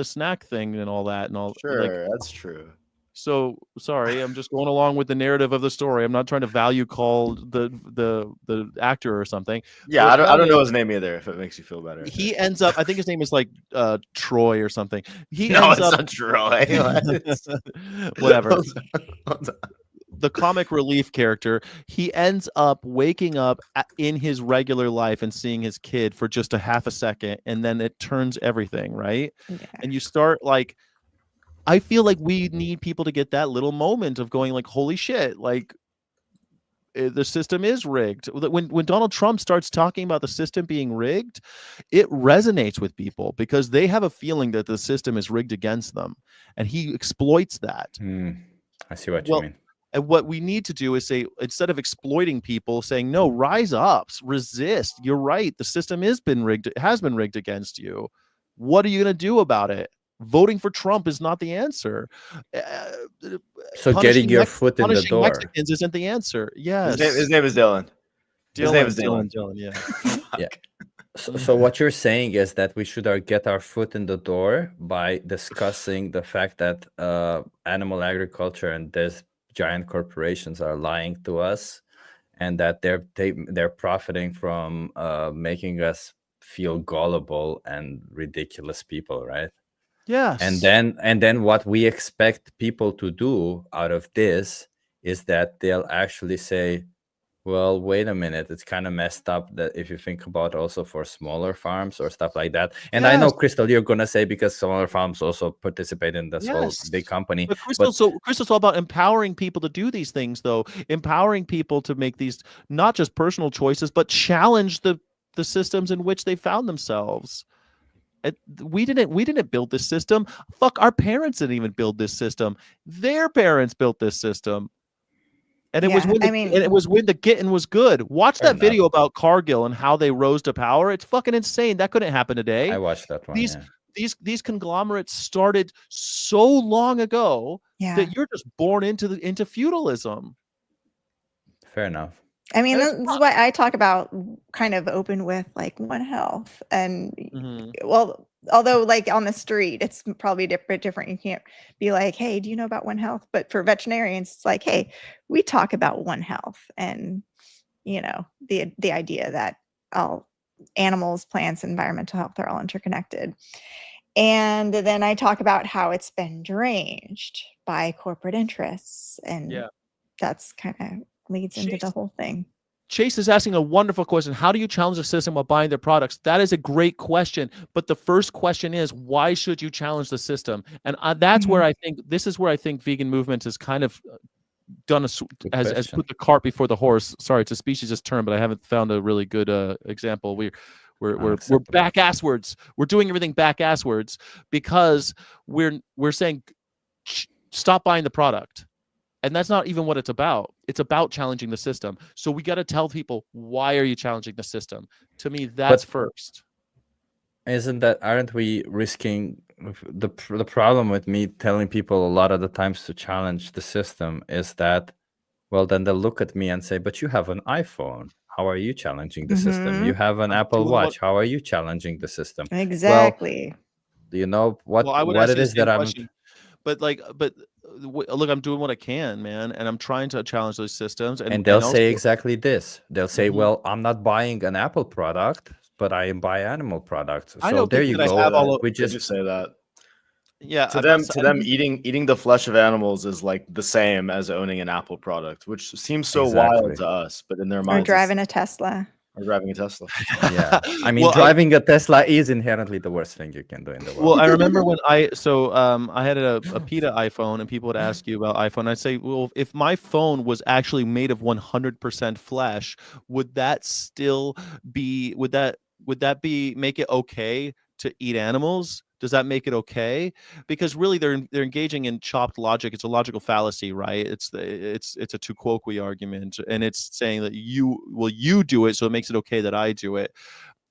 snack thing and all that and all. Sure, Like, that's true. so sorry, I'm just going along with the narrative of the story. I'm not trying to value call the actor or something. Yeah, But I don't know his name either. If it makes you feel better. He ends up. I think his name is like Troy or something. He no, ends it's up not Troy. whatever. Hold on. The comic relief character, he ends up waking up in his regular life and seeing his kid for just a half a second, and then it turns everything, right? Yeah. And you start like, I feel like we need people to get that little moment of going like, holy shit, like the system is rigged. When Donald Trump starts talking about the system being rigged, it resonates with people because they have a feeling that the system is rigged against them, and he exploits that. I see what you mean. And what we need to do is say, instead of exploiting people, saying, no, rise up, resist. You're right. The system has been rigged against you. What are you going to do about it? Voting for Trump is not the answer. So getting your foot in the door. Mexicans isn't the answer. Yes. His name is Dylan. His name is Dylan. Dylan. Yeah. Yeah. So what you're saying is that we should get our foot in the door by discussing the fact that animal agriculture and these giant corporations are lying to us, and that they're profiting from making us feel gullible and ridiculous people, right? Yes. And then what we expect people to do out of this is that they'll actually say, well, wait a minute, it's kind of messed up that if you think about also for smaller farms or stuff like that. And I know, Crystal, you're going to say because smaller farms also participate in this whole big company. But Crystal's all about empowering people to do these things, though. Empowering people to make these not just personal choices, but challenge the systems in which they found themselves. We didn't build this system. Fuck, our parents didn't even build this system. Their parents built this system. And it was when the getting was good. Watch that video about Cargill and how they rose to power. It's fucking insane. That couldn't happen today. I watched that one. These conglomerates started so long ago that you're just born into feudalism. Fair enough. I mean, this is why I talk about kind of open with like One Health, and well, although like on the street, it's probably different. You can't be like, "Hey, do you know about One Health?" But for veterinarians, it's like, "Hey, we talk about One Health," and you know the idea that all animals, plants, environmental health are all interconnected. And then I talk about how it's been deranged by corporate interests, and that's kind of leads into the whole thing. Chase is asking a wonderful question. How do you challenge the system while buying their products? That is a great question. But the first question is, why should you challenge the system? And that's where I think vegan movement has kind of done has put the cart before the horse. Sorry, it's a speciesist term, but I haven't found a really good example. We're back asswards. We're doing everything back asswards because we're saying stop buying the product. And that's not even what it's about. It's about challenging the system. So we got to tell people, why are you challenging the system? To me, that's first. Aren't we risking the problem with me telling people a lot of the times to challenge the system is that, well, then they'll look at me and say, but you have an iPhone. How are you challenging the system? You have an Apple Watch. How are you challenging the system? Exactly. Well, do you know what it is that I'm... but look, I'm doing what I can, man, and I'm trying to challenge those systems. And they'll also, say exactly this. They'll say, Mhm. well, I'm not buying an Apple product, but I am buying animal products. I So don't there think you that I go. have all of, We They do just say that. yeah, To I'm them, not, to I them, don't- eating the flesh of animals is like the same as owning an Apple product, which seems so Exactly. wild to us, but in their Or minds, driving a Tesla. or driving a Tesla. Yeah. I mean, Well, driving a Tesla is inherently the worst thing you can do in the world. Well, I remember when I had a PETA iPhone, and people would ask you about iPhone. I'd say, well, if my phone was actually made of 100% flesh, would that still be would that be make it okay to eat animals? Does that make it okay? Because really, they're engaging in chopped logic. It's a logical fallacy, right? It's a tu quoque argument, and it's saying that you do it, so it makes it okay that I do it.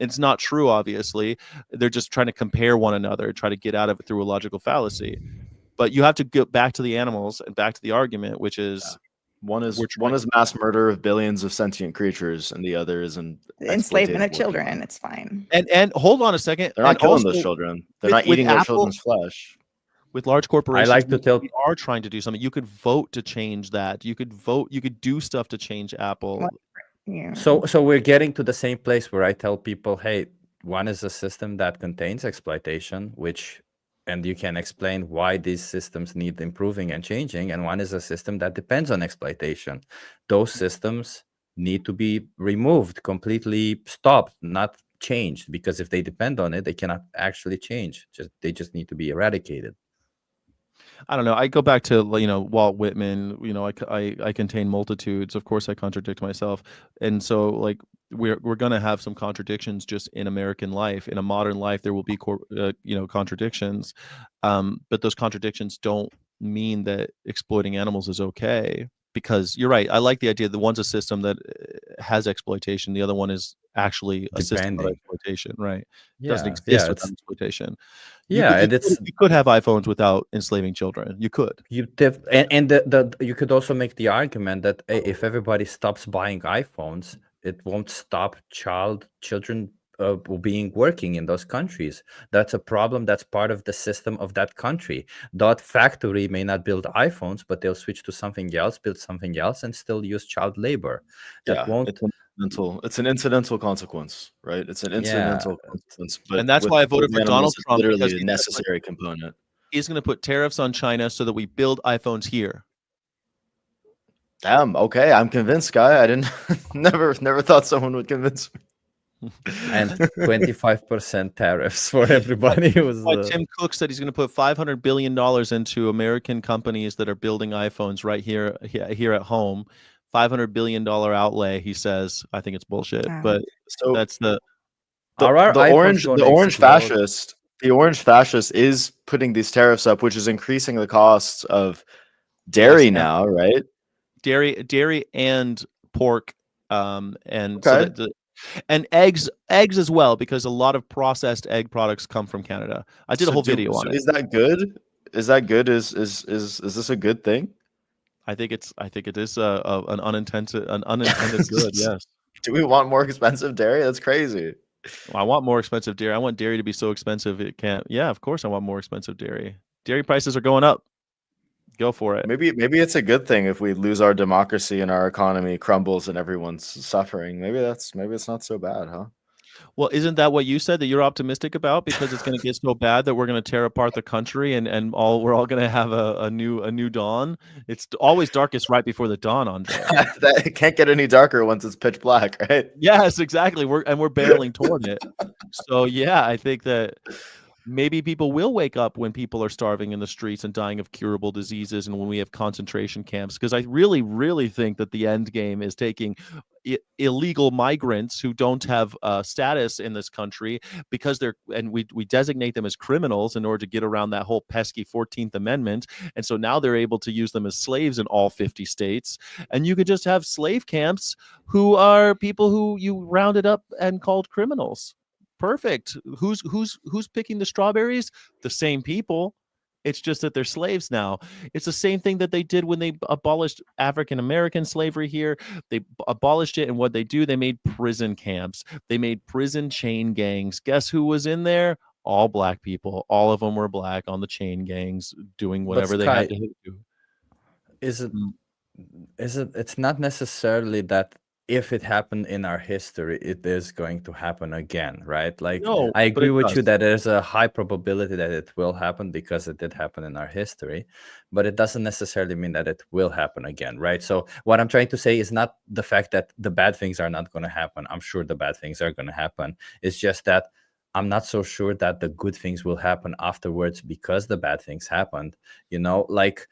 It's not true, obviously. They're just trying to compare one another, try to get out of it through a logical fallacy. But you have to get back to the animals and back to the argument, which is One is we're one trying- is mass murder of billions of sentient creatures, and the other is an Enslavement of exploitative children. working. It's fine. and hold on a second. They're not And killing also, those children. They're with- not with eating their Apple- children's flesh. with large corporations, like to tell- we are trying to do something. You could vote to change that. You could vote. You could do stuff to change Apple. What? Yeah. So we're getting to the same place where I tell people, hey, one is a system that contains exploitation, and you can explain why these systems need improving and changing, and one is a system that depends on exploitation. Those systems need to be removed, completely stopped, not changed, because if they depend on it, they cannot actually change. They just need to be eradicated. I don't know. I go back to Walt Whitman. I contain multitudes. Of course, I contradict myself, and so we're going to have some contradictions just in American life. In a modern life, there will be contradictions, but those contradictions don't mean that exploiting animals is okay. Because you're right. I like the idea that one's a system that has exploitation. The other one is actually a system of Depending. exploitation. Right? Yeah, Doesn't exist yeah, without exploitation. Yeah, and You could have iPhones without enslaving children. You could. And you could also make the argument that if everybody stops buying iPhones, it won't stop children being working in those countries. That's a problem. That's part of the system of that country. That factory may not build iPhones, but they'll switch to something else, build something else, and still use child labor. That won't. It's an incidental consequence, right? It's an incidental consequence. But and that's why I voted for Donald Trump. Literally Because a necessary component. He's going to put tariffs on China so that we build iPhones here. Damn. Okay, I'm convinced, guy. I didn't never thought someone would convince me. And 25% tariffs for everybody. Tim Cook said he's going to put $500 billion into American companies that are building iPhones right here at home. $500 billion outlay, he says. I think it's bullshit, but so that's the orange fascist is putting these tariffs up, which is increasing the costs of dairy now, right? Dairy and pork, and and eggs as well, because a lot of processed egg products come from Canada. I did a whole video on it. Is that good? Is that good? Is this a good thing? I think it is an unintended good. Yes. Do we want more expensive dairy? That's crazy. Well, I want more expensive dairy. I want dairy to be so expensive it can't. Yeah, of course I want more expensive dairy. Dairy prices are going up. Go for it. Maybe it's a good thing if we lose our democracy and our economy crumbles and everyone's suffering. Maybe it's not so bad, huh? Well, isn't that what you said that you're optimistic about? Because it's going to get so bad that we're going to tear apart the country and we're all going to have a new dawn. It's always darkest right before the dawn, Andre. That can't get any darker once it's pitch black, right? Yes, exactly. We're barreling toward it. So yeah, I think that maybe people will wake up when people are starving in the streets and dying of curable diseases, and when we have concentration camps. Because I really, really think that the end game is taking illegal migrants who don't have status in this country, because we designate them as criminals in order to get around that whole pesky 14th Amendment. And so now they're able to use them as slaves in all 50 states. And you could just have slave camps who are people who you rounded up and called criminals. Perfect. Who's picking the strawberries? The same people. It's just that they're slaves now. It's the same thing that they did when they abolished African American slavery here. They abolished it, and what they do, they made prison camps. They made prison chain gangs. Guess who was in there? all black people. All of them were black on the chain gangs doing whatever they had to do. Is it? It's not necessarily that if it happened in our history, it is going to happen again, right? Like, No, I but agree it with you does. that there's a high probability that it will happen because it did happen in our history, but it doesn't necessarily mean that it will happen again, right? So what I'm trying to say is not the fact that the bad things are not going to happen. I'm sure the bad things are going to happen. It's just that I'm not so sure that the good things will happen afterwards because the bad things happened, you know, like,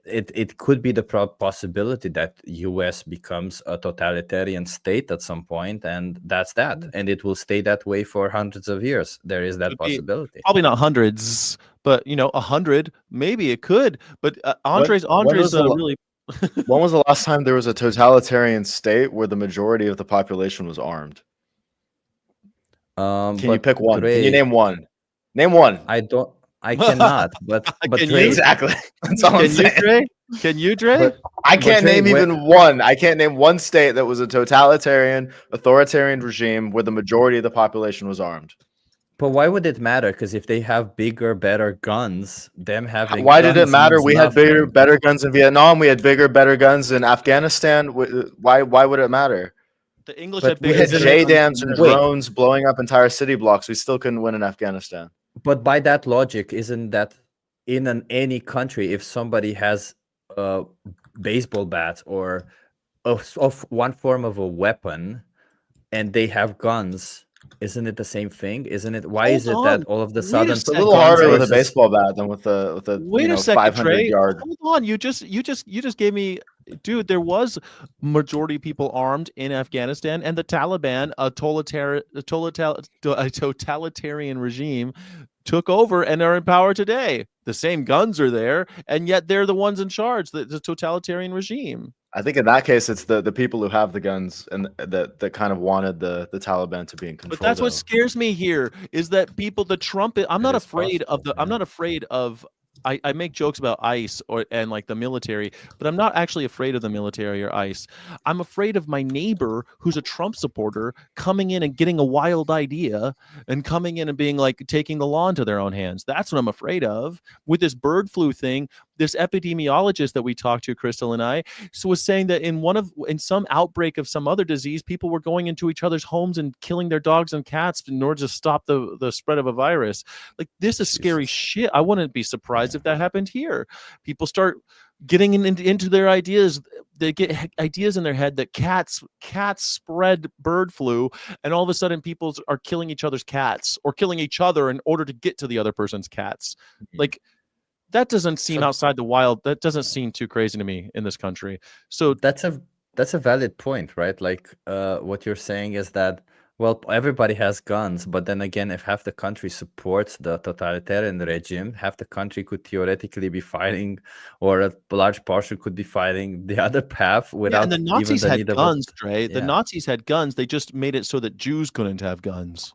it could be the possibility that US becomes a totalitarian state at some point, and that's that, and it will stay that way for hundreds of years. There is that possibility. Probably not hundreds, but 100, maybe it could. But Andre's really. When was the last time there was a totalitarian state where the majority of the population was armed? Can you pick one? Can you name one? Name one. I cannot, but Can Dre, you? Exactly. That's all I'm Can you, saying. Dre? Can you, Dre? I can't Dre, name even one. I can't name one state that was a totalitarian, authoritarian regime where the majority of the population was armed. But why would it matter? Because if they have bigger, better guns, them having Why did it guns matter? means We had bigger, nothing. better guns in Vietnam. We had bigger, better guns in Afghanistan. Why would it matter? The English But had We bigger had isn't guns it- JDAMs and Wait. drones blowing up entire city blocks. We still couldn't win in Afghanistan. But by that logic, isn't that in any country, if somebody has a baseball bat or of one form of a weapon and they have guns, isn't it the same thing? Isn't it? Why is it Hold that on. all of the Wait a sudden It's a second. little guns harder with a versus- baseball bat than with a Wait a second, 500 Trey. yard. Hold on. You just gave me, dude. There was majority people armed in Afghanistan, and the Taliban, a totalitarian regime, took over and are in power today. The same guns are there, and yet they're the ones in charge. The totalitarian regime. I think in that case, it's the people who have the guns and that kind of wanted the Taliban to be in control. But that's what scares me here is that people, the Trump. I'm not is afraid of possible, the. I'm yeah. not afraid of. I make jokes about ICE and like the military, but I'm not actually afraid of the military or ICE. I'm afraid of my neighbor who's a Trump supporter coming in and getting a wild idea and coming in and being like taking the law into their own hands. That's what I'm afraid of with this bird flu thing. This epidemiologist that we talked to, Crystal and I, was saying that in some outbreak of some other disease, people were going into each other's homes and killing their dogs and cats in order to stop the spread of a virus. Like, this is scary shit. I wouldn't be surprised if that happened here. People start getting into their ideas. They get ideas in their head that cats spread bird flu, and all of a sudden people are killing each other's cats or killing each other in order to get to the other person's cats. Like, that doesn't seem outside the wild. That doesn't seem too crazy to me in this country. So that's a valid point, right? Like, what you're saying is that, well, everybody has guns, but then again, if half the country supports the totalitarian regime, half the country could theoretically be fighting, or a large portion could be fighting the other half without. and the Nazis even the had need of guns, Dre. The Yeah. Nazis had guns. They just made it so that Jews couldn't have guns.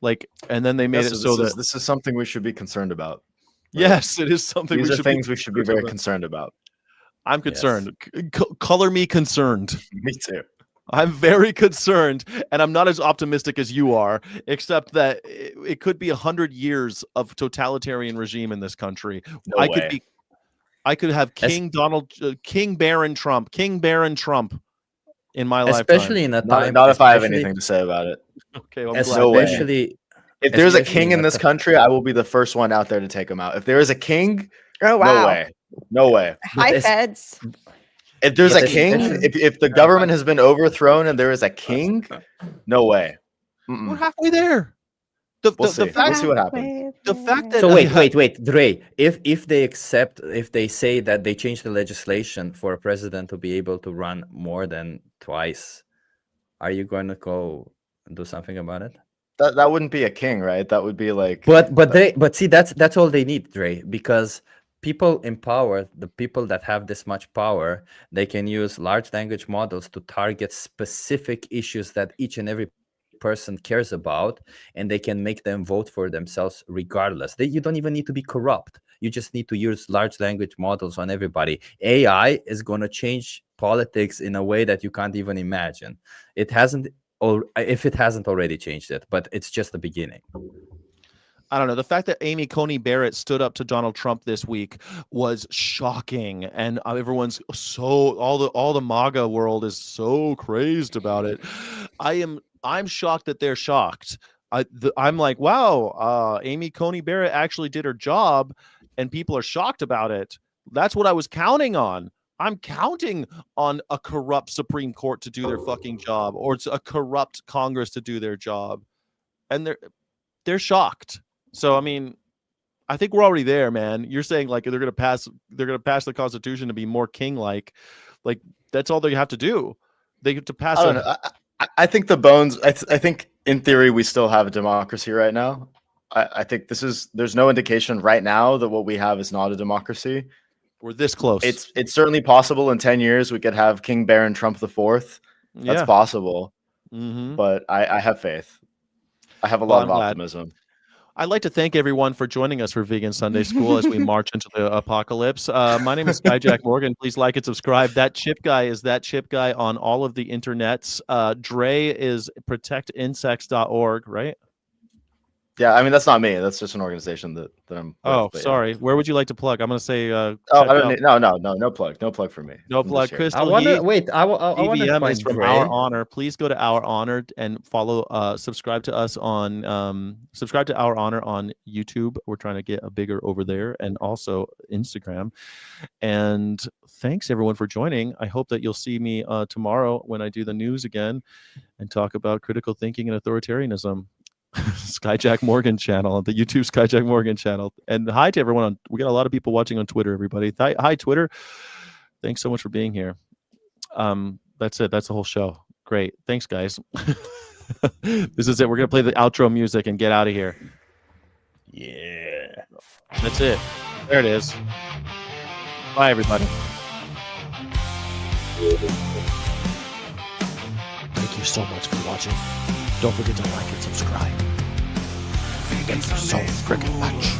Like, and then they made it so that this is something we should be concerned about. yes, it is something. These we are should things we should be very about. concerned about. I'm concerned. Color me concerned. Me too. I'm very concerned, and I'm not as optimistic as you are, except that it could be 100 years of totalitarian regime in this country. No way. I could have King Baron Trump in my lifetime. Especially in a time. Not if I have anything to say about it. Okay, well, I'm glad. No way. Especially If there's a especially king in this country, I will be the first one out there to take him out. If there is a king, Oh wow. no way. No way. Hi, it's- feds. If there's But a king, especially- if the government has been overthrown and there is a king, no way. We're halfway there. We'll see. We'll see what happens. The fact that So wait, Dre. If they say that they change the legislation for a president to be able to run more than twice, are you going to go do something about it? That wouldn't be a king, right? That would be like. But see, that's all they need, Dre, because people in power, the people that have this much power, they can use large language models to target specific issues that each and every person cares about, and they can make them vote for themselves regardless. You don't even need to be corrupt. You just need to use large language models on everybody. AI is going to change politics in a way that you can't even imagine. It hasn't if it hasn't already changed it, but it's just the beginning. I don't know. The fact that Amy Coney Barrett stood up to Donald Trump this week was shocking, and everyone's all the MAGA world is so crazed about it. I'm shocked that they're shocked. I'm like, wow, Amy Coney Barrett actually did her job, and people are shocked about it. That's what I was counting on. I'm counting on a corrupt Supreme Court to do their fucking job, or it's a corrupt Congress to do their job, and they're shocked. So I mean, I think we're already there, man. You're saying like they're gonna pass the Constitution to be more king-like. Like that's all they have to do. They get to pass. I don't know. I think the bones. I think in theory we still have a democracy right now. I think there's no indication right now that what we have is not a democracy. We're this close. It's certainly possible in 10 years we could have King Baron Trump IV. That's possible. Mm-hmm. But I have faith. I have a lot of optimism. I'd like to thank everyone for joining us for Vegan Sunday School as we march into the apocalypse. My name is Skyjack Morgan. Please like and subscribe. That Chip Guy is That Chip Guy on all of the internets. Dre is protectinsects.org, right? Yeah, I mean, that's not me. That's just an organization that I'm with, sorry. Where would you like to plug? I'm going to say... I don't need, no plug. No plug for me. No plug. Crystal I want to is from Our Honor. Please go to Our Honor and follow, subscribe to us on, subscribe to Our Honor on YouTube. We're trying to get bigger over there, and also Instagram. And thanks, everyone, for joining. I hope that you'll see me tomorrow when I do the news again and talk about critical thinking and authoritarianism. Skyjack Morgan channel, the YouTube Skyjack Morgan channel. And hi to everyone. We got a lot of people watching on Twitter, everybody. Hi, Twitter. Thanks so much for being here. That's it. That's the whole show. Great. Thanks, guys. This is it. We're going to play the outro music and get out of here. Yeah. That's it. There it is. Bye, everybody. Thank you so much for watching. Don't forget to like and subscribe. Thank you so freaking much.